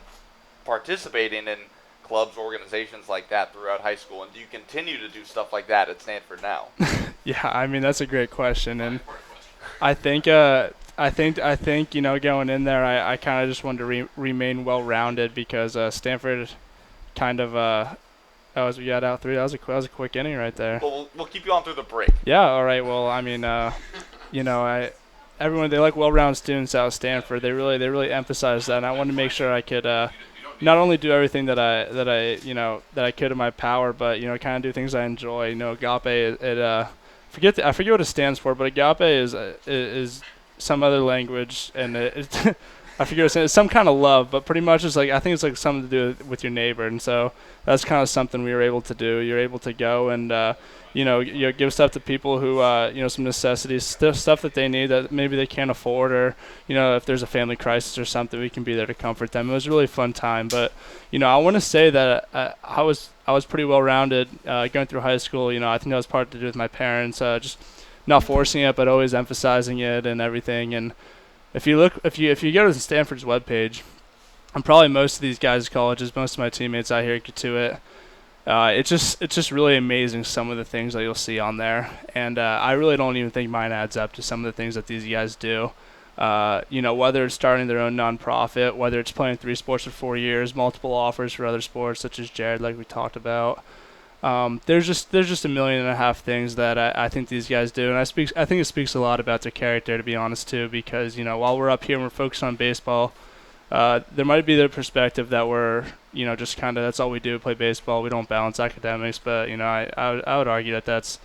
participating in clubs, organizations like that throughout high school? And do you continue to do stuff like that at Stanford now? Yeah, I mean, that's a great question. And I think going in there, I kind of just wanted to remain well-rounded because Stanford kind of as we got out 3, that was a quick inning right there. Well, we'll keep you on through the break. Yeah, all right. Well, I mean, everyone, they like well-rounded students out of Stanford. They really emphasize that, and I wanted to make sure I could not only do everything that I could in my power, but kind of do things I enjoy. Agape, I forget what it stands for, but agape is some other language, and I forget what it stands. It's some kind of love, but pretty much it's I think it's like something to do with your neighbor, and so that's kind of something we were able to do. You're able to go and give stuff to people who some necessities, stuff that they need that maybe they can't afford, or if there's a family crisis or something, we can be there to comfort them. It was a really fun time, but I want to say that I was pretty well rounded going through high school. I think that was part to do with my parents, just not forcing it, but always emphasizing it and everything. And if you go to Stanford's webpage, and probably most of these guys' colleges, most of my teammates out here at Cotuit, it's just really amazing some of the things that you'll see on there. And I really don't even think mine adds up to some of the things that these guys do. Whether it's starting their own nonprofit, whether it's playing 3 sports for 4 years, multiple offers for other sports such as Jared, like we talked about. There's just 1.5 million things that I think these guys do, and I think it speaks a lot about their character, to be honest, too, because while we're up here and we're focused on baseball, there might be the perspective that we're just kind of that's all we do, play baseball. We don't balance academics, but I would argue that that's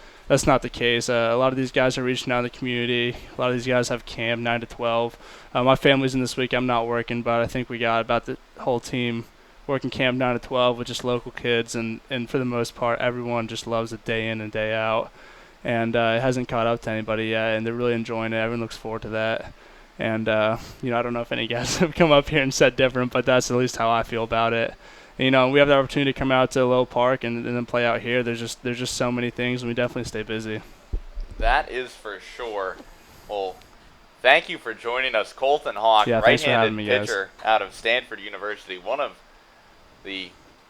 not the case. A lot of these guys are reaching out in the community. A lot of these guys have camp 9 to 12. My family's in this week. I'm not working, but I think we got about the whole team working camp 9 to 12 with just local kids, and for the most part, everyone just loves it day in and day out, and it hasn't caught up to anybody yet, and they're really enjoying it. Everyone looks forward to that, and I don't know if any guys have come up here and said different, but that's at least how I feel about it. We have the opportunity to come out to Low Park and then play out here. There's just so many things, and we definitely stay busy. That is for sure. Well, thank you for joining us, Colton Hawk, right-handed pitcher out of Stanford University, one of the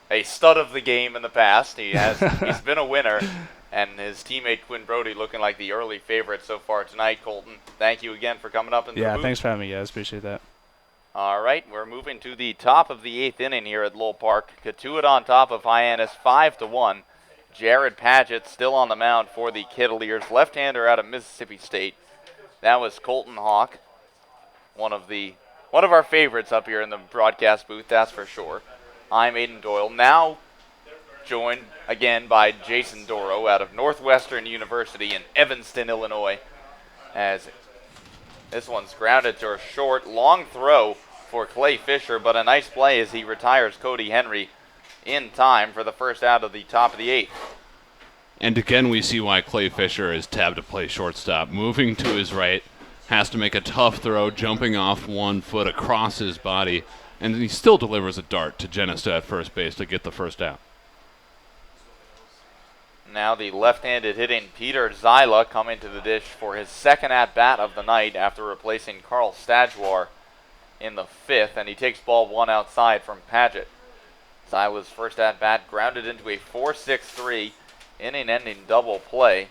a stud of the game in the past. He's been a winner, and his teammate Quinn Brody looking like the early favorite so far tonight. Colton, thank you again for coming up in the booth. Yeah, thanks for having me, guys. Appreciate that. All right, we're moving to the top of the 8th inning here at Lowell Park. Cotuit on top of Hyannis 5-1. Jared Padgett still on the mound for the Kettleers, left-hander out of Mississippi State. That was Colton Hawk, one of our favorites up here in the broadcast booth, that's for sure. I'm Aiden Doyle, now joined again by Jason Doro out of Northwestern University in Evanston, Illinois, as this one's grounded to a short, long throw for Clay Fisher, but a nice play as he retires Cody Henry in time for the first out of the top of the 8th. And again, we see why Clay Fisher is tabbed to play shortstop. Moving to his right, has to make a tough throw, jumping off 1 foot across his body, and he still delivers a dart to Genesta at first base to get the first out. Now the left-handed hitting Peter Zyla coming to the dish for his second at-bat of the night after replacing Carl Stadjuar in the 5th, and he takes ball 1 outside from Padgett. Zyla's first at-bat grounded into a 4-6-3 inning-ending double play.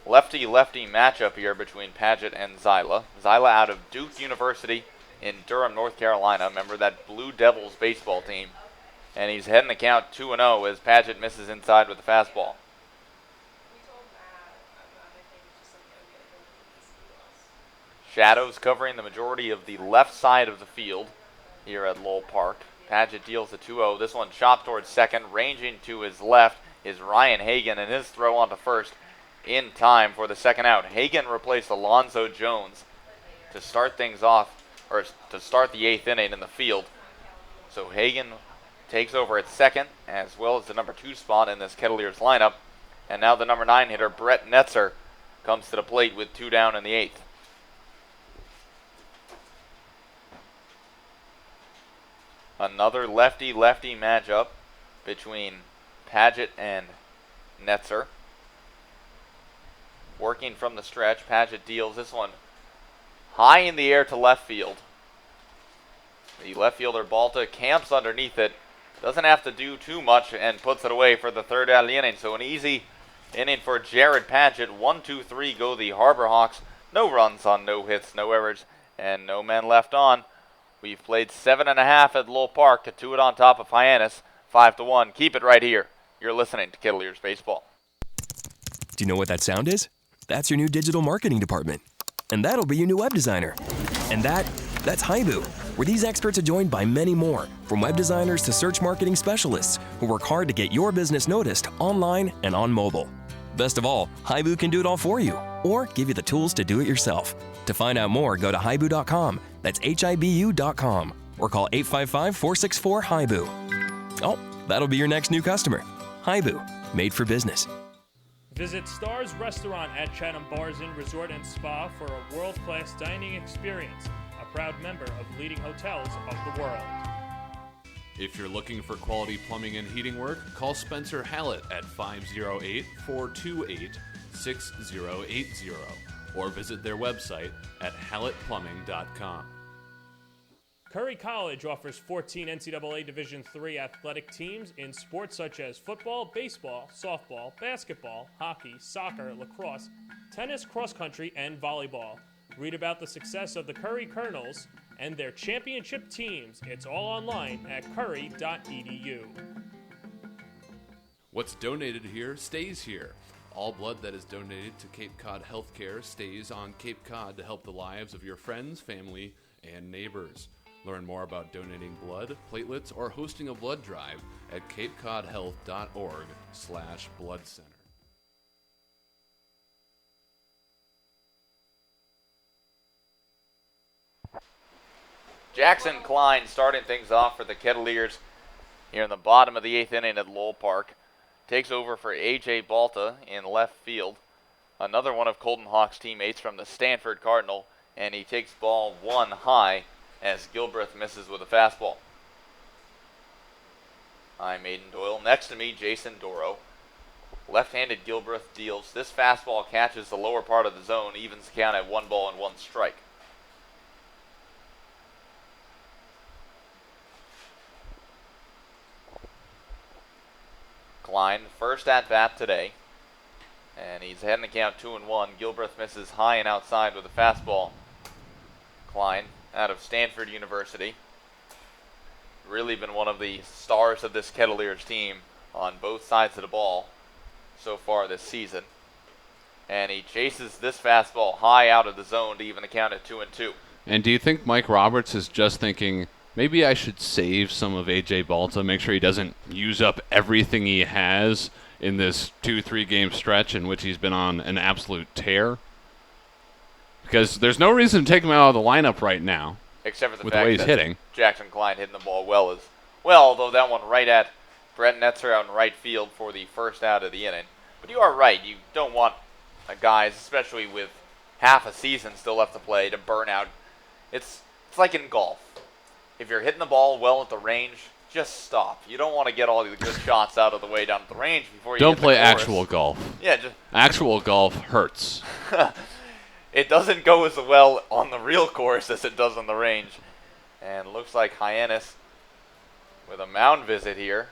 Lefty-lefty matchup here between Padgett and Zyla. Zyla out of Duke University in Durham, North Carolina. Remember that Blue Devils baseball team. And he's heading the count 2-0 as Padgett misses inside with the fastball. Shadows covering the majority of the left side of the field here at Lowell Park. Padgett deals the 2-0. This one chopped towards second. Ranging to his left is Ryan Hagan, and his throw onto first in time for the second out. Hagan replaced Alonzo Jones to start things off, or to start the 8th inning in the field. So Hagan takes over at second, as well as the number 2 spot in this Kettleers lineup. And now the number 9 hitter, Brett Netzer, comes to the plate with 2 down in the 8th. Another lefty-lefty matchup between Padgett and Netzer. Working from the stretch, Padgett deals this one high in the air to left field. The left fielder, Balta, camps underneath it. Doesn't have to do too much and puts it away for the third out of the inning. So an easy inning for Jared Padgett. 1-2-3 go the Harbor Hawks. No runs on no hits, no errors, and no men left on. We've played 7.5 at Lowell Park. Cotuit on top of Hyannis, 5-1. Keep it right here. You're listening to Kettleers Baseball. Do you know what that sound is? That's your new digital marketing department. And that'll be your new web designer. And that's Haibu, where these experts are joined by many more, from web designers to search marketing specialists who work hard to get your business noticed online and on mobile. Best of all, Haibu can do it all for you, or give you the tools to do it yourself. To find out more, go to haibu.com. That's HIBU.com. Or call 855-464-HIBU. Oh, that'll be your next new customer. Haibu, made for business. Visit Stars Restaurant at Chatham Bars Inn Resort and Spa for a world-class dining experience. A proud member of leading hotels of the world. If you're looking for quality plumbing and heating work, call Spencer Hallett at 508-428-6080 or visit their website at hallettplumbing.com. Curry College offers 14 NCAA Division III athletic teams in sports such as football, baseball, softball, basketball, hockey, soccer, lacrosse, tennis, cross country, and volleyball. Read about the success of the Curry Colonels and their championship teams. It's all online at curry.edu. What's donated here stays here. All blood that is donated to Cape Cod Healthcare stays on Cape Cod to help the lives of your friends, family, and neighbors. Learn more about donating blood, platelets, or hosting a blood drive at capecodhealth.org/blood center. Jackson Klein starting things off for the Kettleers here in the bottom of the 8th inning at Lowell Park. Takes over for A.J. Balta in left field. Another one of Colton Hawk's teammates from the Stanford Cardinal, and he takes ball 1 high as Gilbreth misses with a fastball. I'm Aiden Doyle. Next to me, Jason Doro. Left-handed Gilbreth deals. This fastball catches the lower part of the zone, evens the count at 1 ball and 1 strike. Klein, first at bat today. And he's heading the count 2-1. Gilbreth misses high and outside with a fastball. Klein out of Stanford University. Really been one of the stars of this Kettleers team on both sides of the ball so far this season. And he chases this fastball high out of the zone to even the count at 2-2. And do you think Mike Roberts is just thinking, maybe I should save some of A.J. Balta, make sure he doesn't use up everything he has in this 2-3 game stretch in which he's been on an absolute tear? Because there's no reason to take him out of the lineup right now. Except for the with fact the way he's that hitting. Jackson Klein hitting the ball well as well, although that one right at Brett Netzer out in right field for the first out of the inning. But you are right. You don't want guys, especially with half a season still left to play, to burn out. It's like in golf. If you're hitting the ball well at the range, just stop. You don't want to get all the good shots out of the way down at the range before you Don't hit play the course. actual golf. Yeah, just Actual golf hurts. It doesn't go as well on the real course as it does on the range. And looks like Hyannis with a mound visit here.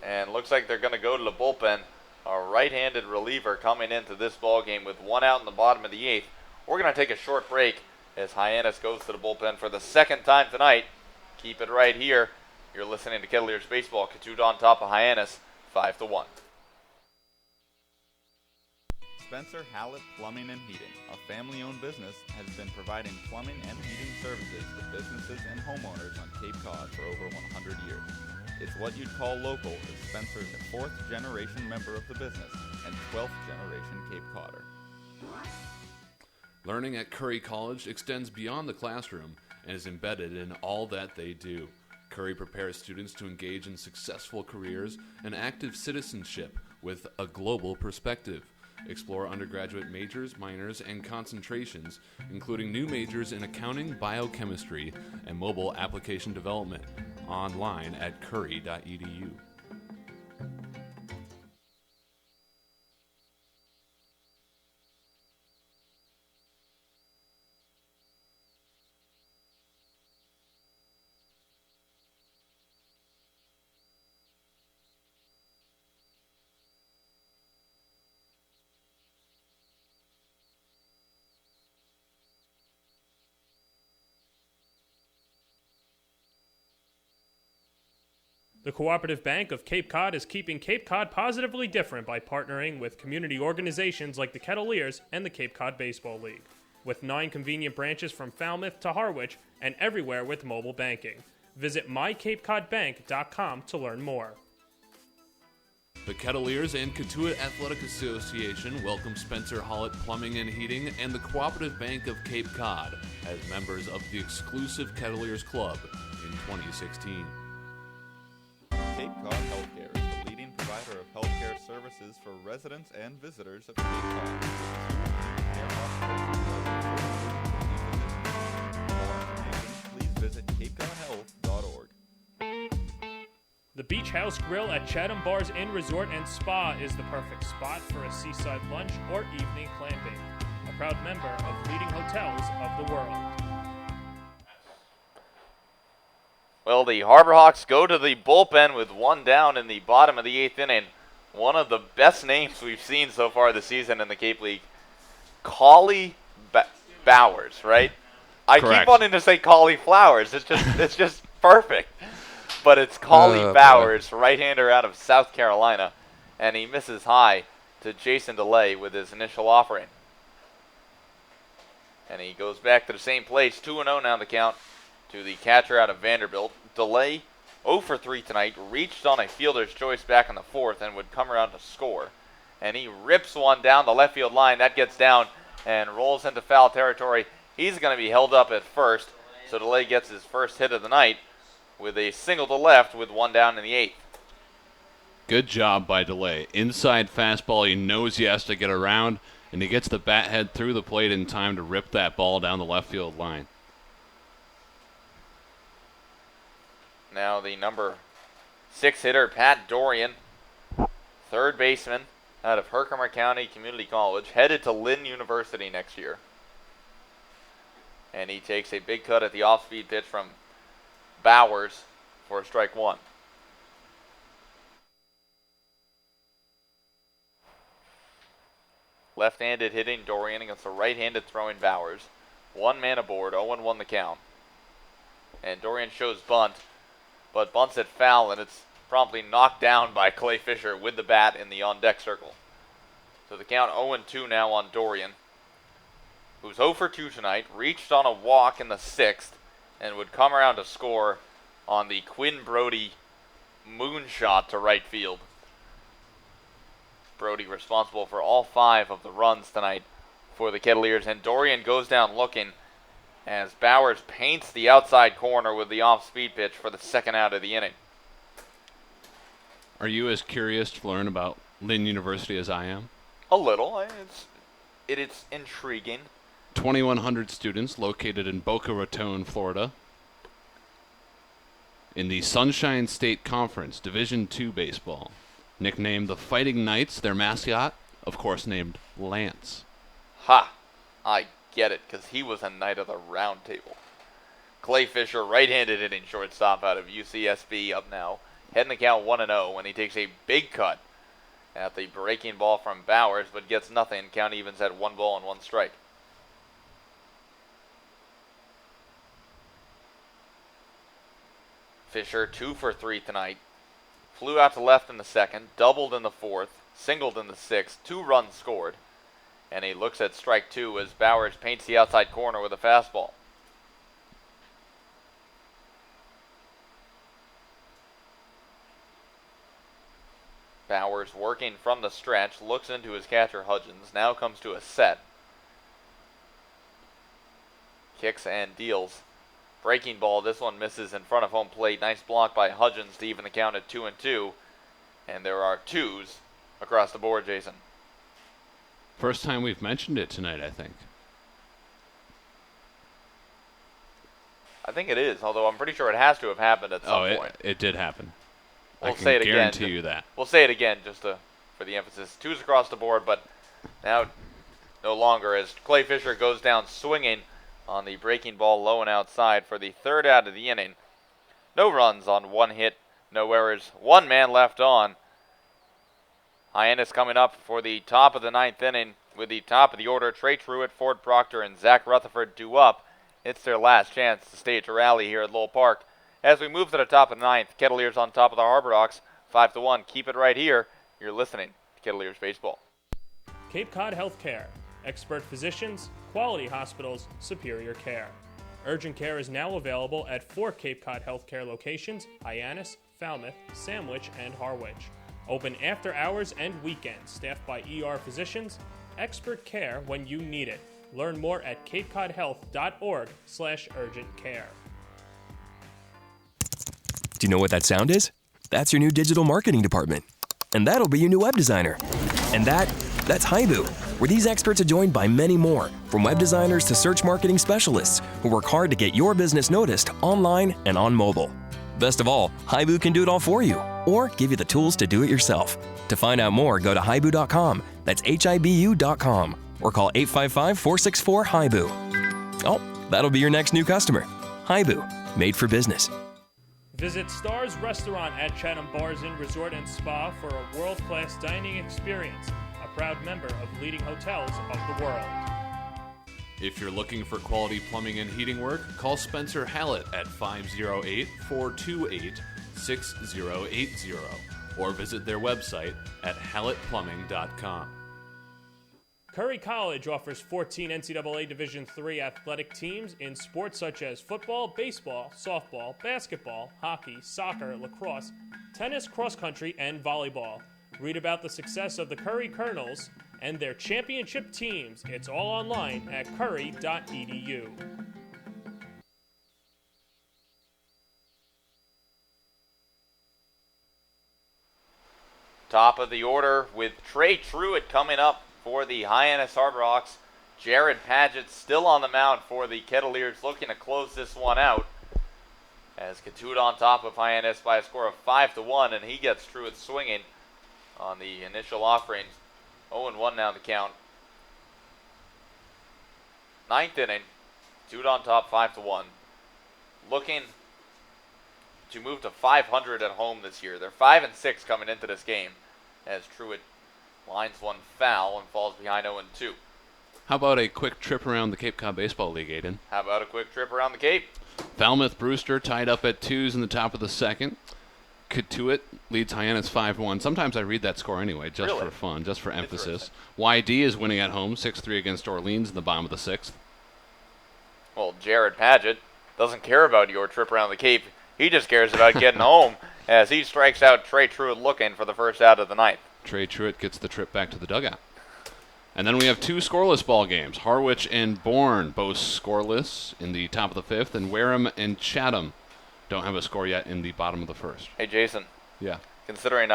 And looks like they're going to go to the bullpen. A right-handed reliever coming into this ball game with one out in the bottom of the 8th. We're going to take a short break as Hyannis goes to the bullpen for the second time tonight. Keep it right here. You're listening to Kettleers Baseball. Cotuit on top of Hyannis, 5-1. Spencer Hallett Plumbing and Heating, a family-owned business, has been providing plumbing and heating services to businesses and homeowners on Cape Cod for over 100 years. It's what you'd call local, as Spencer is a 4th generation member of the business and 12th generation Cape Codder. Learning at Curry College extends beyond the classroom and is embedded in all that they do. Curry prepares students to engage in successful careers and active citizenship with a global perspective. Explore undergraduate majors, minors, and concentrations, including new majors in accounting, biochemistry, and mobile application development, online at curry.edu. The Cooperative Bank of Cape Cod is keeping Cape Cod positively different by partnering with community organizations like the Kettleers and the Cape Cod Baseball League. With 9 convenient branches from Falmouth to Harwich and everywhere with mobile banking. Visit mycapecodbank.com to learn more. The Kettleers and Cotuit Athletic Association welcome Spencer Hollett Plumbing and Heating and the Cooperative Bank of Cape Cod as members of the exclusive Kettleers Club in 2016. Cape Cod Healthcare is the leading provider of healthcare services for residents and visitors of Cape Cod. Please visit CapeCodHealth.org. The Beach House Grill at Chatham Bars Inn Resort and Spa is the perfect spot for a seaside lunch or evening clamping. A proud member of leading hotels of the world. Well, the Harbor Hawks go to the bullpen with one down in the bottom of the 8th inning. One of the best names we've seen so far this season in the Cape League. Collie Bowers, right? I Correct. keep wanting to say Collie Flowers. It's just perfect. But it's Collie Bowers, right-hander out of South Carolina. And he misses high to Jason DeLay with his initial offering. And he goes back to the same place, 2-0 now the count, to the catcher out of Vanderbilt. DeLay, 0 for 3 tonight, reached on a fielder's choice back in the 4th and would come around to score. And he rips one down the left field line. That gets down and rolls into foul territory. He's going to be held up at first, so DeLay gets his first hit of the night with a single to left with one down in the 8th. Good job by DeLay. Inside fastball, he knows he has to get around, and he gets the bat head through the plate in time to rip that ball down the left field line. Now the number 6 hitter, Pat Dorian, third baseman out of Herkimer County Community College, headed to Lynn University next year. And he takes a big cut at the off-speed pitch from Bowers for strike 1. Left-handed hitting Dorian against the right-handed throwing Bowers. 1 man aboard, 0-1 the count. And Dorian shows bunt, but bunts it foul, and it's promptly knocked down by Clay Fisher with the bat in the on-deck circle. So the count 0-2 now on Dorian, who's 0 for 2 tonight, reached on a walk in the 6th, and would come around to score on the Quinn Brody moonshot to right field. Brody responsible for all 5 of the runs tonight for the Kettleers, and Dorian goes down looking as Bowers paints the outside corner with the off-speed pitch for the second out of the inning. Are you as curious to learn about Lynn University as I am? A little. It's intriguing. 2,100 students located in Boca Raton, Florida. In the Sunshine State Conference, Division II baseball. Nicknamed the Fighting Knights, their mascot, of course, named Lance. Ha! I get it, because he was a knight of the round table. Clay Fisher, right-handed hitting shortstop out of UCSB, up now. Heading the count 1-0 when he takes a big cut at the breaking ball from Bowers, but gets nothing. Count evens at 1 ball and 1 strike. Fisher 2 for 3 tonight. Flew out to left in the 2nd, doubled in the 4th, singled in the 6th, 2 runs scored. And he looks at strike 2 as Bowers paints the outside corner with a fastball. Bowers working from the stretch, looks into his catcher Hudgens, now comes to a set. Kicks and deals. Breaking ball, this one misses in front of home plate. Nice block by Hudgens to even the count at 2-2. And there are 2s across the board, Jason. First time we've mentioned it tonight, I think. I think it is, although I'm pretty sure it has to have happened at some point. It did happen. We'll I can say it guarantee again. you that. We'll say it again just for the emphasis. 2s across the board, but now no longer as Clay Fisher goes down swinging on the breaking ball low and outside for the 3rd out of the inning. No runs on 1 hit, no errors, 1 man left on. Hyannis coming up for the top of the 9th inning with the top of the order. Trey Truitt, Ford Proctor, and Zach Rutherford due up. It's their last chance to stage a rally here at Lowell Park. As we move to the top of the 9th, Kettleers on top of the Harbor Hawks, 5-1. Keep it right here. You're listening to Kettleers Baseball. Cape Cod Healthcare. Expert physicians, quality hospitals, superior care. Urgent care is now available at 4 Cape Cod Healthcare locations: Hyannis, Falmouth, Sandwich, and Harwich. Open after hours and weekends, staffed by ER physicians. Expert care when you need it. Learn more at capecodhealth.org/urgent care. Do you know what that sound is? That's your new digital marketing department. And that'll be your new web designer. And that's Haibu, where these experts are joined by many more, from web designers to search marketing specialists, who work hard to get your business noticed online and on mobile. Best of all, Haibu can do it all for you, or give you the tools to do it yourself. To find out more, go to haibu.com. That's HIBU.com. Or call 855-464-HIBU. Oh, that'll be your next new customer. Haibu, made for business. Visit Stars Restaurant at Chatham Bars Inn Resort and Spa for a world-class dining experience. A proud member of leading hotels of the world. If you're looking for quality plumbing and heating work, call Spencer Hallett at 508-428-6080 or visit their website at hallettplumbing.com. Curry College offers 14 NCAA Division III athletic teams in sports such as football, baseball, softball, basketball, hockey, soccer, lacrosse, tennis, cross country, and volleyball. Read about the success of the Curry Colonels and their championship teams. It's all online at curry.edu. Top of the order with Trey Truitt coming up for the Hyannis Harbor Hawks. Jared Padgett still on the mound for the Kettleers, looking to close this one out. As Cotuit on top of Hyannis by a score of 5-1, and he gets Truitt swinging on the initial offering. 0-1 now the count. 9th inning, Cotuit on top 5-1. Looking to move to 500 at home this year. They're 5-6 coming into this game as Truitt lines one foul and falls behind 0-2. How about a quick trip around the Cape Cod Baseball League, Aiden? How about a quick trip around the Cape? Falmouth Brewster tied up at 2s in the top of the second. Cotuit leads Hyannis 5-1. Sometimes I read that score anyway, just for fun, just for emphasis. YD is winning at home, 6-3 against Orleans in the bottom of the 6th. Well, Jared Padgett doesn't care about your trip around the Cape. He just cares about getting home as he strikes out Trey Truitt looking for the first out of the ninth. Trey Truitt gets the trip back to the dugout. And then we have 2 scoreless ball games. Harwich and Bourne both scoreless in the top of the 5th, and Wareham and Chatham don't have a score yet in the bottom of the 1st. Hey, Jason. Yeah. Considering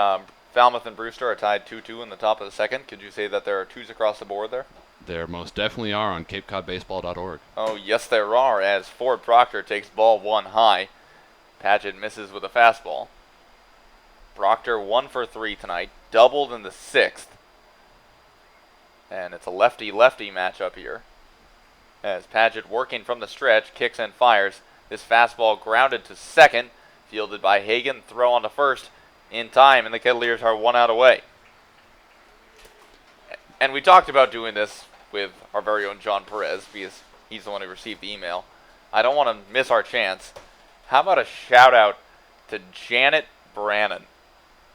Falmouth and Brewster are tied 2-2 in the top of the 2nd, could you say that there are 2s across the board there? There most definitely are on CapeCodBaseball.org. Oh, yes, there are, as Ford Proctor takes ball 1 high. Padgett misses with a fastball. Proctor 1 for 3 tonight, doubled in the 6th. And it's a lefty-lefty matchup here. As Padgett, working from the stretch, kicks and fires. This fastball grounded to second, fielded by Hagan. Throw on to first in time, and the Kettleers are 1 out away. And we talked about doing this with our very own John Perez, because he's the one who received the email. I don't want to miss our chance. How about a shout-out to Janet Brannon,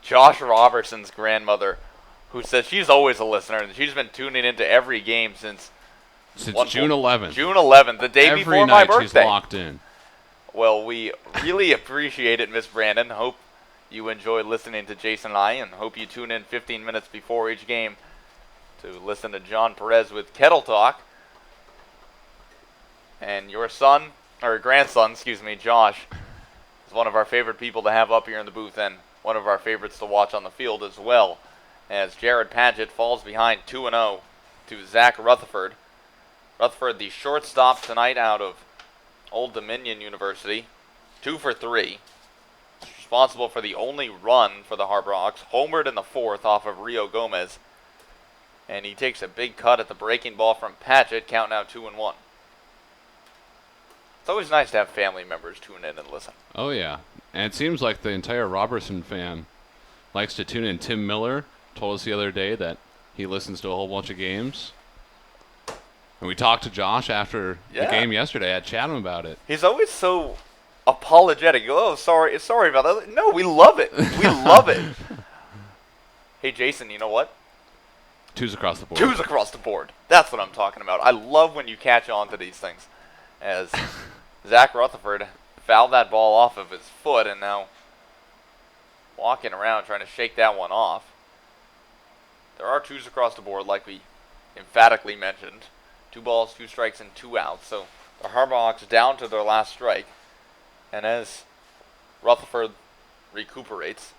Josh Robertson's grandmother, who says she's always a listener, and she's been tuning into every game since June 11th. June 11th, the day before my birthday. She's locked in. Well, we really appreciate it, Miss Brandon. Hope you enjoy listening to Jason and I, and hope you tune in 15 minutes before each game to listen to John Perez with Kettle Talk. And your son, or grandson, excuse me, Josh, is one of our favorite people to have up here in the booth, and one of our favorites to watch on the field as well, as Jared Padgett falls behind 2-0 to Zach Rutherford. Rutherford, the shortstop tonight out of Old Dominion University, 2 for 3. Responsible for the only run for the Harbor Hawks, homered in the 4th off of Rio Gomez. And he takes a big cut at the breaking ball from Padgett, counting out 2-1. It's always nice to have family members tune in and listen. Oh, yeah. And it seems like the entire Robertson fan likes to tune in. Tim Miller told us the other day that he listens to a whole bunch of games. And we talked to Josh after the game yesterday at Chatham about it. He's always so apologetic. Oh, sorry about that. No, we love it. We love it. Hey, Jason, you know what? 2s across the board. 2s across the board. That's what I'm talking about. I love when you catch on to these things. As Zach Rutherford fouled that ball off of his foot and now walking around trying to shake that one off. There are 2s across the board, like we emphatically mentioned. 2 balls, 2 strikes, and 2 outs. So the Harbor Hawks down to their last strike. And as Rutherford recuperates,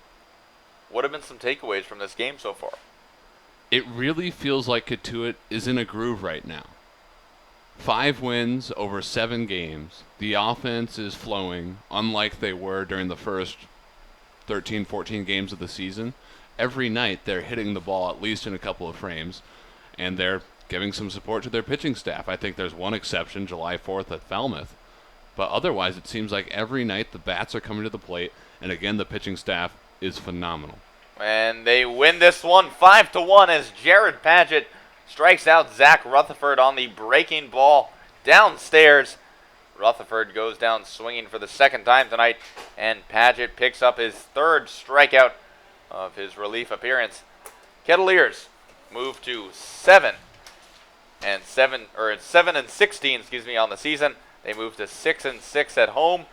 what have been some takeaways from this game so far? It really feels like Cotuit is in a groove right now. 5 wins over 7 games. The offense is flowing, unlike they were during the first 13, 14 games of the season. Every night they're hitting the ball at least in a couple of frames, and they're giving some support to their pitching staff. I think there's one exception, July 4th at Falmouth. But otherwise, it seems like every night the bats are coming to the plate, and again, the pitching staff is phenomenal. And they win this one 5-1 as Jared Padgett strikes out Zach Rutherford on the breaking ball downstairs. Rutherford goes down swinging for the 2nd time tonight, and Padgett picks up his 3rd strikeout of his relief appearance. Kettleers move to 7 and 16, on the season. They move to 6-6 at home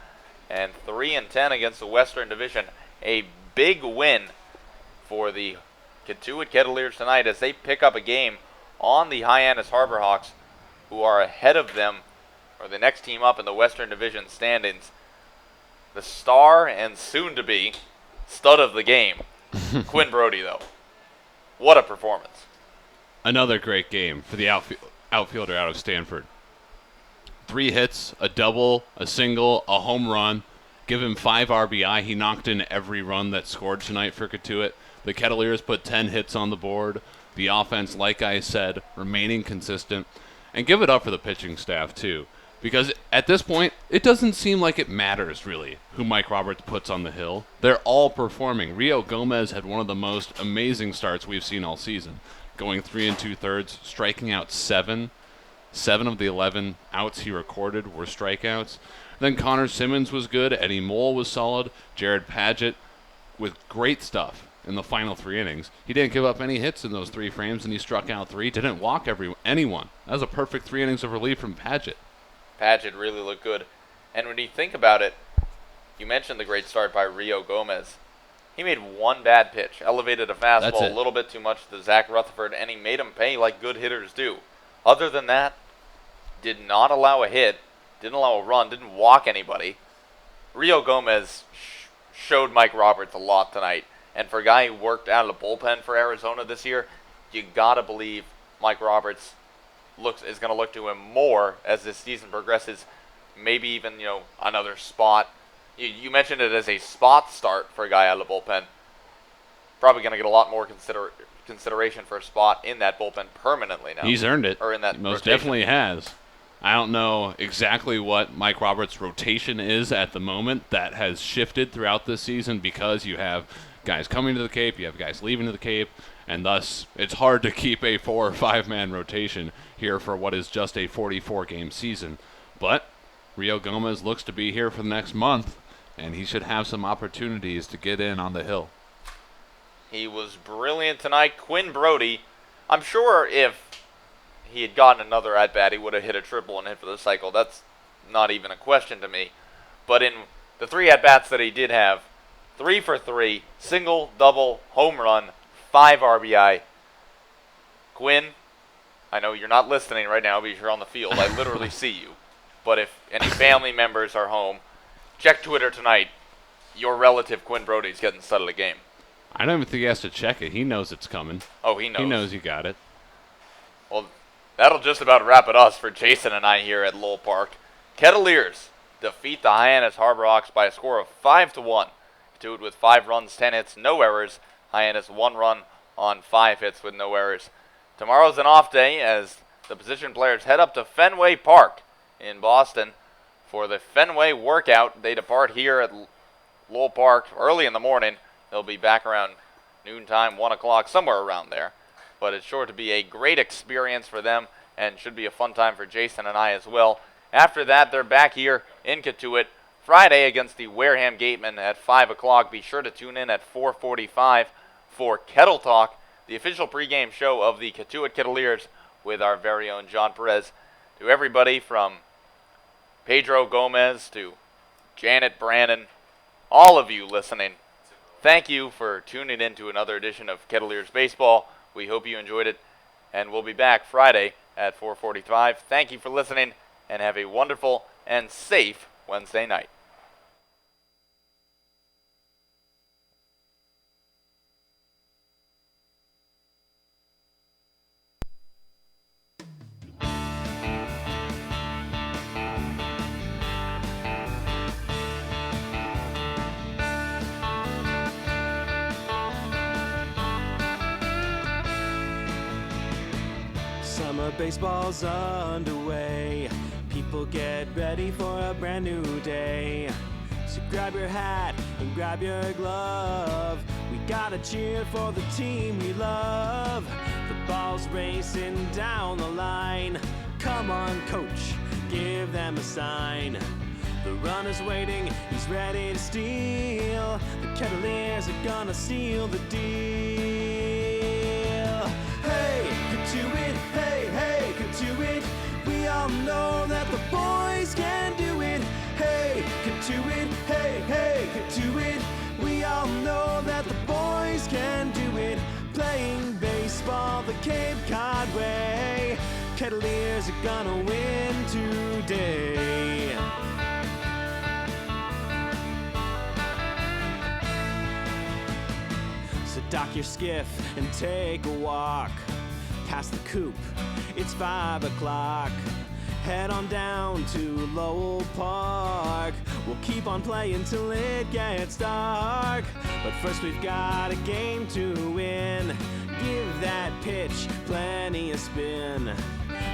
and 3-10 against the Western Division. A big win for the Cotuit Kettleers tonight as they pick up a game on the Hyannis Harbor Hawks, who are ahead of them, or the next team up in the Western Division standings. The star and soon-to-be stud of the game, Quinn Brody, though. What a performance. Another great game for the outfielder out of Stanford. 3 hits, a double, a single, a home run. Give him 5 RBI. He knocked in every run that scored tonight for Cotuit. The Kettleers put 10 hits on the board. The offense, like I said, remaining consistent. And give it up for the pitching staff, too. Because at this point, it doesn't seem like it matters, really, who Mike Roberts puts on the hill. They're all performing. Rio Gomez had one of the most amazing starts we've seen all season, going 3 2/3, striking out 7. 7 of the 11 outs he recorded were strikeouts. Then Connor Simmons was good. Eddie Mole was solid. Jared Padgett with great stuff in the final 3 innings. He didn't give up any hits in those 3 frames, and he struck out 3. Didn't walk anyone. That was a perfect 3 innings of relief from Padgett. Padgett really looked good. And when you think about it, you mentioned the great start by Rio Gomez. He made one bad pitch, elevated a fastball a little bit too much to Zach Rutherford, and he made him pay like good hitters do. Other than that, did not allow a hit, didn't allow a run, didn't walk anybody. Rio Gomez showed Mike Roberts a lot tonight. And for a guy who worked out of the bullpen for Arizona this year, you got to believe Mike Roberts is going to look to him more as this season progresses, maybe even, another spot. You mentioned it as a spot start for a guy out of the bullpen. Probably going to get a lot more consideration for a spot in that bullpen permanently now. He's earned it. Or in that he most rotation. definitely has. I don't know exactly what Mike Roberts' rotation is at the moment. That has shifted throughout this season because you have guys coming to the Cape, you have guys leaving to the Cape, and thus it's hard to keep a 4 or 5 man rotation here for what is just a 44-game season. But Rio Gomez looks to be here for the next month, and he should have some opportunities to get in on the hill. He was brilliant tonight. Quinn Brody, I'm sure if he had gotten another at-bat, he would have hit a triple and hit for the cycle. That's not even a question to me. But in the 3 at-bats that he did have, 3 for 3, single, double, home run, 5 RBI. Quinn, I know you're not listening right now because you're on the field. I literally see you. But if any family members are home, check Twitter tonight. Your relative Quinn Brody's getting set of the game. I don't even think he has to check it. He knows it's coming. Oh, he knows. He knows you got it. Well, that'll just about wrap it up for Jason and I here at Lowell Park. Kettleers defeat the Hyannis Harbor Hawks by a score of 5-1. Cotuit with 5 runs, 10 hits, no errors. Hyannis 1 run on 5 hits with no errors. Tomorrow's an off day as the position players head up to Fenway Park in Boston for the Fenway workout. They depart here at Lowell Park early in the morning. They'll be back around noontime, 1 o'clock, somewhere around there. But it's sure to be a great experience for them and should be a fun time for Jason and I as well. After that, they're back here in Cotuit Friday against the Wareham Gatemen at 5 o'clock. Be sure to tune in at 4:45 for Kettle Talk, the official pregame show of the Cotuit Kettleers with our very own John Perez. To everybody from Pedro Gomez to Janet Brannon, all of you listening, thank you for tuning in to another edition of Kettleers Baseball. We hope you enjoyed it, and we'll be back Friday at 4:45. Thank you for listening, and have a wonderful and safe Wednesday night. Summer baseball's underway. People get ready for a brand new day. So grab your hat and grab your glove. We gotta cheer for the team we love. The ball's racing down the line. Come on, coach, give them a sign. The runner's waiting, he's ready to steal. The Kettleers are gonna seal the deal. Hey, Cotuit, hey, hey, Cotuit. We all know that the boys can do it. Hey, Cotuit, hey, hey, Cotuit. We all know that the boys can do it. Playing baseball the Cape Cod way. Kettleers are gonna win today. So dock your skiff and take a walk past the coop. It's 5 o'clock. Head on down to Lowell Park. We'll keep on playing till it gets dark. But first we've got a game to win. Give that pitch plenty of spin.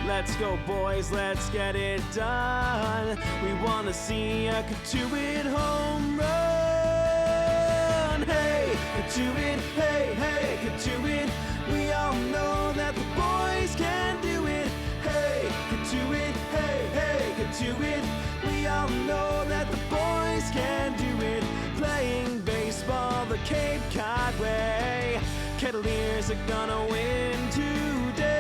Let's go, boys, let's get it done. We want to see a Cotuit home run. Hey, Cotuit, hey, hey, Cotuit. We all know that the boys can do it. Hey, Cotuit, hey, hey, Cotuit. We all know that the boys can do it. Playing baseball the Cape Cod way. Kettleers are gonna win today.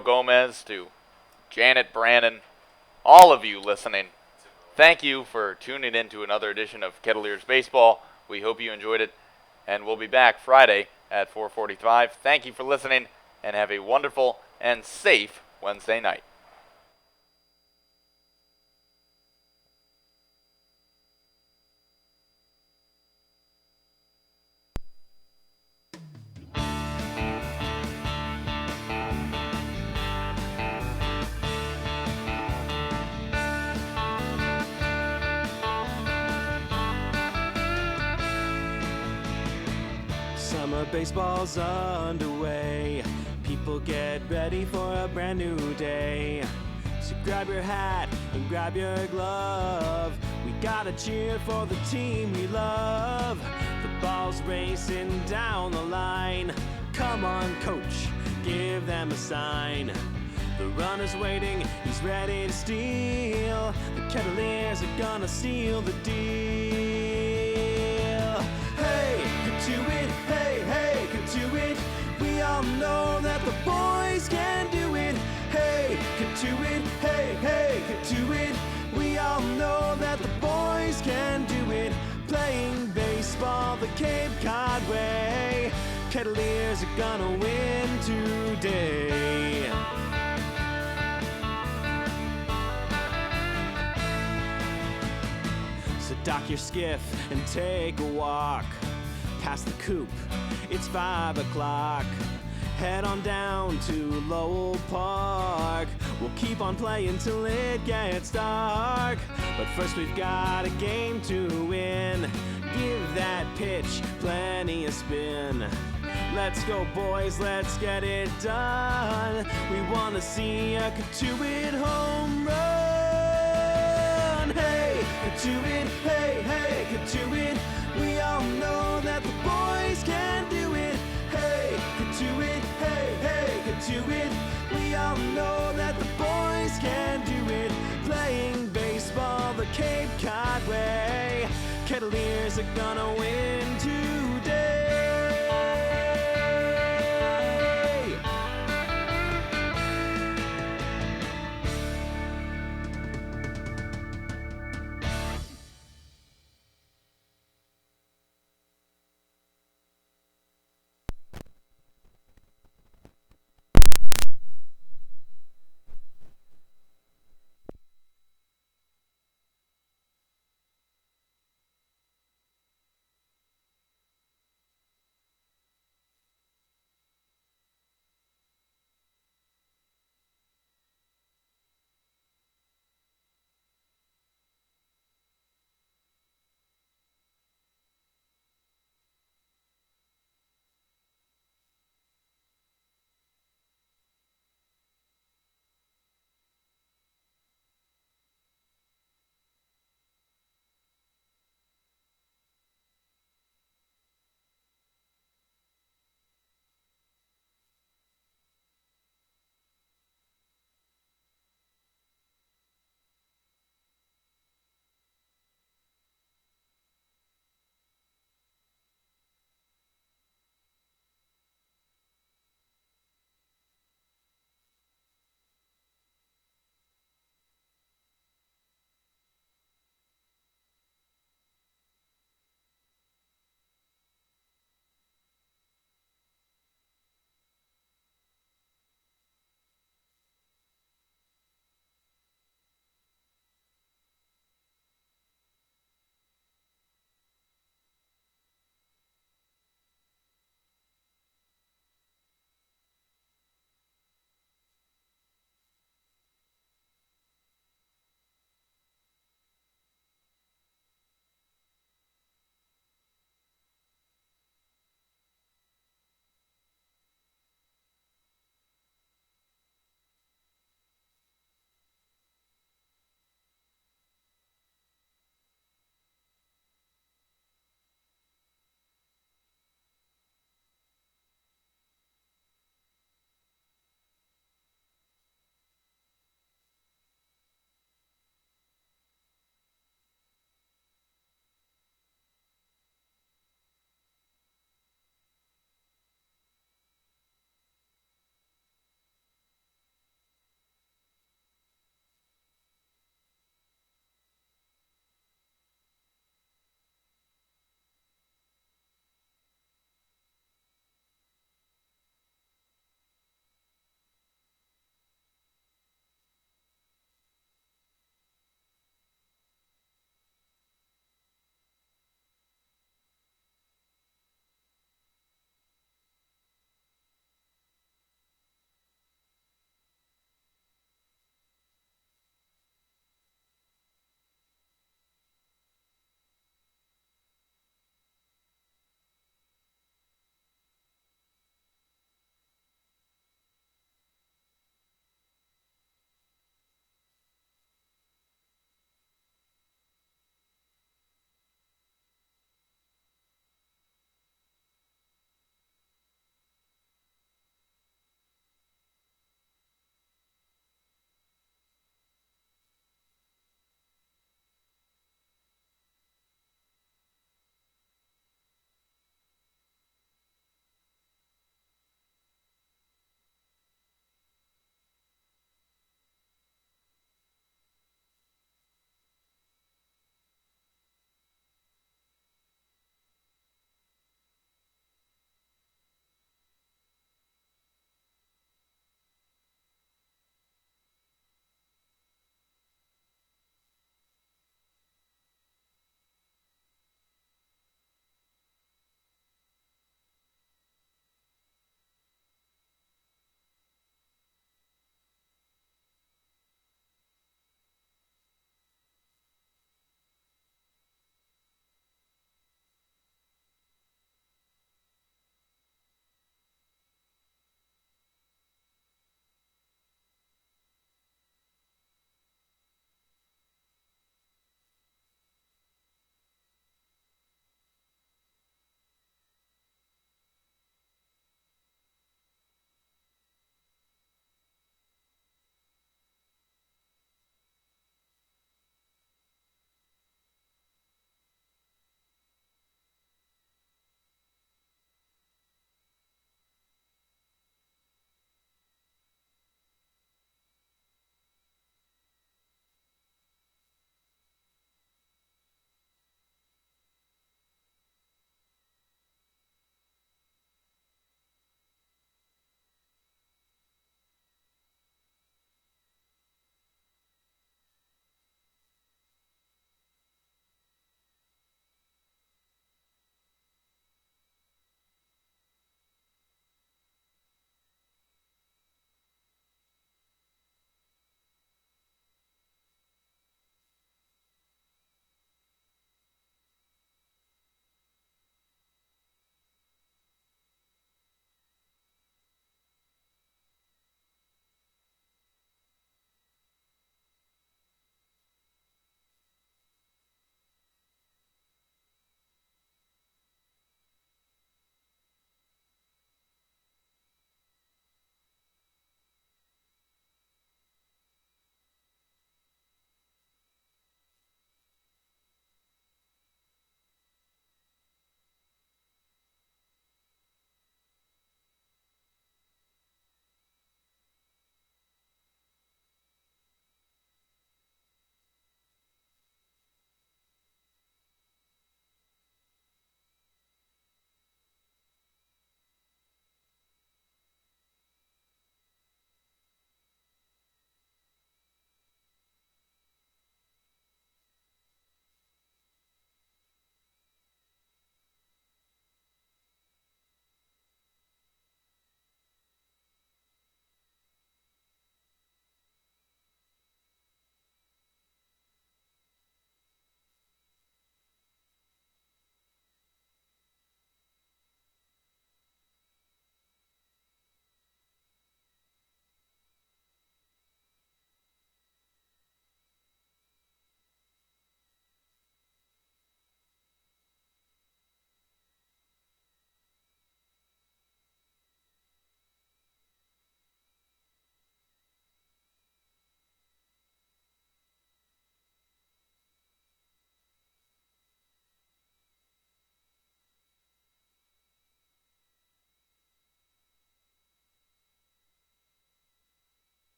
Gomez to Janet Brannon, all of you listening, thank you for tuning in to another edition of Kettleers Baseball. We hope you enjoyed it, and we'll be back Friday at 4:45. Thank you for listening, and have a wonderful and safe Wednesday night. Summer baseball's underway. People get ready for a brand new day. So grab your hat and grab your glove. We gotta cheer for the team we love. The ball's racing down the line. Come on, coach, give them a sign. The runner's waiting, he's ready to steal. The Kettleers are gonna seal the deal. Hey, Cotuit, hey, hey, Cotuit. We all know that the boys can do it. Hey, Cotuit, hey, hey, Cotuit. We all know that the boys can do it. Playing baseball the Cape Cod way. Kettleers are gonna win today. So dock your skiff and take a walk past the coop. It's 5 o'clock. Head on down to Lowell Park. We'll keep on playing till it gets dark. But first we've got a game to win. Give that pitch plenty of spin. Let's go, boys, let's get it done. We want to see a Cotuit home run. Hey, Cotuit, hey, hey, Cotuit. We all know that the boys can do it. Hey, Cotuit, hey, hey, Cotuit. We all know that the boys can do it. Playing baseball the Cape Cod way. Kettleers are gonna win